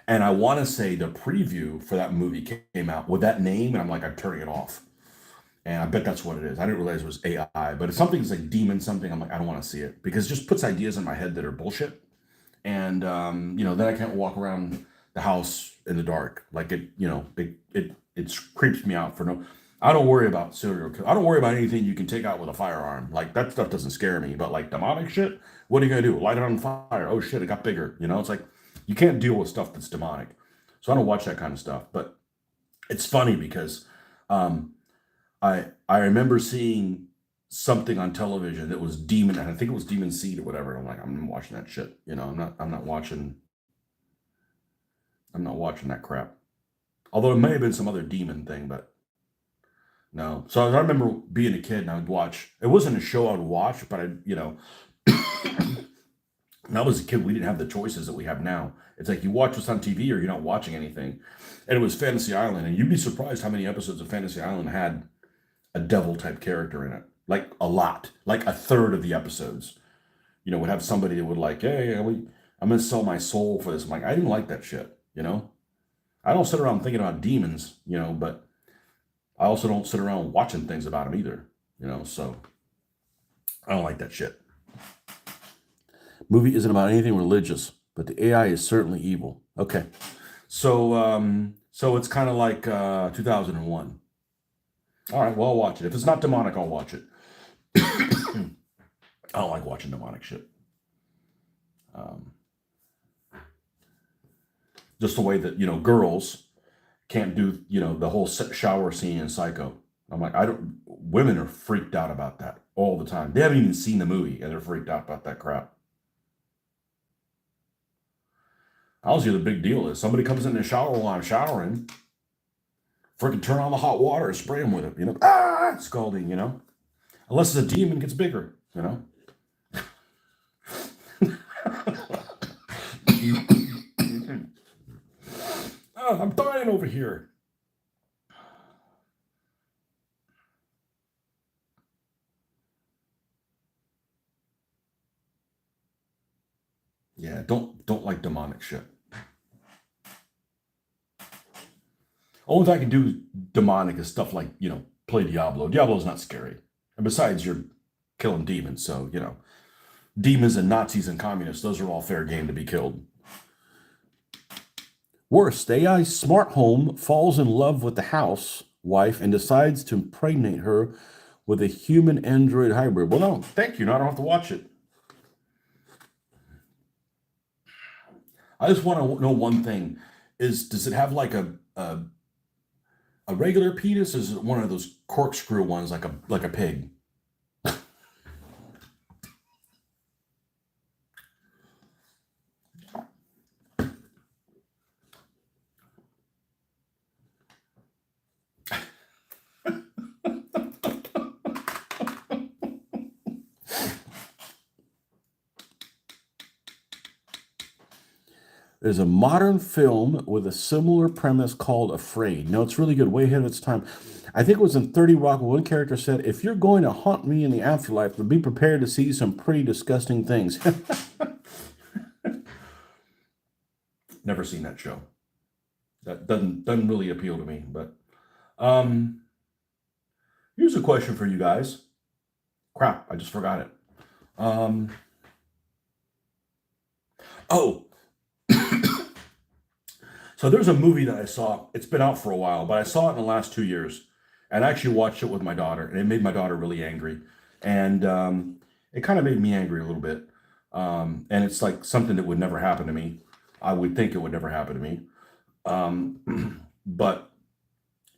And I want to say the preview for that movie came out with that name, and I'm like, I'm turning it off. And I bet that's what it is. I didn't realize it was AI, but if something's like demon something, I'm like, I don't want to see it because it just puts ideas in my head that are bullshit. And then I can't walk around the house in the dark. Like it creeps me out for no. I don't worry about serial kill. I don't worry about anything you can take out with a firearm. Like that stuff doesn't scare me. But like demonic shit, what are you gonna do? Light it on fire? Oh shit, it got bigger. It's like you can't deal with stuff that's demonic. So I don't watch that kind of stuff. But it's funny because um, I remember seeing something on television that was demon, and I think it was Demon Seed or whatever. I'm like, I'm not watching that shit. I'm not watching that crap. Although it may have been some other demon thing, but no. So I remember being a kid and I would watch. It wasn't a show I would watch, but when I was a kid, we didn't have the choices that we have now. It's like you watch what's on TV or you're not watching anything. And it was Fantasy Island, and you'd be surprised how many episodes of Fantasy Island had a devil type character in it. Like a lot, like a third of the episodes. Would have somebody that would like, hey, I'm gonna sell my soul for this. I'm like, I didn't like that shit. I don't sit around thinking about demons, but I also don't sit around watching things about them either. So I don't like that shit. Movie isn't about anything religious, but the AI is certainly evil. Okay, so it's kind of like 2001. All right, well, I'll watch it. If it's not demonic, I'll watch it. I don't like watching demonic shit. Um, just the way that girls can't do the whole shower scene in Psycho. I'm like, I don't. Women are freaked out about that all the time. They haven't even seen the movie and they're freaked out about that crap. I'll see the big deal is somebody comes in the shower while I'm showering, freaking turn on the hot water and spray them with it. Scalding. Unless it's a demon, it gets bigger. Oh, I'm dying over here. Yeah, don't like demonic shit. Only thing I can do demonic is stuff like play Diablo. Diablo's not scary, and besides, you're killing demons, so. Demons and Nazis and communists, those are all fair game to be killed. Worse, the AI smart home falls in love with the housewife and decides to impregnate her with a human android hybrid. Well, no, thank you. No, I don't have to watch it. I just want to know one thing: does it have like a regular penis? Or is it one of those corkscrew ones, like a pig? There's a modern film with a similar premise called Afraid. No, it's really good, way ahead of its time. I think it was in 30 Rock. One character said, "If you're going to haunt me in the afterlife, then be prepared to see some pretty disgusting things." Never seen that show. That doesn't really appeal to me. But here's a question for you guys. Crap, I just forgot it. Oh, so there's a movie that I saw. It's been out for a while, but I saw it in the last 2 years, and I actually watched it with my daughter, and it made my daughter really angry, and it kind of made me angry a little bit. And it's like something that would never happen to me. I would think it would never happen to me. But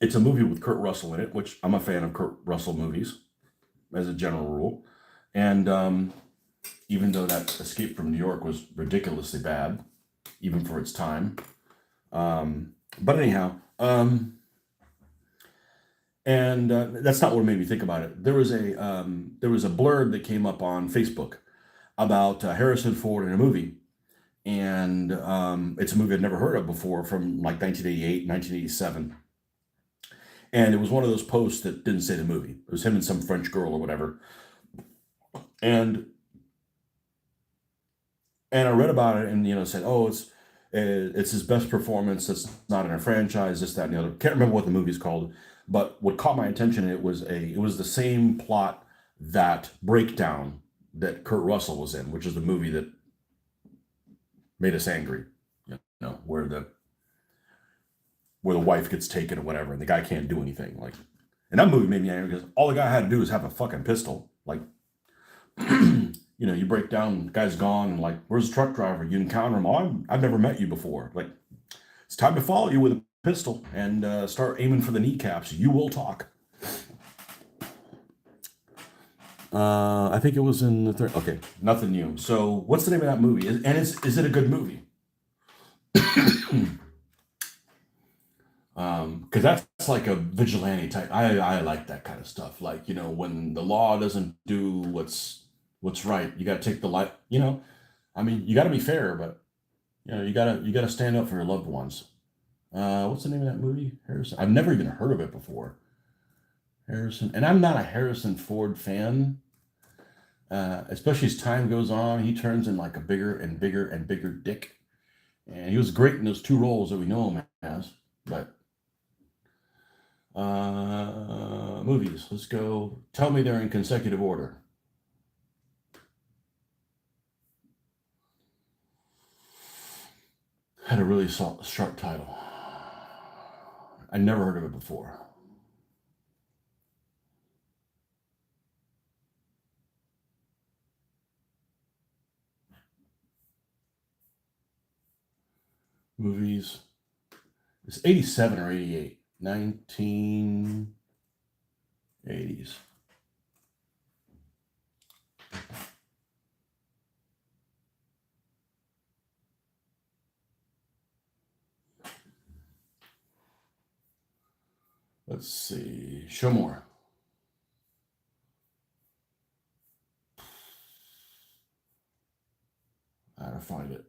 it's a movie with Kurt Russell in it, which I'm a fan of Kurt Russell movies as a general rule. And even though that Escape from New York was ridiculously bad, even for its time. But anyhow, and that's not what made me think about it. There was a blurb that came up on Facebook about Harrison Ford in a movie, and it's a movie I'd never heard of before, from like 1988, 1987. And it was one of those posts that didn't say the movie. It was him and some French girl or whatever. And I read about it, and said, "Oh, it's his best performance. It's not in a franchise. This, that, and the other." Can't remember what the movie's called, but what caught my attention, it was the same plot, that Breakdown, that Kurt Russell was in, which is the movie that made us angry. Where the wife gets taken or whatever, and the guy can't do anything. Like, and that movie made me angry because all the guy had to do was have a fucking pistol. Like, you break down, the guy's gone, and like, where's the truck driver? You encounter him. Oh, I've never met you before. Like, it's time to follow you with a pistol and start aiming for the kneecaps. You will talk. I think it was in the third. Okay, nothing new. So, what's the name of that movie? And is it a good movie? Because that's like a vigilante type. I like that kind of stuff. Like, when the law doesn't do what's right, you got to take the light. I mean, you got to be fair, but you gotta stand up for your loved ones. What's the name of that movie? Harrison. I've never even heard of it before. Harrison, and I'm not a Harrison Ford fan. Especially as time goes on, he turns in like a bigger and bigger and bigger dick. And he was great in those two roles that we know him as. But movies. Let's go. Tell me they're in consecutive order. Had a really sharp title. I never heard of it before. Movies. It's 87 or 88. 1980s. Let's see. Show more. I gotta find it.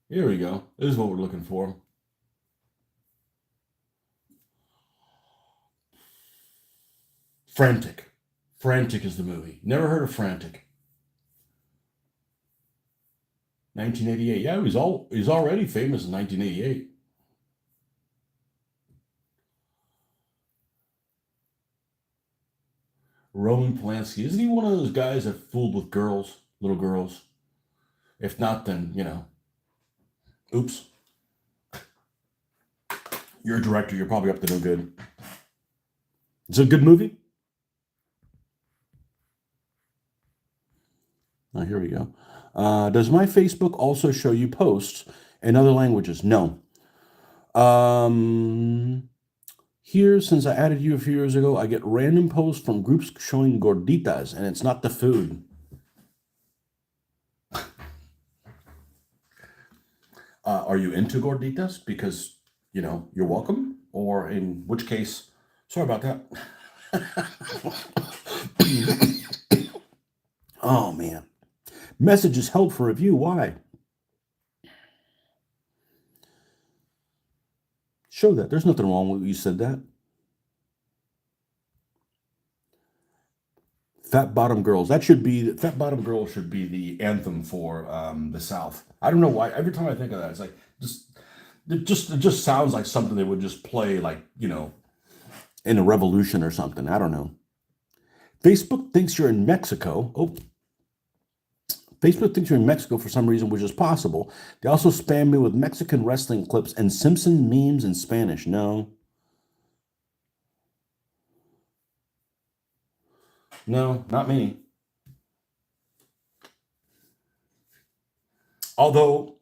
Here we go. This is what we're looking for. Frantic. Frantic is the movie. Never heard of Frantic. 1988. Yeah, he's already famous in 1988. Roman Polanski. Isn't he one of those guys that fooled with girls, little girls? If not, then, oops. You're a director. You're probably up to no good. It's a good movie. Oh, here we go. Does my Facebook also show you posts in other languages? No. Here, since I added you a few years ago, I get random posts from groups showing gorditas, and it's not the food. Are you into gorditas? Because, you're welcome. Or in which case, sorry about that. Oh, man. Message is held for review. Why? Show that. There's nothing wrong with you said that. Fat Bottom Girls. Fat Bottom Girls should be the anthem for the South. I don't know why. Every time I think of that, it's like it just sounds like something they would just play like, in a revolution or something. I don't know. Facebook thinks you're in Mexico. Oh, Facebook thinks you're in Mexico for some reason, which is possible. They also spam me with Mexican wrestling clips and Simpson memes in Spanish. No. No, not me. Although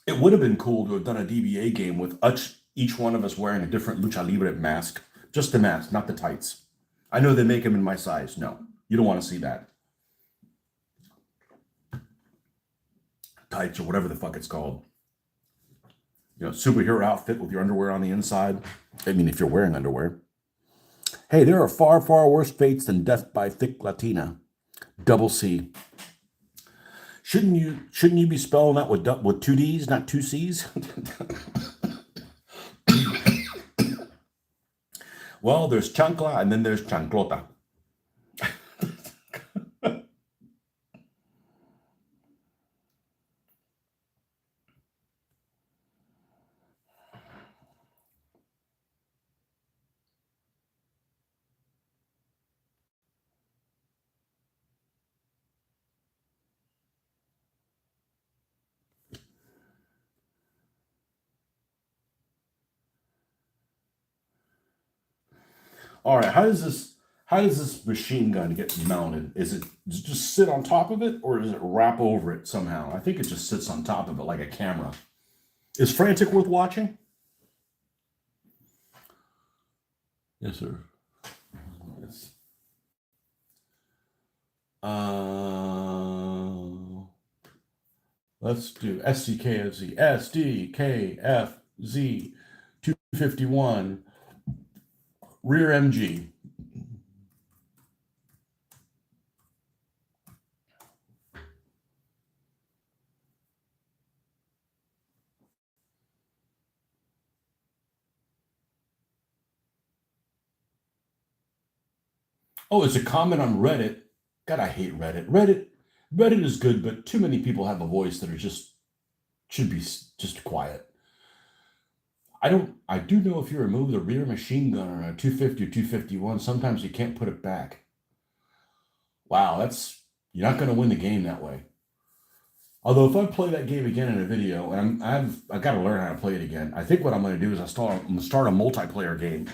it would have been cool to have done a DBA game with each one of us wearing a different Lucha Libre mask. Just the mask, not the tights. I know they make them in my size. No, you don't want to see that. Tights or whatever the fuck it's called. Superhero outfit with your underwear on the inside. I mean, if you're wearing underwear. Hey, there are far, far worse fates than death by thick Latina. Double C. Shouldn't you be spelling that with two D's, not two C's? Well, there's chancla and then there's chanclota. All right, how does this machine gun get mounted? Does it just sit on top of it, or does it wrap over it somehow? I think it just sits on top of it like a camera. Is Frantic worth watching? Yes, sir. Yes. Let's do SDKFZ. SDKFZ 251 rear MG. Oh, it's a comment on Reddit. God, I hate Reddit. Reddit is good, but too many people have a voice that should be just quiet. I do know if you remove the rear machine gun on a 250 or 251, sometimes you can't put it back. Wow, you're not going to win the game that way. Although if I play that game again in a video, and I've got to learn how to play it again. I think what I'm going to do is I'm going to start a multiplayer game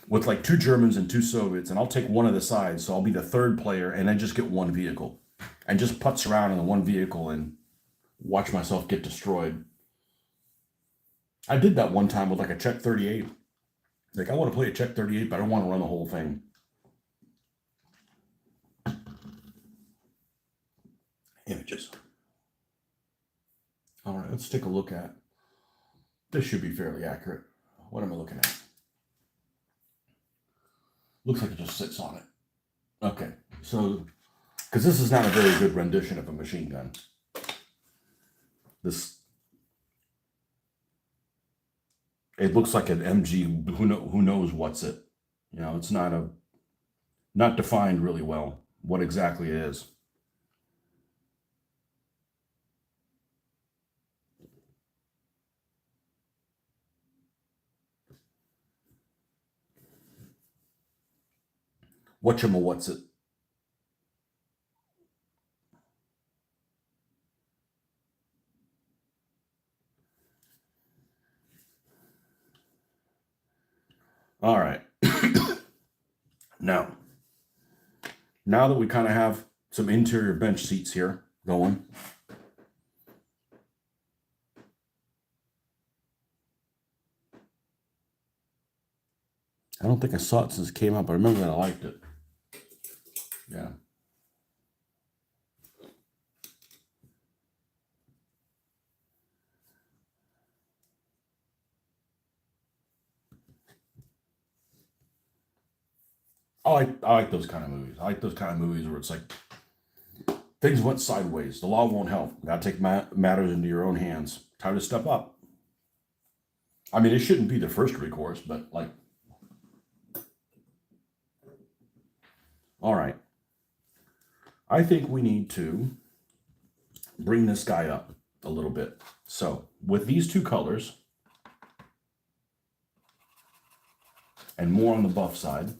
with like two Germans and two Soviets, and I'll take one of the sides, so I'll be the third player, and then just get one vehicle, and just putz around in the one vehicle and watch myself get destroyed. I did that one time with like a Czech 38. Like, I want to play a Czech 38, but I don't want to run the whole thing. Images. All right, let's take a look at. This should be fairly accurate. What am I looking at? Looks like it just sits on it. Okay, so, because this is not a very good rendition of a machine gun. It looks like an MG. Who knows what's it? It's not defined really well what exactly it is. what's it. All right. Now that we kind of have some interior bench seats here going, I don't think I saw it since it came out, but I remember that I liked it. Yeah. I like those kind of movies. I like those kind of movies where it's like things went sideways. The law won't help. You gotta take matters into your own hands. Time to step up. I mean, it shouldn't be the first recourse, but like, all right. I think we need to bring this guy up a little bit. So with these two colors and more on the buff side,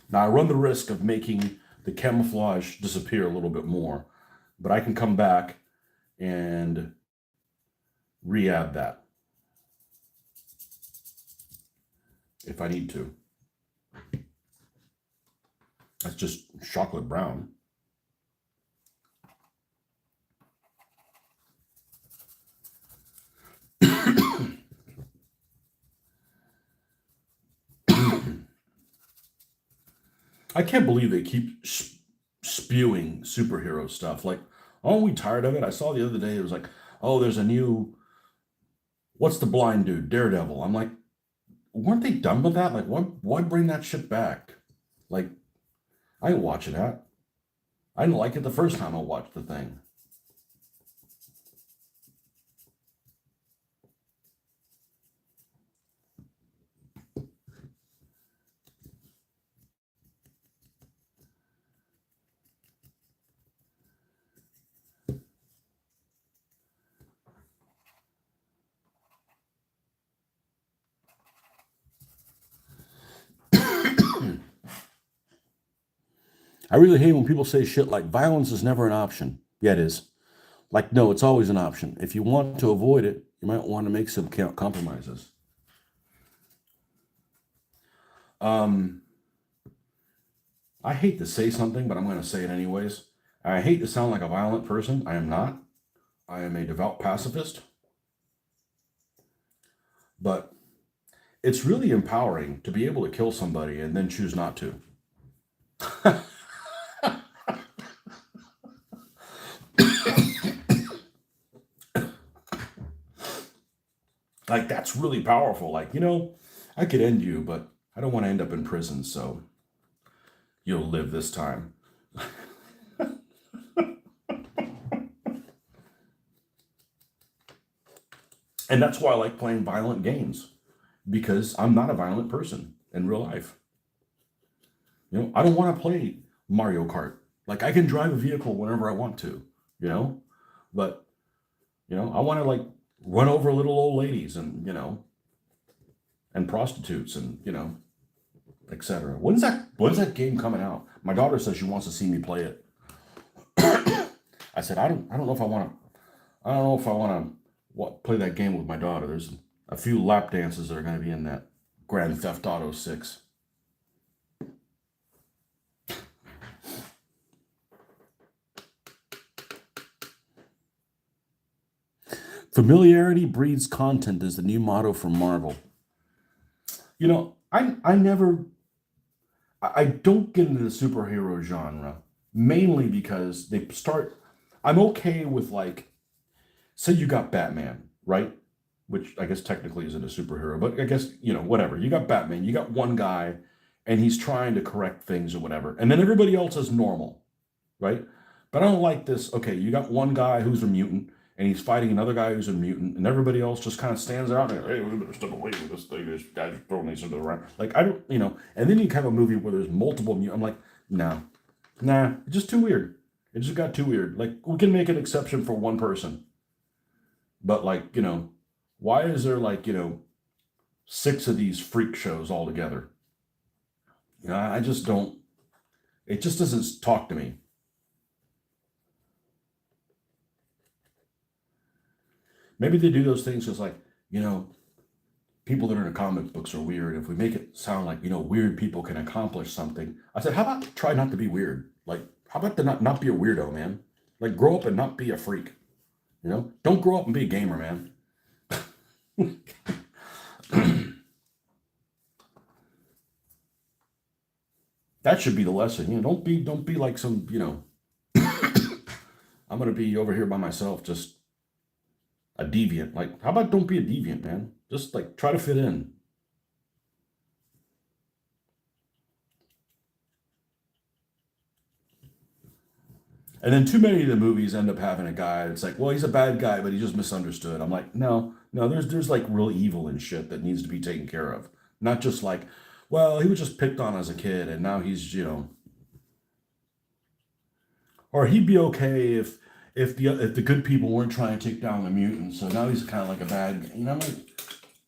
now I run the risk of making the camouflage disappear a little bit more, but I can come back and re-add that if I need to. That's just chocolate brown. I can't believe they keep spewing superhero stuff. Like, aren't we tired of it? I saw the other day, it was like, oh, there's a new, what's the blind dude? Daredevil. I'm like, weren't they done with that? Like, why bring that shit back? Like, I ain't watching that. I didn't like it the first time I watched the thing. I really hate when people say shit like violence is never an option. Yeah, it is. Like, no, it's always an option. If you want to avoid it, you might want to make some compromises. Um, I hate to say something, but I'm going to say it anyways. I hate to sound like a violent person. I am not. I am a devout pacifist. But it's really empowering to be able to kill somebody and then choose not to. Like, that's really powerful. Like, I could end you, but I don't want to end up in prison, so you'll live this time. And that's why I like playing violent games, because I'm not a violent person in real life. I don't want to play Mario Kart. Like, I can drive a vehicle whenever I want to, but, I want to like run over little old ladies and prostitutes and, etc. When's that game coming out? My daughter says she wants to see me play it. I said, I don't know if I want to play that game with my daughter. There's a few lap dances that are going to be in that Grand Theft Auto 6. Familiarity breeds content is the new motto for Marvel. I don't get into the superhero genre, mainly because I'm okay with, like, say you got Batman, right? Which I guess technically isn't a superhero, but I guess, whatever. You got Batman, you got one guy, and he's trying to correct things or whatever. And then everybody else is normal, right? But I don't like this. Okay, you got one guy who's a mutant, and he's fighting another guy who's a mutant, and everybody else just kind of stands out and, hey, we better step away with this thing. This guy's throwing these into the ground. Like, I don't, and then you have a movie where there's multiple mutants. I'm like, nah, it's just too weird. It just got too weird. Like, we can make an exception for one person. But, like, why is there, like, 6 of these freak shows all together? You know, I just don't. It just doesn't talk to me. Maybe they do those things because, like, you know, people that are in comic books are weird. If we make it sound like, weird people can accomplish something, I said, how about try not to be weird? Like, how about to not be a weirdo, man? Like, grow up and not be a freak. Don't grow up and be a gamer, man. That should be the lesson. Don't be like some, I'm gonna be over here by myself, just a deviant. Like, how about don't be a deviant, man? Just like try to fit in. And then too many of the movies end up having a guy that's like, well, he's a bad guy, but he just misunderstood. I'm like, no, no, there's like real evil and shit that needs to be taken care of. Not just like, well, he was just picked on as a kid and now he's. Or he'd be okay if the good people weren't trying to take down the mutants. So now he's kind of like a bad, like,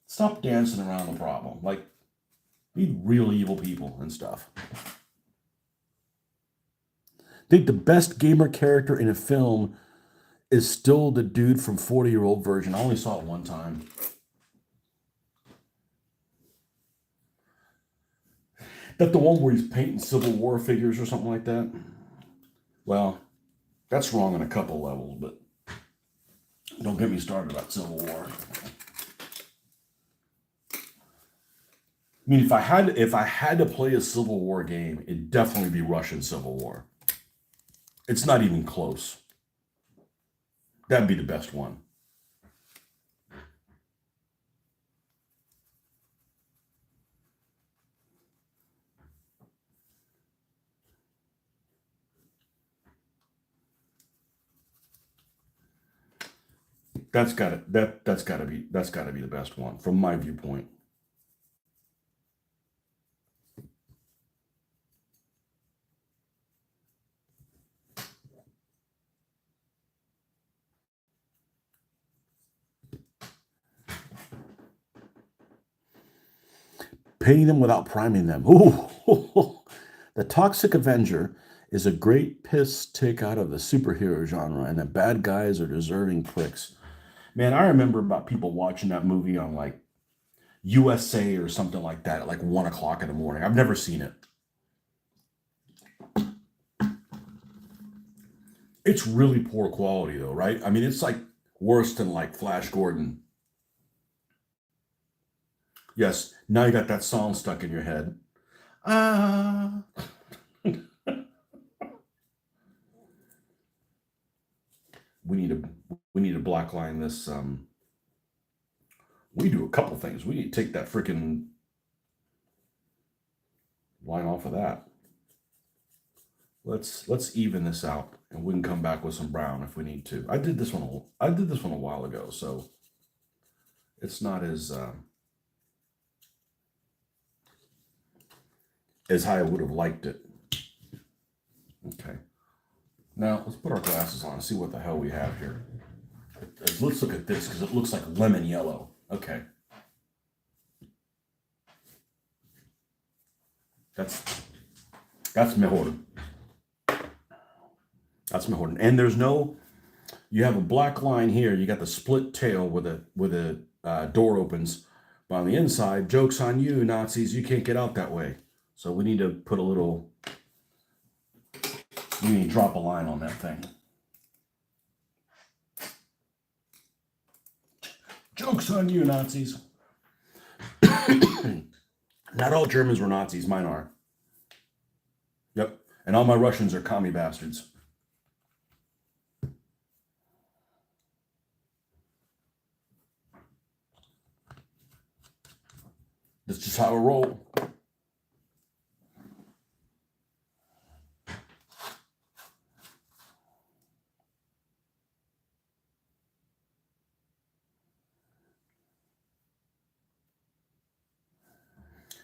stop dancing around the problem. Like, be real evil people and stuff. I think the best gamer character in a film is still the dude from 40-Year-Old Virgin. I only saw it one time. That the one where he's painting Civil War figures or something like that? Well, that's wrong on a couple levels, but don't get me started about Civil War. I mean, if I had to play a Civil War game, it'd definitely be Russian Civil War. It's not even close. That'd be the best one. That's gotta be the best one from my viewpoint. Painting them without priming them. Ooh, the Toxic Avenger is a great piss take out of the superhero genre, and the bad guys are deserving pricks. Man, I remember about people watching that movie on like USA or something like that at like 1 o'clock in the morning. I've never seen it. It's really poor quality though, right? I mean, it's like worse than like Flash Gordon. Yes, now you got that song stuck in your head. Ah. we need to we need to black line this. We do a couple things. We need to take that freaking line off of that. Let's even this out, and we can come back with some brown if we need to. I did this one a while ago, so it's not as high I would have liked it. Okay. Now let's put our glasses on and see what the hell we have here. Let's look at this because it looks like lemon yellow. Okay. That's mejor. That's mejor. And there's no. You have a black line here. You got the split tail where the door opens. But on the inside, joke's on you, Nazis. You can't get out that way. So we need to put a little. We need to drop a line on that thing. Joke's on you, Nazis. Not all Germans were Nazis. Mine are. Yep. And all my Russians are commie bastards. That's just how I roll.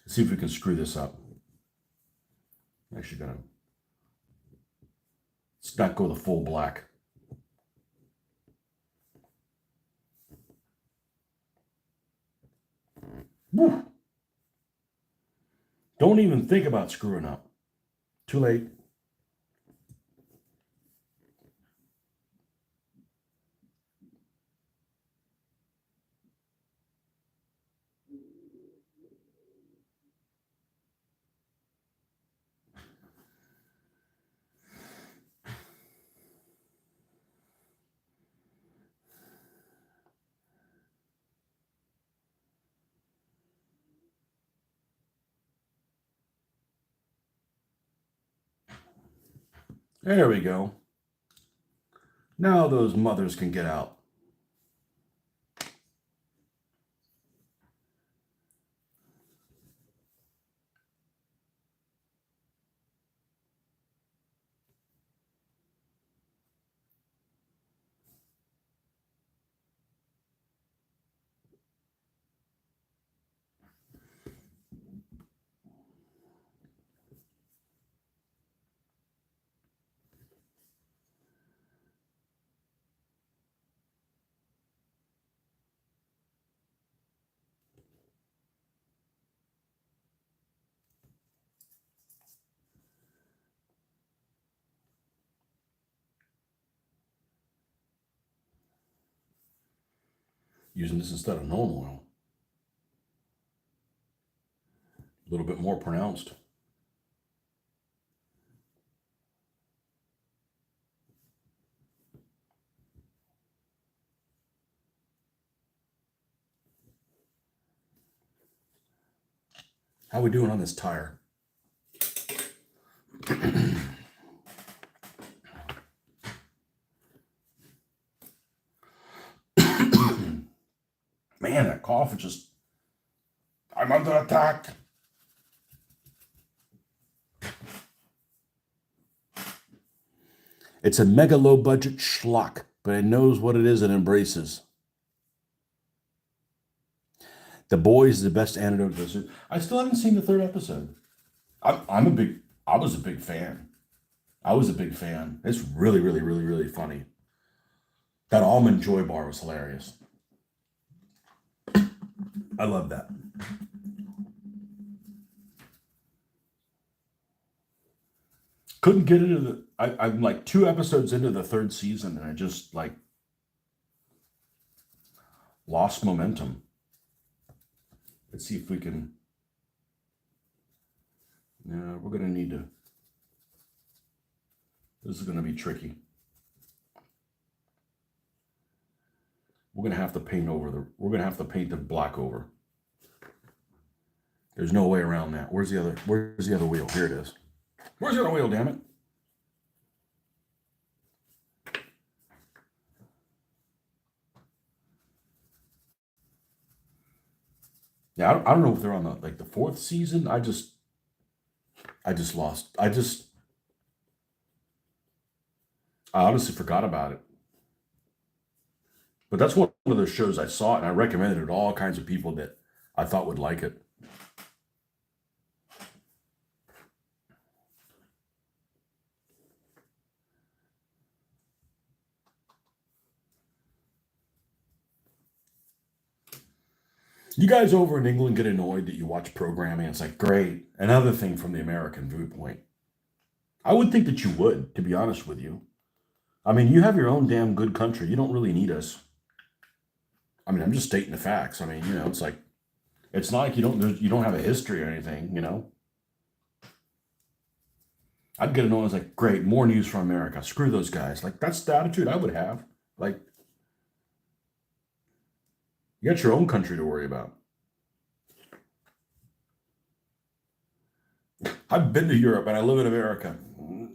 Let's see if we can screw this up. Actually, let's not go the full black. Woo. Don't even think about screwing up. Too late. There we go. Now those mothers can get out. Using this instead of normal oil. A little bit more pronounced. How we doing on this tire? Man, that cough is just... I'm under attack. It's a mega low budget schlock, but it knows what it is and embraces. The Boys is the best antidote to this. I still haven't seen the third episode. I was a big fan. I was a big fan. It's really, really, really, really funny. That almond joy bar was hilarious. I love that. Couldn't get into the... I'm like 2 episodes into the 3rd season, and I just like lost momentum. Let's see if we can... Yeah, we're gonna need to... This is gonna be tricky. We're gonna have to paint over the... We're gonna have to paint the black over. There's no way around that. Where's the other wheel? Here it is. Where's the other wheel, damn it? Yeah, I don't know if they're on the 4th season. I just lost. I honestly forgot about it. But that's one of those shows I saw, and I recommended it to all kinds of people that I thought would like it. You guys over in England get annoyed that you watch programming. It's like, great. Another thing from the American viewpoint. I would think that you would, to be honest with you. I mean, you have your own damn good country. You don't really need us. I mean, I'm just stating the facts. I mean, it's like, it's not like you don't have a history or anything, I'd get annoyed. It's like, great, more news from America. Screw those guys. Like, that's the attitude I would have. Like, you got your own country to worry about. I've been to Europe and I live in America.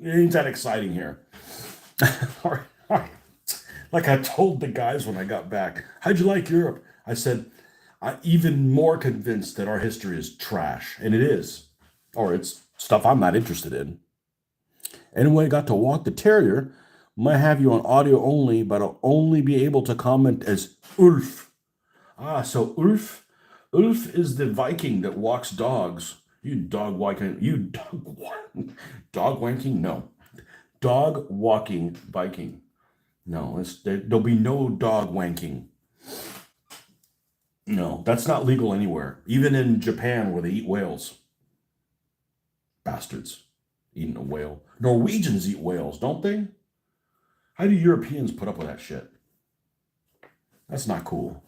It ain't that exciting here. Like I told the guys when I got back, how'd you like Europe? I said, I'm even more convinced that our history is trash. And it is. Or it's stuff I'm not interested in. Anyway, I got to walk the terrier. Might have you on audio only, but I'll only be able to comment as Ulf. So Ulf is the Viking that walks dogs. You dog walking, dog wanking? No. Dog walking Viking. No, there'll be no dog wanking. No, that's not legal anywhere. Even in Japan where they eat whales. Bastards. Eating a whale. Norwegians eat whales, don't they? How do Europeans put up with that shit? That's not cool.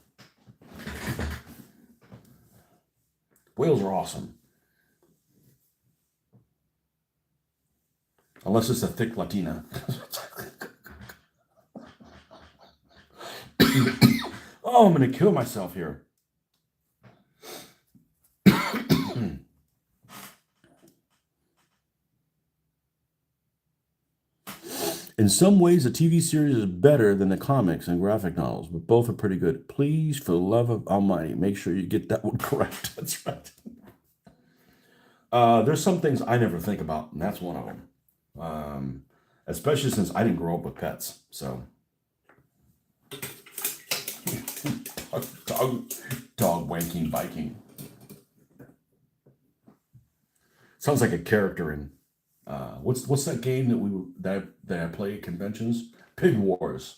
Whales are awesome. Unless it's a thick Latina. Oh, I'm going to kill myself here. In some ways, the TV series is better than the comics and graphic novels, but both are pretty good. Please, for the love of Almighty, make sure you get that one correct. That's right. There's some things I never think about, and that's one of them. Especially since I didn't grow up with pets. So, dog wanking Viking. Sounds like a character in what's that game that I play at conventions? Pig Wars.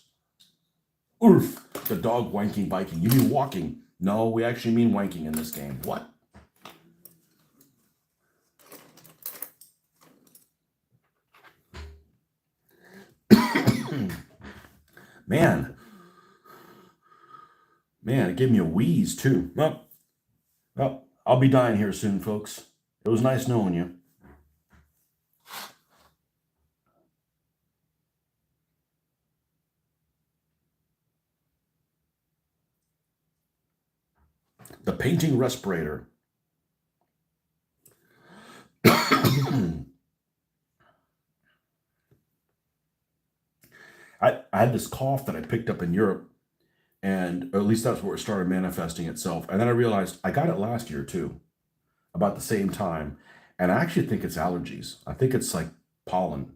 Oof, the dog wanking Viking. You mean walking? No, we actually mean wanking in this game. What? Man, it gave me a wheeze too. Well, I'll be dying here soon, folks. It was nice knowing you. The painting respirator. I had this cough that I picked up in Europe, and or at least that's where it started manifesting itself. And then I realized I got it last year too, about the same time. And I actually think it's allergies. I think it's like pollen.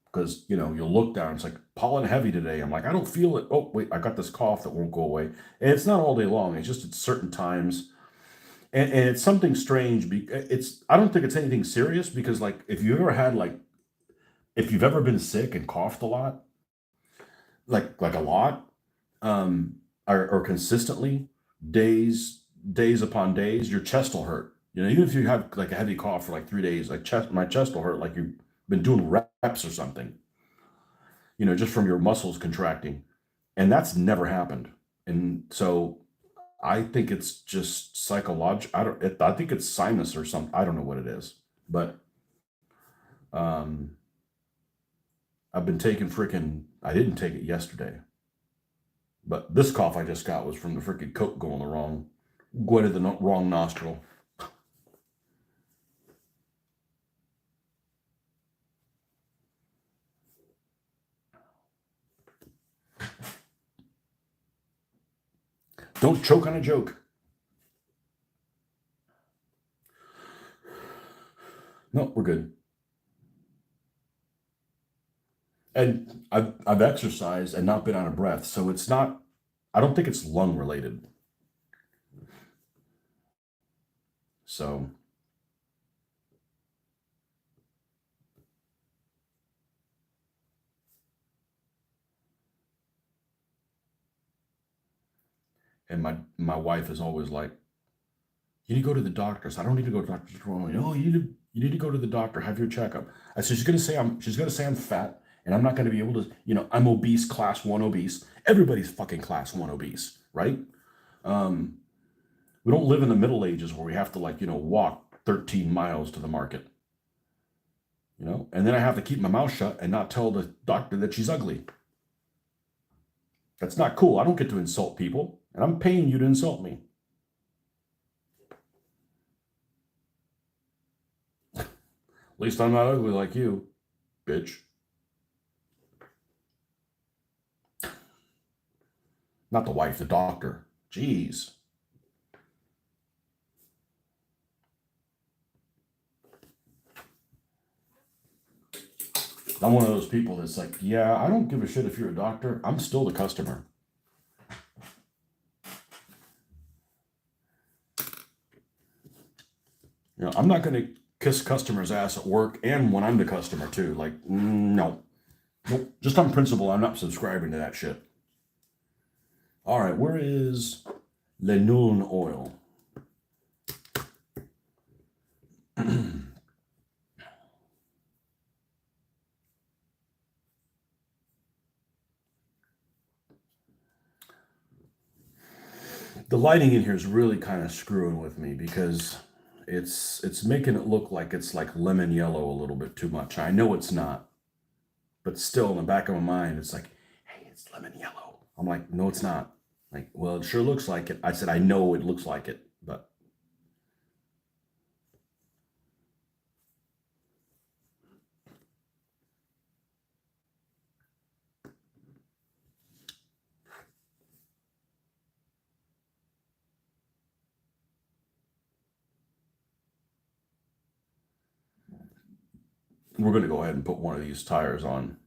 Because, you'll look down, it's like pollen heavy today. I'm like, I don't feel it. Oh, wait, I got this cough that won't go away. And it's not all day long, it's just at certain times. And it's something strange. I don't think it's anything serious because, like, if you've ever been sick and coughed a lot, like a lot, or consistently, days upon days, your chest will hurt. Even if you have like a heavy cough for like 3 days, like my chest will hurt like you've been doing reps or something. Just from your muscles contracting, and that's never happened. And so I think it's just psychological. I think it's sinus or something. I don't know what it is, but um, I've been taking I didn't take it yesterday, but this cough I just got was from the freaking coke going to the wrong nostril. Don't choke on a joke. No, we're good. And I've exercised and not been out of breath, so it's not. I don't think it's lung related. So, and my wife is always like, "You need to go to the doctor." So I don't need to go to the doctor. No, you need to go to the doctor. Have your checkup. I said she's gonna say I'm fat, and I'm not gonna be able to. I'm obese, class 1 obese. Everybody's fucking class 1 obese, right? Um, we don't live in the Middle Ages where we have to walk 13 miles to the market. And then I have to keep my mouth shut and not tell the doctor that she's ugly. That's not cool. I don't get to insult people, and I'm paying you to insult me. At least I'm not ugly like you, bitch. Not the wife, the doctor. Jeez. I'm one of those people that's like, yeah, I don't give a shit if you're a doctor. I'm still the customer. I'm not going to kiss customers' ass at work and when I'm the customer too. Like, no. Nope. Just on principle, I'm not subscribing to that shit. All right, where is linolene oil? The lighting in here is really kind of screwing with me because it's making it look like it's like lemon yellow a little bit too much. I know it's not, but still in the back of my mind, it's like, hey, it's lemon yellow. I'm like, no, it's not. Like, well, it sure looks like it. I said, I know it looks like it, but we're going to go ahead and put one of these tires on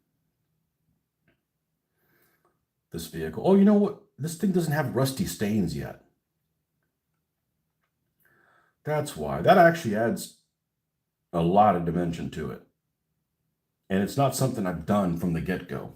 this vehicle. Oh, you know what? This thing doesn't have rusty stains yet. That's why. That actually adds a lot of dimension to it. And it's not something I've done from the get-go.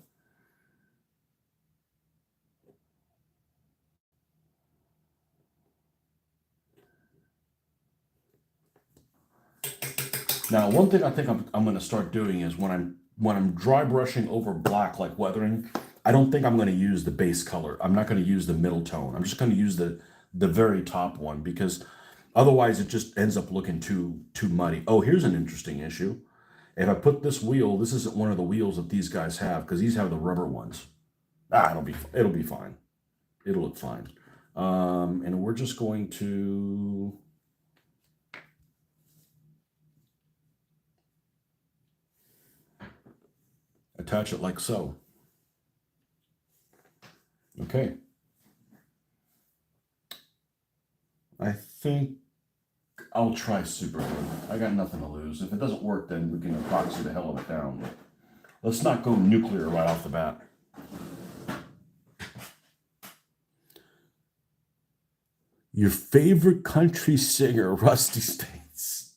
Now, one thing I think I'm going to start doing is when I'm dry brushing over black like weathering, I don't think I'm going to use the base color. I'm not going to use the middle tone. I'm just going to use the very top one because otherwise it just ends up looking too muddy. Oh, here's an interesting issue. If I put this wheel, this isn't one of the wheels that these guys have because these have the rubber ones. It'll be fine. It'll look fine. And we're just going to attach it like so. Okay. I think I'll try super glue. I got nothing to lose. If it doesn't work, then we can epoxy the hell of it down. But let's not go nuclear right off the bat. Your favorite country singer, Rusty States.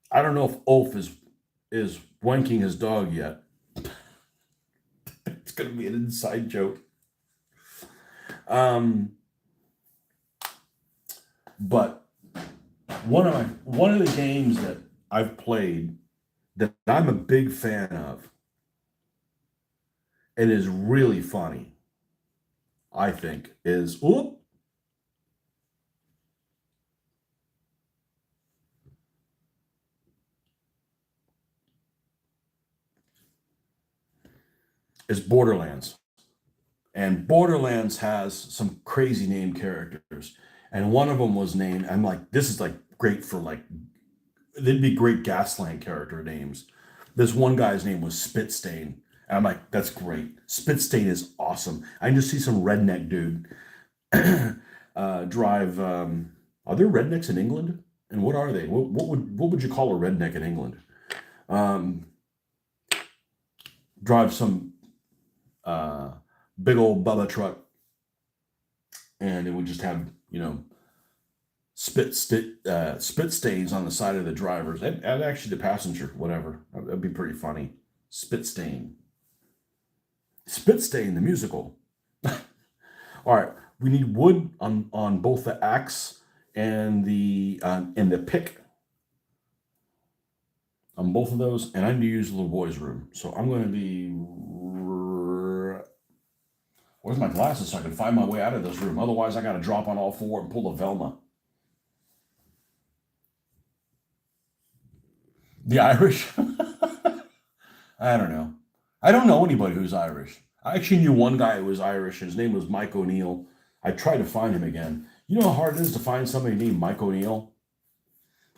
I don't know if Ulf is wanking his dog yet. It's gonna be an inside joke. Um, but one of the games that I've played that I'm a big fan of and is really funny, I think, is Borderlands. And Borderlands has some crazy named characters. And one of them was named, I'm like, this is like great for like, they'd be great Gasland character names. This one guy's name was Spitstain. And I'm like, that's great. Spitstain is awesome. I can just see some redneck dude drive. Are there rednecks in England? And what are they? What would you call a redneck in England? Um, drive some big old Bubba truck, and it would just have spit stains on the side of the drivers and actually the passenger, whatever. That'd be pretty funny. Spit stain, spit stain, the musical. All right, we need wood on both the axe and the pick on both of those, and I need to use the little boy's room. So I'm going to be. Where's my glasses so I can find my way out of this room? Otherwise, I got to drop on all four and pull a Velma. The Irish? I don't know. I don't know anybody who's Irish. I actually knew one guy who was Irish. His name was Mike O'Neill. I tried to find him again. You know how hard it is to find somebody named Mike O'Neill?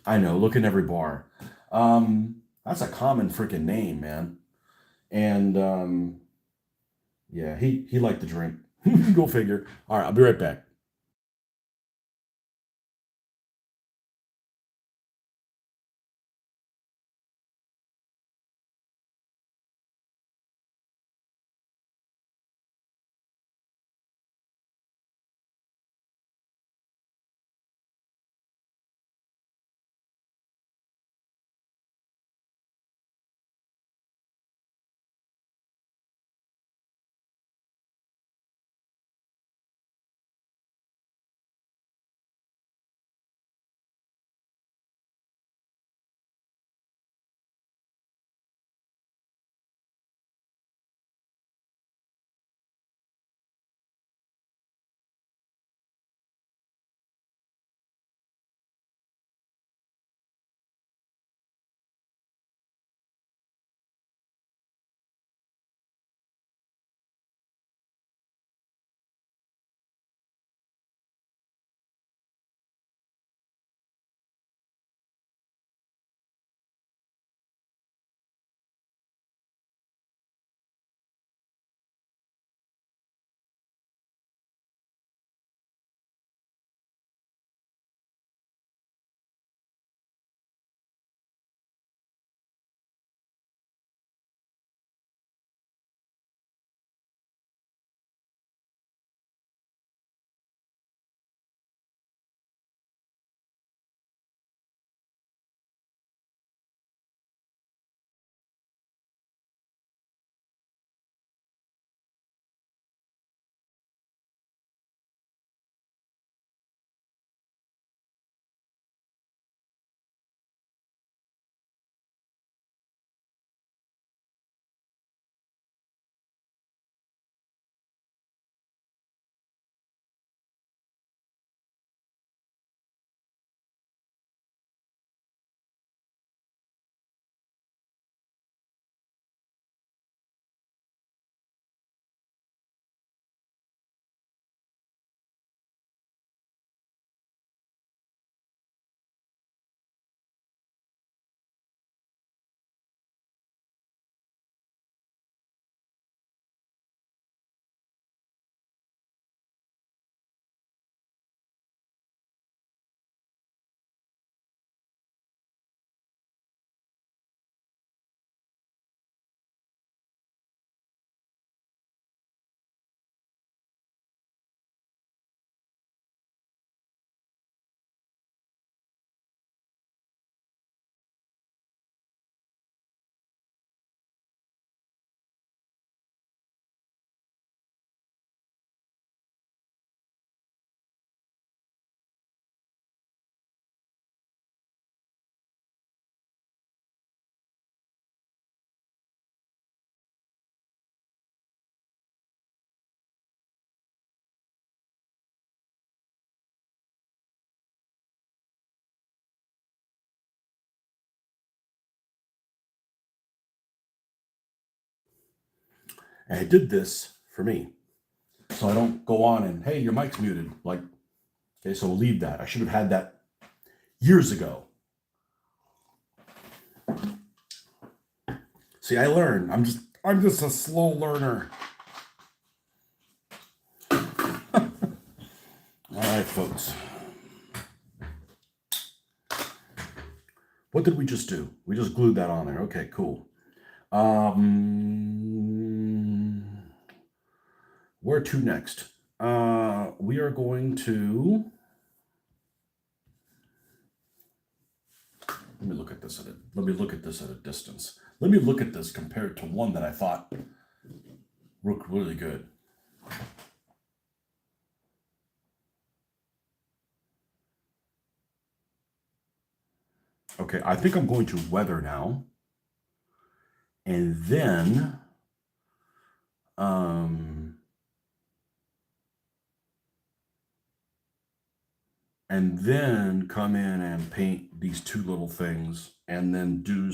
I know. Look in every bar. That's a common freaking name, man. And yeah, he liked to drink. Go figure. All right, I'll be right back. And I did this for me. So I don't go on and, hey, your mic's muted. Like, okay, so we'll leave that. I should have had that years ago. See, I learned. I'm just a slow learner. All right, folks. What did we just do? We just glued that on there. Okay, cool. Where to next? We are going to. Let me look at this at a distance. Let me look at this compared to one that I thought looked really good. Okay, I think I'm going to weather now. And then come in and paint these two little things, and then do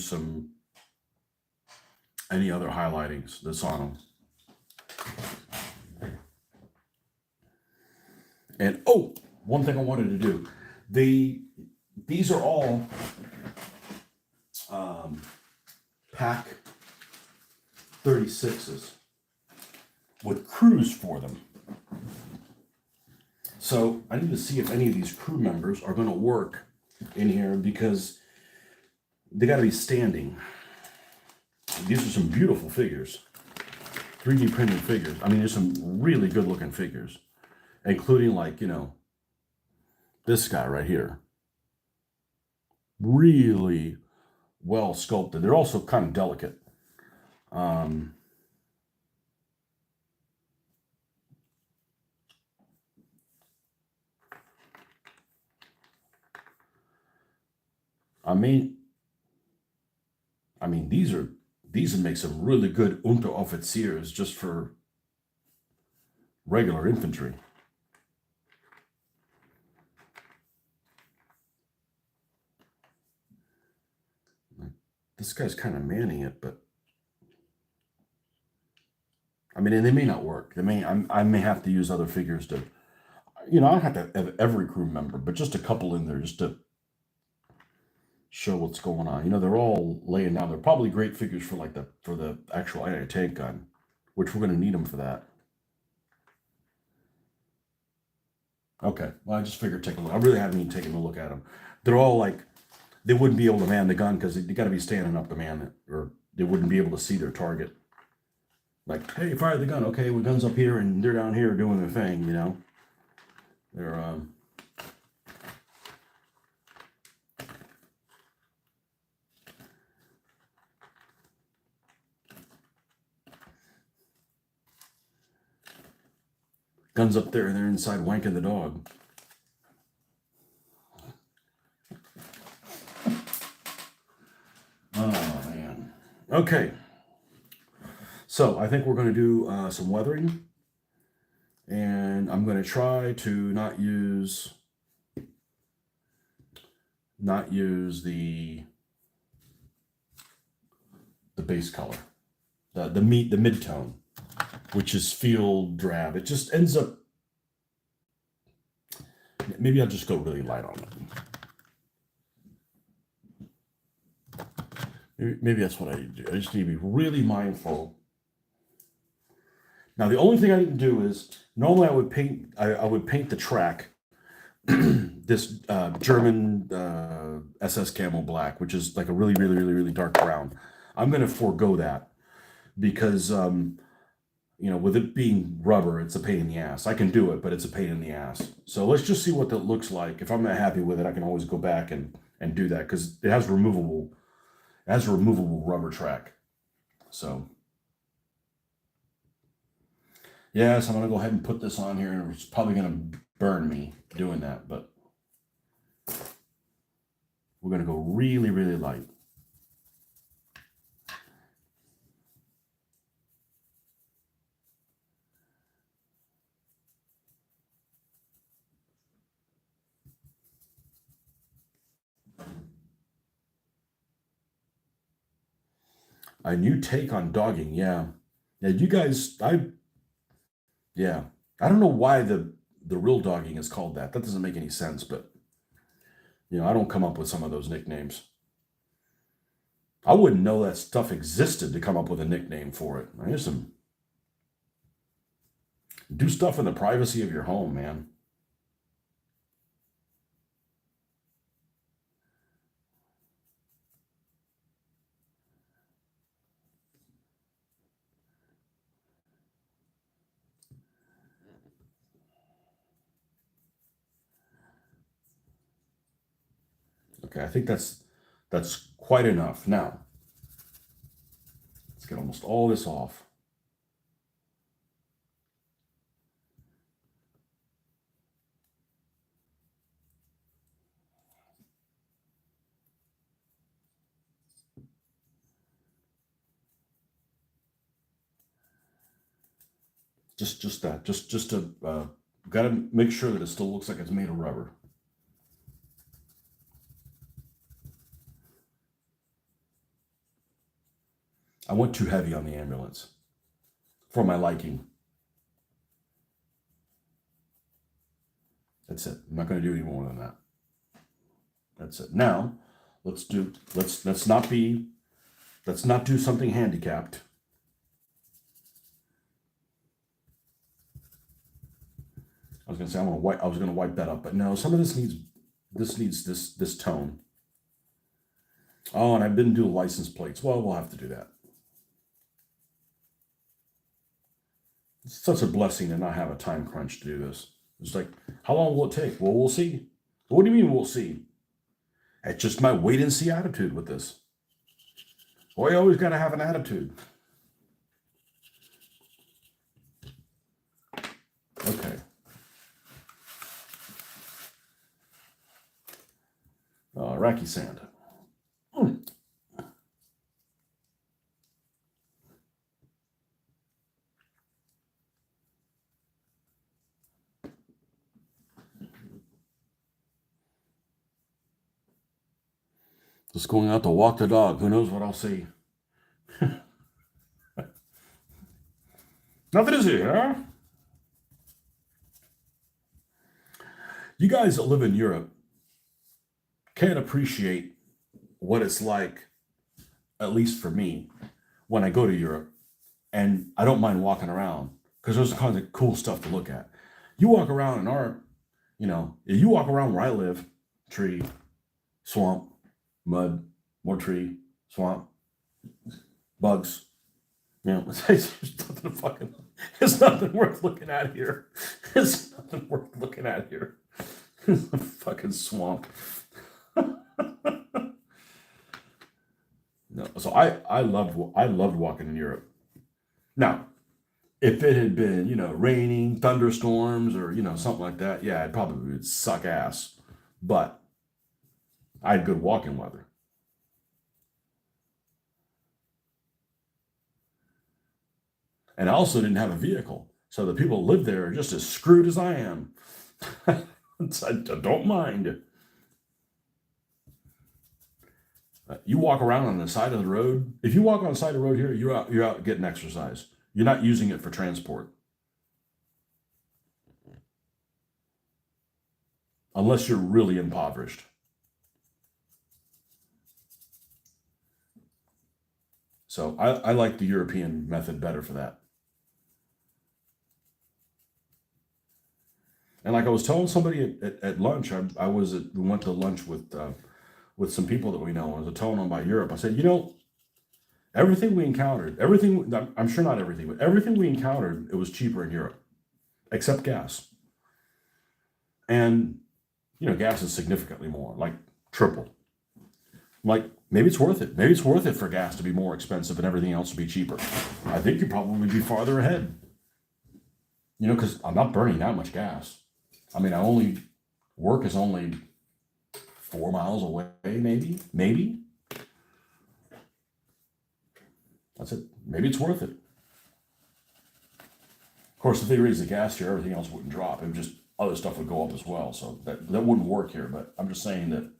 any other highlightings that's on them. And one thing I wanted to do, these are all pack 36s with crews for them. So I need to see if any of these crew members are going to work in here, because they got to be standing. These are some beautiful figures, 3D printed figures. I mean, there's some really good looking figures, including, like, this guy right here. Really well sculpted. They're also kind of delicate. I mean, these would make some really good Unteroffiziers just for regular infantry. This guy's kind of manning it, but I mean, and they may not work. I may have to use other figures to, I don't have to have every crew member, but just a couple in there just to show what's going on. They're all laying down. They're probably great figures for the actual anti-tank gun, which we're going to need them for that. Okay, well, I just figured take a look. I really haven't even taken a look at them. They're all like, they wouldn't be able to man the gun because they got to be standing up to man it, or they wouldn't be able to see their target. Like, hey, fire the gun. Okay, well, gun's up here and they're down here doing their thing. They're gun's up there and they're inside wanking the dog. Oh man. Okay. So I think we're going to do some weathering, and I'm going to try to not use the base color, the mid-tone, which is field drab. It just ends up, maybe I'll just go really light on it. Maybe that's what I need to do. I just need to be really mindful. Now, the only thing I didn't do is, normally I would paint the track this German SS Camel Black, which is like a really, really, really, really dark brown. I'm going to forego that because, with it being rubber, it's a pain in the ass. I can do it, but it's a pain in the ass. So let's just see what that looks like. If I'm not happy with it, I can always go back and do that, because it has removable rubber track. So yes, I'm going to go ahead and put this on here, and it's probably going to burn me doing that, but we're going to go really, really light. A new take on dogging, yeah. Yeah, you guys, yeah, I don't know why the real dogging is called that. That doesn't make any sense, but I don't come up with some of those nicknames. I wouldn't know that stuff existed to come up with a nickname for it. I just do stuff in the privacy of your home, man. Okay, I think that's quite enough. Now, let's get almost all this off. Just that. Just to got to make sure that it still looks like it's made of rubber. I went too heavy on the ambulance for my liking. That's it. I'm not going to do any more than that. That's it. Now, let's not do something handicapped. I was going to say I was going to wipe that up, but no, some of this needs this tone. Oh, and I didn't do license plates. Well, we'll have to do that. It's such a blessing to not have a time crunch to do this. It's like, how long will it take? Well, we'll see. What do you mean we'll see? It's just my wait and see attitude with this. Well, you always got to have an attitude. Okay. Racky sand. Just going out to walk the dog. Who knows what I'll see? Nothing is here. You guys that live in Europe can't appreciate what it's like, at least for me, when I go to Europe, and I don't mind walking around because there's kinds of cool stuff to look at. You walk around in if you walk around where I live, tree, swamp, mud, more tree, swamp, bugs. There's nothing worth looking at here. There's nothing worth looking at here. It's a fucking swamp. No, so I loved walking in Europe. Now, if it had been, raining, thunderstorms, or something like that, yeah, it probably would suck ass. But I had good walking weather. And I also didn't have a vehicle. So the people who live there are just as screwed as I am. I don't mind. You walk around on the side of the road. If you walk on the side of the road here, you're out getting exercise. You're not using it for transport. Unless you're really impoverished. So I like the European method better for that. And like I was telling somebody at lunch, we went to lunch with some people that we know. I was telling them about Europe. I said, everything we encountered, I'm sure not everything, but everything we encountered, it was cheaper in Europe, except gas. And gas is significantly more, like triple. Like maybe it's worth it. Maybe it's worth it for gas to be more expensive and everything else to be cheaper. I think you'd probably be farther ahead. Because I'm not burning that much gas. I mean, work is only 4 miles away, maybe. That's it. Maybe it's worth it. Of course, if they raise the gas here, everything else wouldn't drop. It would just other stuff would go up as well. So that wouldn't work here. But I'm just saying that.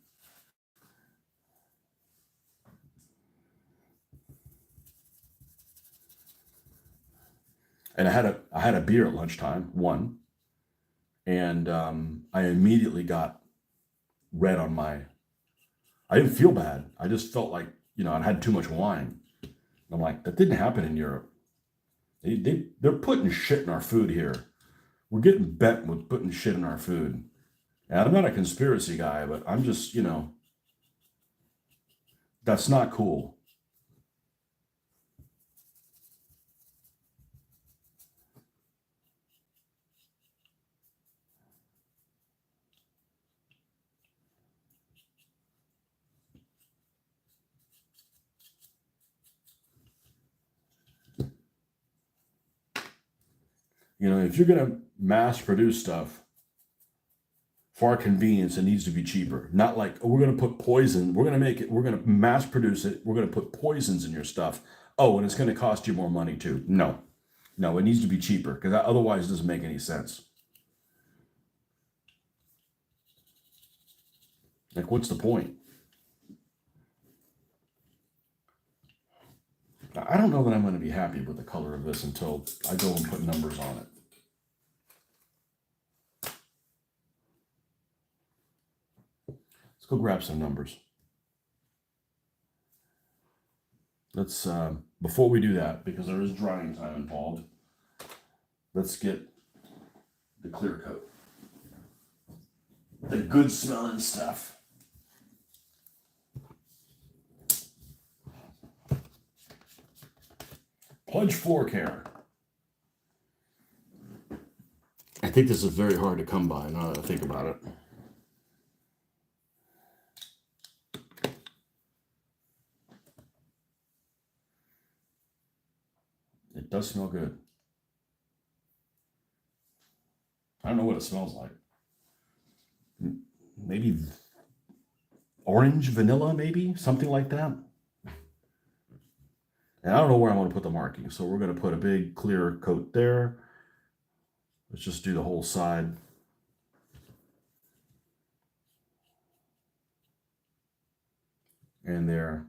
And I had a beer at lunchtime, one, and I immediately got red on my. I didn't feel bad. I just felt like I'd had too much wine. I'm like, that didn't happen in Europe. They're putting shit in our food here. We're getting bent with putting shit in our food. And I'm not a conspiracy guy, but I'm just that's not cool. If you're gonna mass produce stuff for our convenience, it needs to be cheaper. Not like, oh, we're gonna put poison. We're gonna mass produce it. We're gonna put poisons in your stuff. Oh, and it's gonna cost you more money too. No, no, it needs to be cheaper because otherwise it doesn't make any sense. Like, what's the point? I don't know that I'm going to be happy with the color of this until I go and put numbers on it. Let's go grab some numbers. Let's, before we do that, because there is drying time involved, let's get the clear coat. The good smelling stuff. Plunge floor care. I think this is very hard to come by now that I think about it. It does smell good. I don't know what it smells like. Maybe orange, vanilla, maybe something like that. And I don't know where I want to put the marking, so we're going to put a big clear coat there. Let's just do the whole side. And there.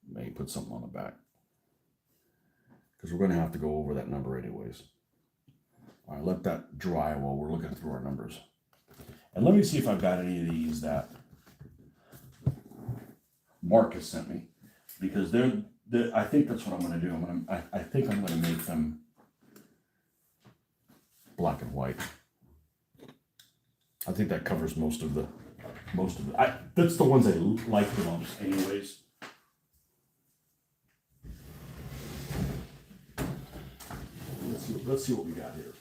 Maybe put something on the back, because we're going to have to go over that number anyways. All right, let that dry while we're looking through our numbers. And let me see if I've got any of these that Marcus sent me, because I think that's what I'm going to do. I think I'm going to make them black and white. I think that covers most of the. That's the ones I like the most, anyways. Let's see what we got here.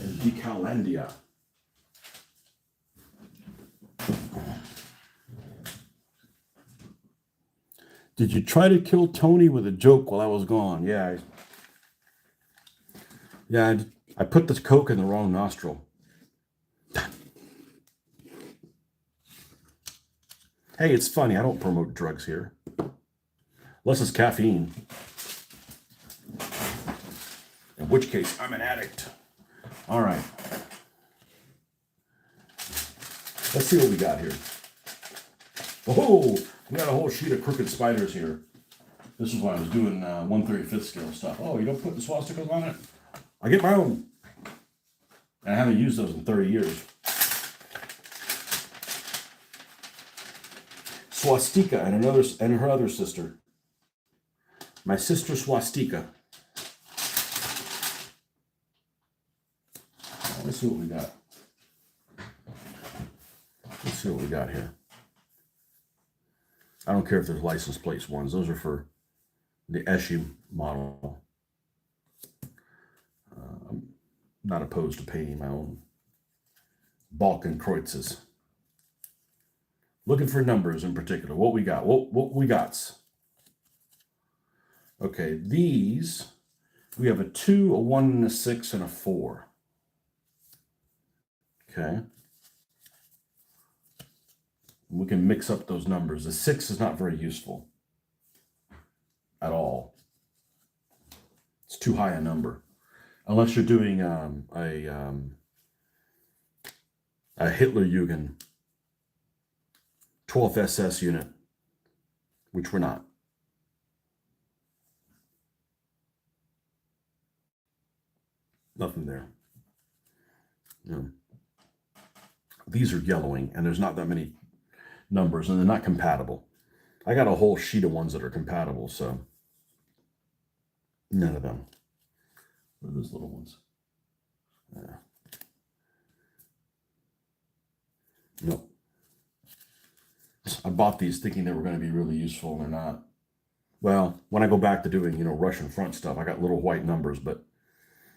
And Decalandia. Did you try to kill Tony with a joke while I was gone? Yeah. I put the Coke in the wrong nostril. Hey, it's funny. I don't promote drugs here. Unless it's caffeine. In which case, I'm an addict. All right. Let's see what we got here. Oh, we got a whole sheet of crooked spiders here. This is when I was doing 1/35th scale stuff. Oh, you don't put the swastikas on it? I get my own. And I haven't used those in 30 years. Swastika and her other sister. My sister Swastika. Let's see what we got. Let's see what we got here. I don't care if there's license plates ones. Those are for the Eschi model. I'm not opposed to painting my own Balkan kreuzes. Looking for numbers in particular. What we got? What we got? Okay, these, we have a 2, a 1, and a 6, and a 4. Okay. We can mix up those numbers. The 6 is not very useful at all. It's too high a number. Unless you're doing a Hitlerjugend 12th SS unit. which we're not. Nothing there. These are yellowing, and there's not that many numbers, and they're not compatible. I got a whole sheet of ones that are compatible, so none of them. What are those little ones? Yeah. Nope. I bought these thinking they were going to be really useful, and they're not. Well, when I go back to doing, Russian front stuff, I got little white numbers, but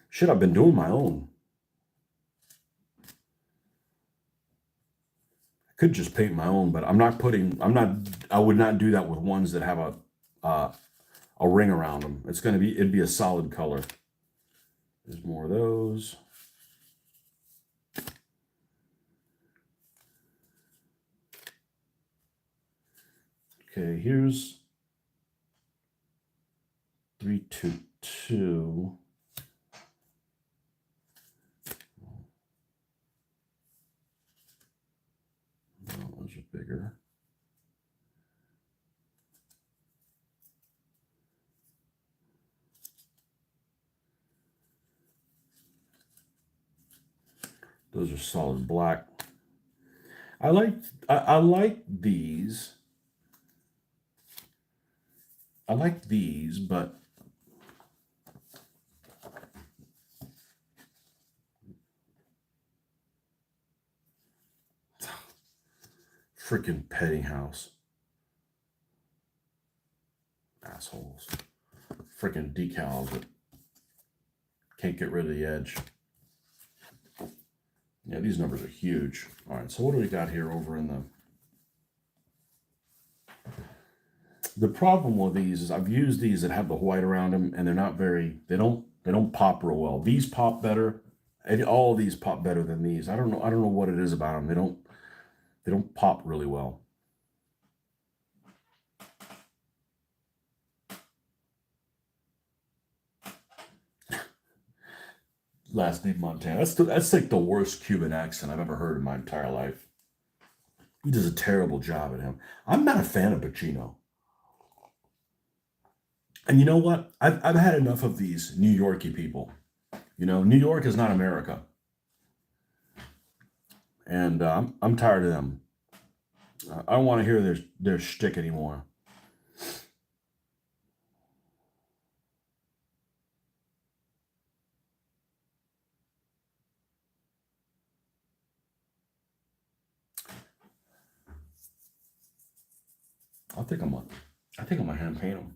shit, I've been doing my own. I could just paint my own, but I would not do that with ones that have a ring around them. It'd be a solid color. There's more of those. Okay, here's 322. Oh, those are bigger. Those are solid black. I like these. I like these, but freaking petting house. Assholes. Freaking decals that can't get rid of the edge. Yeah, these numbers are huge. All right, so what do we got here over in the problem with these is I've used these that have the white around them, and they're not very, they don't pop real well. These pop better. And all of these pop better than these. I don't know what it is about them. They don't pop really well. Last name Montana. That's like the worst Cuban accent I've ever heard in my entire life. He does a terrible job at him. I'm not a fan of Pacino. And you know what? I've had enough of these New Yorkie people. New York is not America, and I'm tired of them. I don't want to hear their shtick anymore. I think I'm gonna hand paint them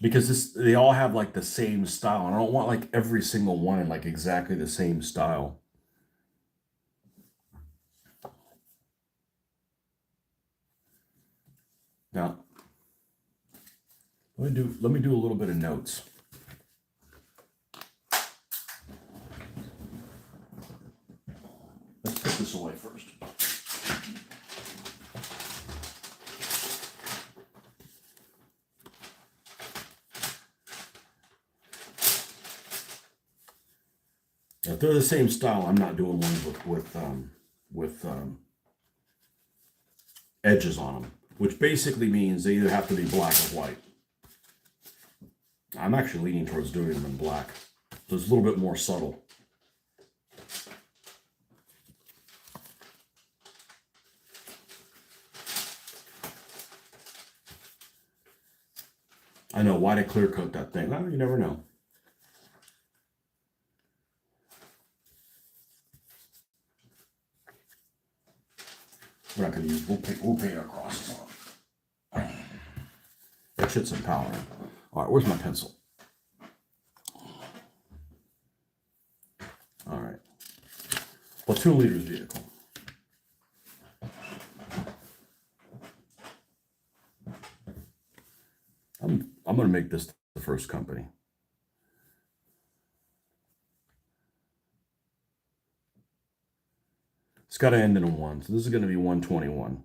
because they all have like the same style, and I don't want like every single one in like exactly the same style. Now, let me do a little bit of notes. Let's put this away first. If they're the same style, I'm not doing ones with edges on them, which basically means they either have to be black or white. I'm actually leaning towards doing them in black, so it's a little bit more subtle. I know, why to clear coat that thing? Well, you never know. We're not going to use, we'll paint across tomorrow. That shit's some power. All right, where's my pencil? All right. Well, 2 liters vehicle. I'm going to make this the first company. It's got to end in a 1. So this is going to be 121.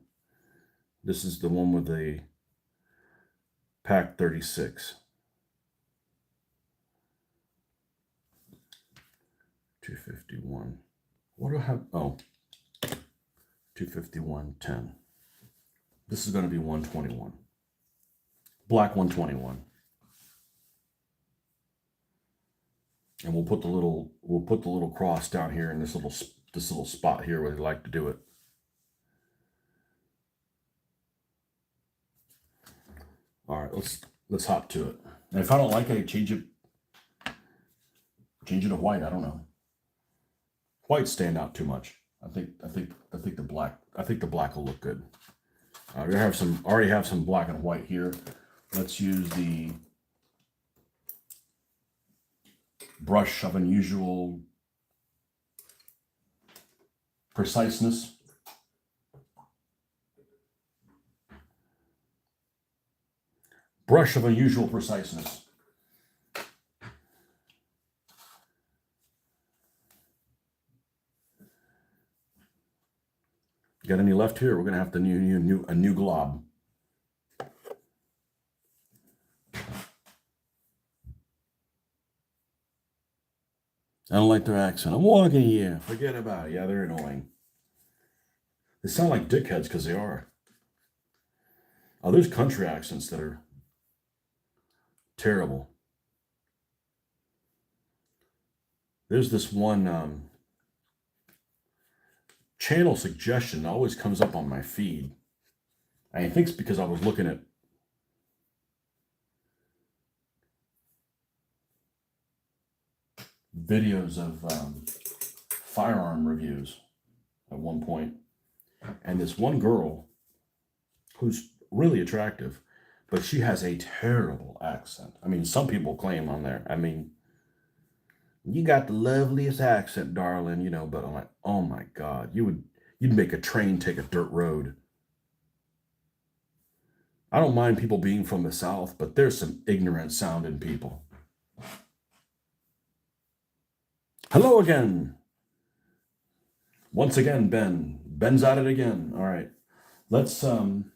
This is the one with the pack 36. 251. What do I have? Oh, 251.10. This is going to be 121. Black 121. And we'll put the little cross down here in this little spot here where they like to do it. All right, let's hop to it. And if I don't like it, I change it to white. I don't know. White stand out too much. I think the black will look good. I already have some black and white here. Let's use the brush of unusual preciseness. Brush of unusual preciseness. Got any left here? We're gonna have to a new glob. I don't like their accent. I'm walking here. Forget about it. Yeah, they're annoying. They sound like dickheads because they are. Oh, there's country accents that are terrible. There's this one channel suggestion that always comes up on my feed. I think it's because I was looking at videos of firearm reviews at one point, and this one girl who's really attractive, but she has a terrible accent. I mean, some people claim on there, I mean, you got the loveliest accent, darling, you know, but I'm like, oh my God, you'd make a train take a dirt road. I don't mind people being from the South, but there's some ignorant sounding people. Hello again. Once again, Ben. Ben's at it again. All right. Let's start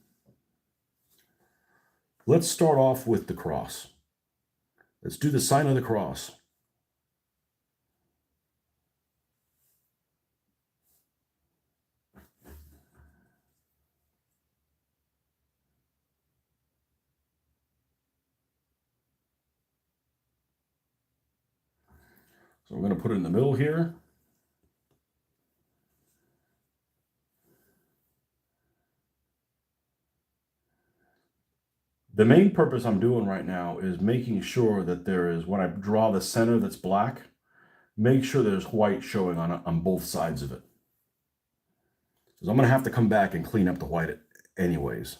off with the cross. Let's do the sign of the cross. So I'm going to put it in the middle here. The main purpose I'm doing right now is making sure that there is, when I draw the center that's black, make sure there's white showing on both sides of it. Because I'm going to have to come back and clean up the white anyways.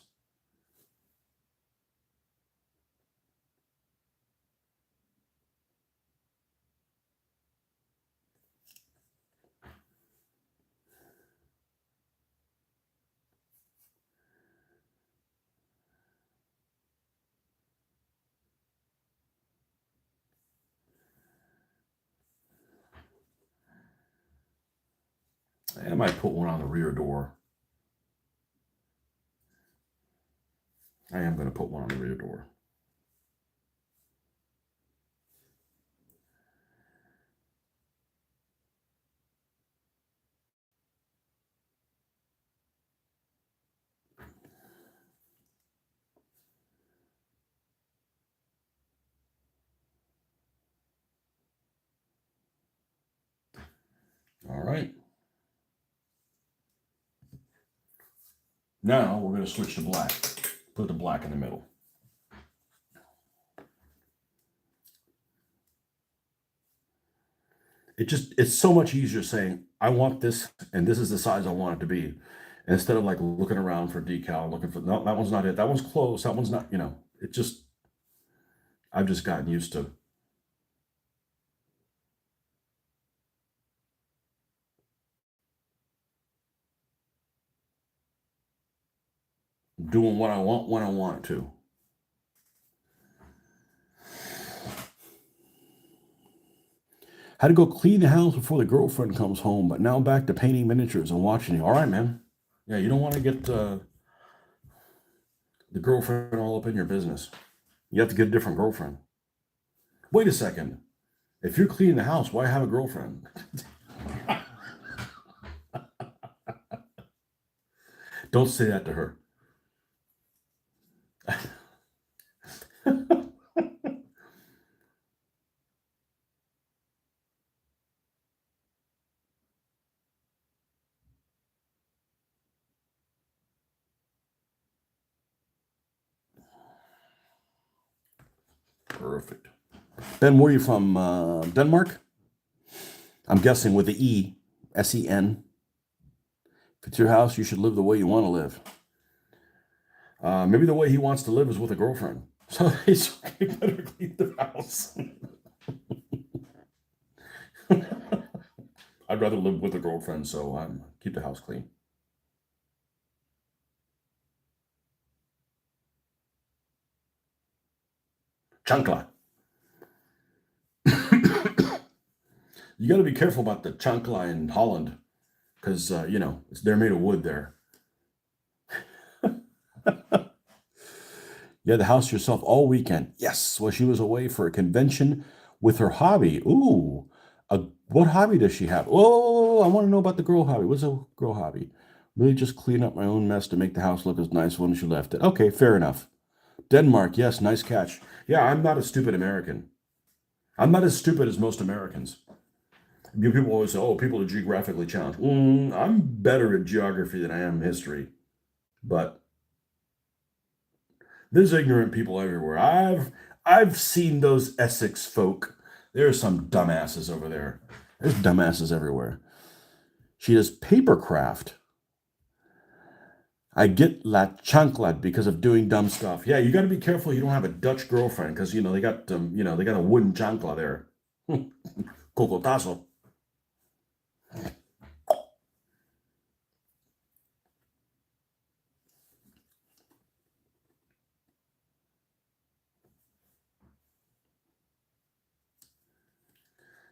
And I might put one on the rear door. I am going to put one on the rear door. All right. Now we're going to switch to black. Put the black in the middle. It's so much easier saying, I want this, and this is the size I want it to be, instead of like looking around for decal, looking for, no, that one's not it. That one's close. That one's not, you know, I've just gotten used to doing what I want when I want to. Had to go clean the house before the girlfriend comes home, but now back to painting miniatures and watching you. All right, man. Yeah, you don't want to get the girlfriend all up in your business. You have to get a different girlfriend. Wait a second. If you're cleaning the house, why have a girlfriend? Don't say that to her. Perfect. Ben, where are you from? Denmark? I'm guessing with the E, S-E-N. If it's your house, you should live the way you want to live. Maybe the way he wants to live is with a girlfriend. So he's better clean the house. I'd rather live with a girlfriend, so keep the house clean. Chancla. You got to be careful about the chancla in Holland because, they're made of wood there. You had the house yourself all weekend. Yes. Well, she was away for a convention with her hobby. Ooh. What hobby does she have? Oh, I want to know about the girl hobby. What's a girl hobby? Really just clean up my own mess to make the house look as nice when she left it. Okay, fair enough. Denmark, yes, nice catch. Yeah, I'm not a stupid American. I'm not as stupid as most Americans. People always say, oh, people are geographically challenged. I'm better at geography than I am history. But there's ignorant people everywhere. I've seen those Essex folk. There are some dumbasses over there. There's dumbasses everywhere. She does paper craft. I get la chancla because of doing dumb stuff. Yeah, you got to be careful you don't have a Dutch girlfriend because they got they got a wooden chancla there. Cocotazo.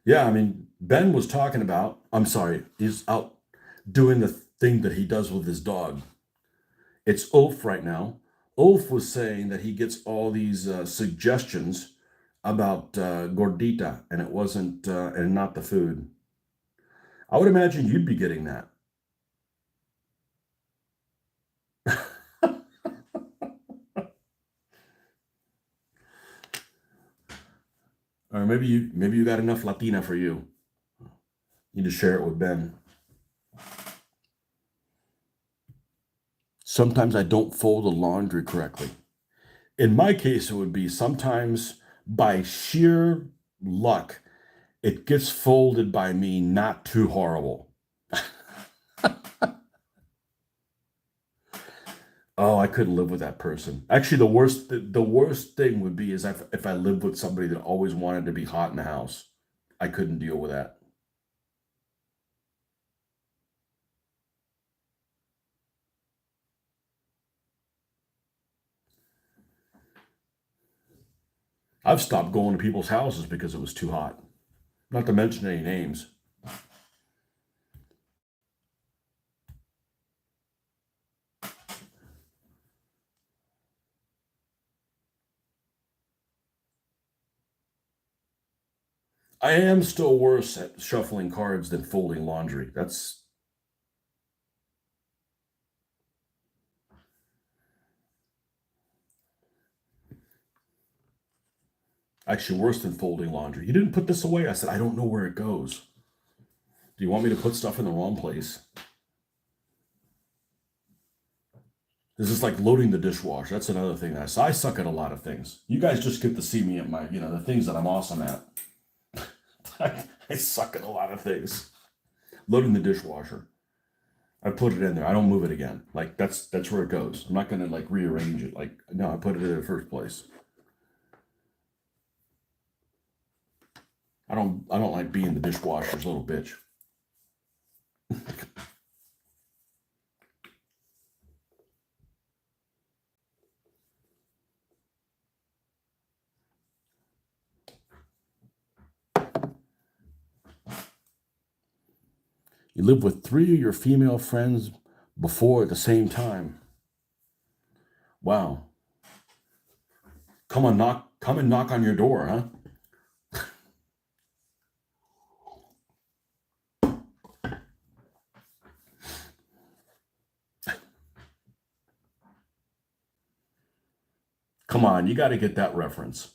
Yeah, I mean, Ben was talking about, I'm sorry, he's out doing the thing that he does with his dog. It's Ulf right now. Ulf was saying that he gets all these suggestions about gordita, and it wasn't, and not the food. I would imagine you'd be getting that. Or maybe you got enough Latina for you. You need to share it with Ben. Sometimes I don't fold the laundry correctly. In my case, it would be sometimes by sheer luck, it gets folded by me not too horrible. Oh, I couldn't live with that person. Actually, the worst thing would be is if I lived with somebody that always wanted to be hot in the house. I couldn't deal with that. I've stopped going to people's houses because it was too hot. Not to mention any names. I am still worse at shuffling cards than folding laundry. That's actually worse than folding laundry. You didn't put this away. I said, I don't know where it goes. Do you want me to put stuff in the wrong place? This is like loading the dishwasher. That's another thing. I suck at a lot of things. You guys just get to see me at my, the things that I'm awesome at. I suck at a lot of things. Loading the dishwasher. I put it in there. I don't move it again. Like that's where it goes. I'm not gonna like rearrange it. Like no, I put it in the first place. I don't like being the dishwasher's little bitch. You live with three of your female friends before at the same time. Wow. Come and knock on your door, huh? Come on, you got to get that reference.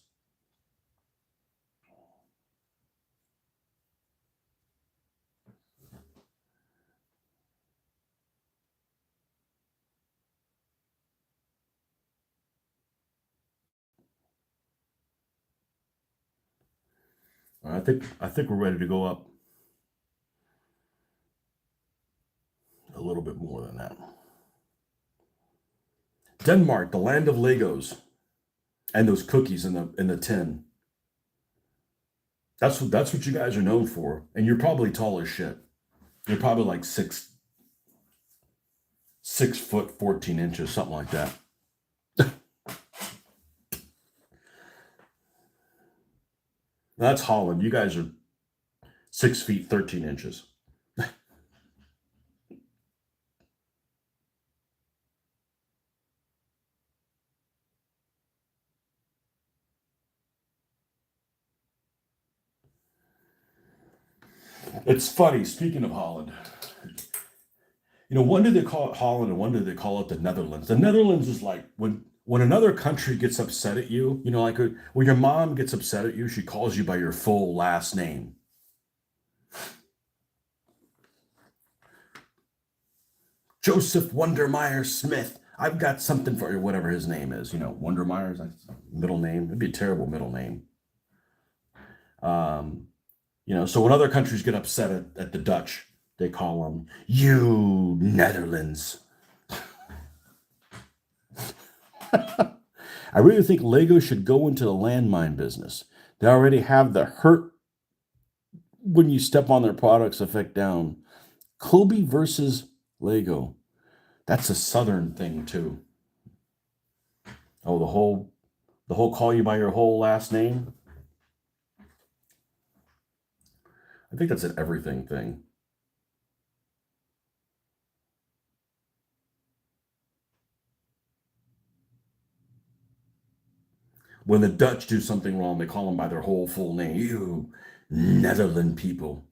I think we're ready to go up a little bit more than that. Denmark, the land of Legos and those cookies in the tin. That's what you guys are known for. And you're probably tall as shit. You're probably like 6 foot 14 inches, something like that. That's Holland. You guys are 6 feet 13 inches. It's funny. Speaking of Holland, when do they call it Holland and when do they call it the Netherlands? The Netherlands is like when another country gets upset at you. Like when your mom gets upset at you, she calls you by your full last name. Joseph Wondermeyer Smith. I've got something for you, whatever his name is. Wondermeyer's middle name. It'd be a terrible middle name. So when other countries get upset at the Dutch, they call them, you Netherlands. I really think Lego should go into the landmine business. They already have the hurt when you step on their products effect down. Kobe versus Lego. That's a Southern thing too. Oh, the whole call you by your whole last name. I think that's an everything thing. When the Dutch do something wrong, they call them by their whole full name. You Netherlands people.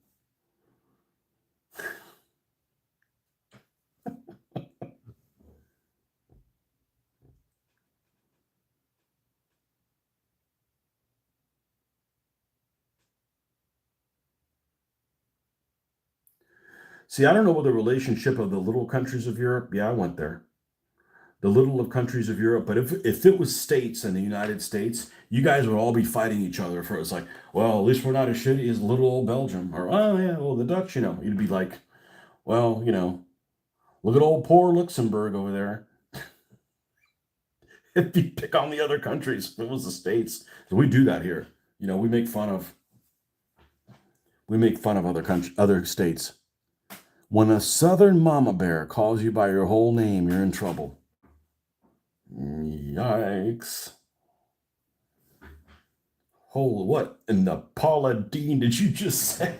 See, I don't know what the relationship of the little countries of Europe. Yeah, I went there. The little of countries of Europe. But if it was states in the United States, you guys would all be fighting each other for it's like, well, at least we're not as shitty as little old Belgium. Or oh yeah, well the Dutch, you'd be like, well, look at old poor Luxembourg over there. If you pick on the other countries, if it was the states. So we do that here. We make fun of other states. When a southern mama bear calls you by your whole name, you're in trouble. Yikes. Holy, what in the Paula Dean did you just say?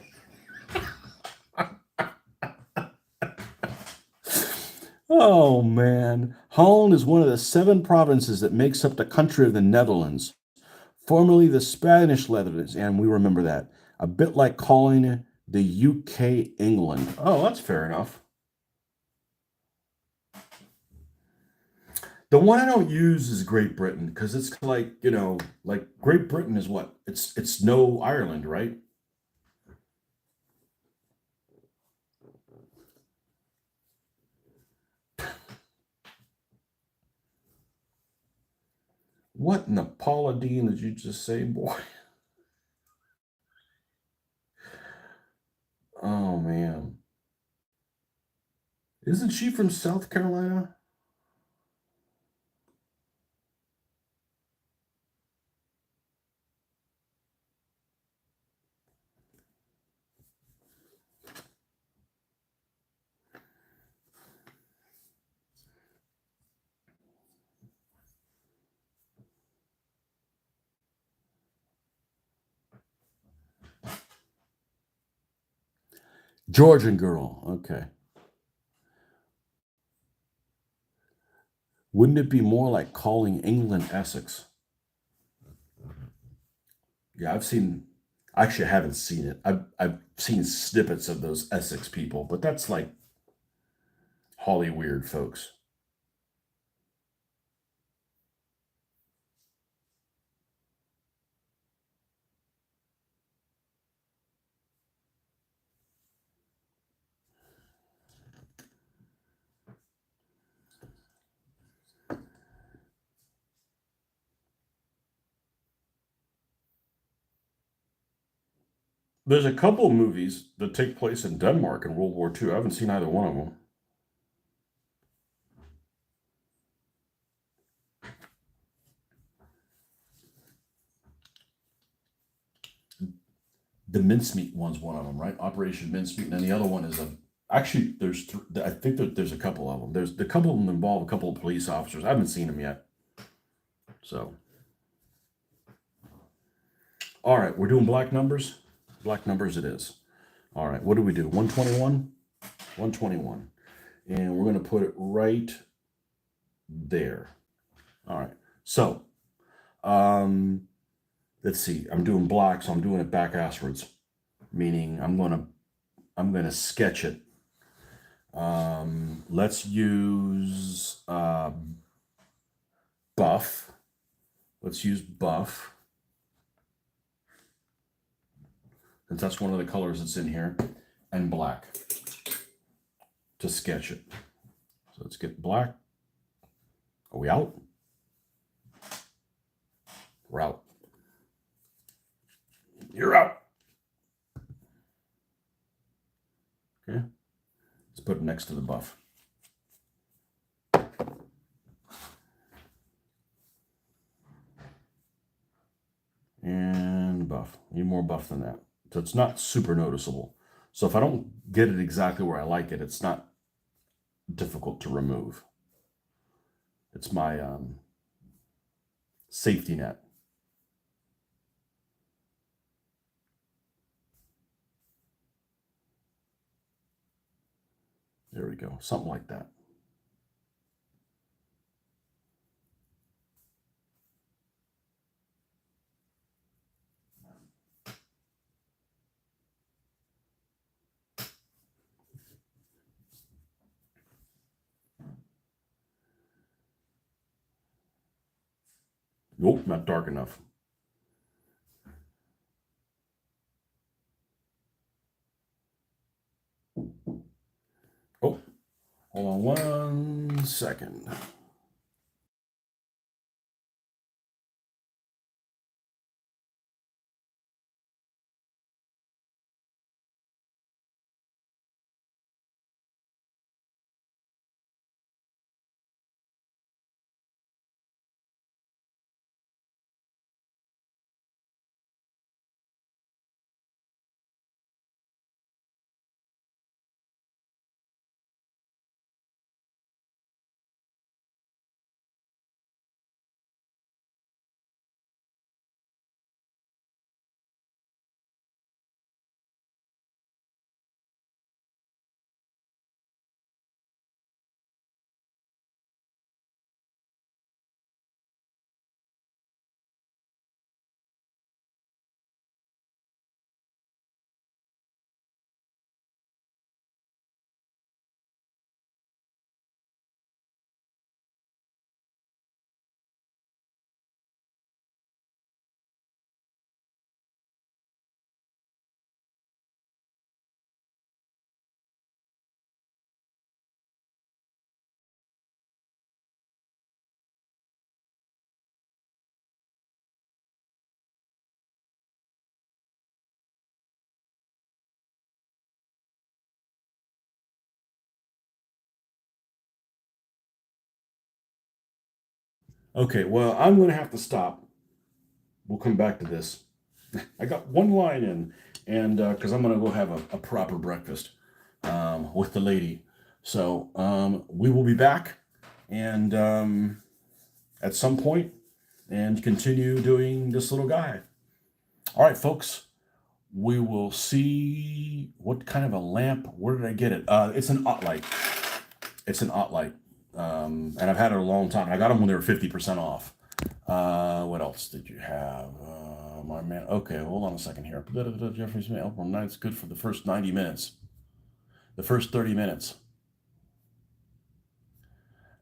Oh, man. Holland is one of the 7 provinces that makes up the country of the Netherlands, formerly the Spanish Netherlands, and we remember that. A bit like calling the UK England. Oh, that's fair enough. The one I don't use is Great Britain because it's like, like Great Britain is what? It's no Ireland, right? What in the Paula Dean did you just say, boy? Oh man. Isn't she from South Carolina? Georgian girl. Okay. Wouldn't it be more like calling England Essex? Yeah, actually, I haven't seen it. I've seen snippets of those Essex people, but that's like Holly weird folks. There's a couple movies that take place in Denmark in World War II. I haven't seen either one of them. The Mincemeat one's one of them, right? Operation Mincemeat, and then the other one is a. Actually, I think that there's a couple of them. There's the couple of them involve a couple of police officers. I haven't seen them yet. So, all right, we're doing black numbers. Black numbers it is. All right, what do we do? 121, 121, and we're going to put it right there. All right. So, let's see. I'm doing black, so I'm doing it back asswards, meaning I'm gonna sketch it. Let's use buff. Let's use buff, since that's one of the colors that's in here, and black to sketch it. So let's get black. Are we out? We're out. You're out. Okay. Let's put it next to the buff. And buff. Need more buff than that. So it's not super noticeable. So if I don't get it exactly where I like it, it's not difficult to remove. It's my safety net. There we go. Something like that. Nope, not dark enough. Oh, hold on 1 second. Okay, well, I'm going to have to stop. We'll come back to this. I got one line in, and because I'm going to go have a proper breakfast with the lady. So we will be back, and at some point, and continue doing this little guy. All right, folks. We will see what kind of a lamp. Where did I get it? It's an light. It's an light, and I've had it a long time. I got them when they were 50% off. What else did you have? My man. Okay, hold on a second here. Jeffrey's April 9th. Good for the first 90 minutes. The first 30 minutes.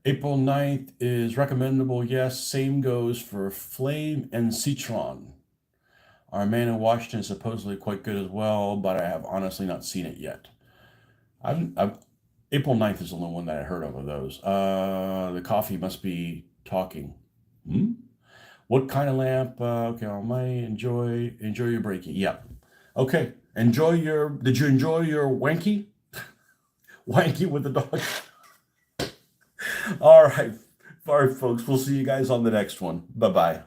April 9th is recommendable. Yes. Same goes for Flame and Citron. Our man in Washington is supposedly quite good as well, but I have honestly not seen it yet. April 9th is the only one that I heard of those. The coffee must be talking. What kind of lamp? Okay, I might enjoy your breaking. Yeah. Okay. Did you enjoy your wanky? Wanky with the dog? All right, folks. We'll see you guys on the next one. Bye-bye.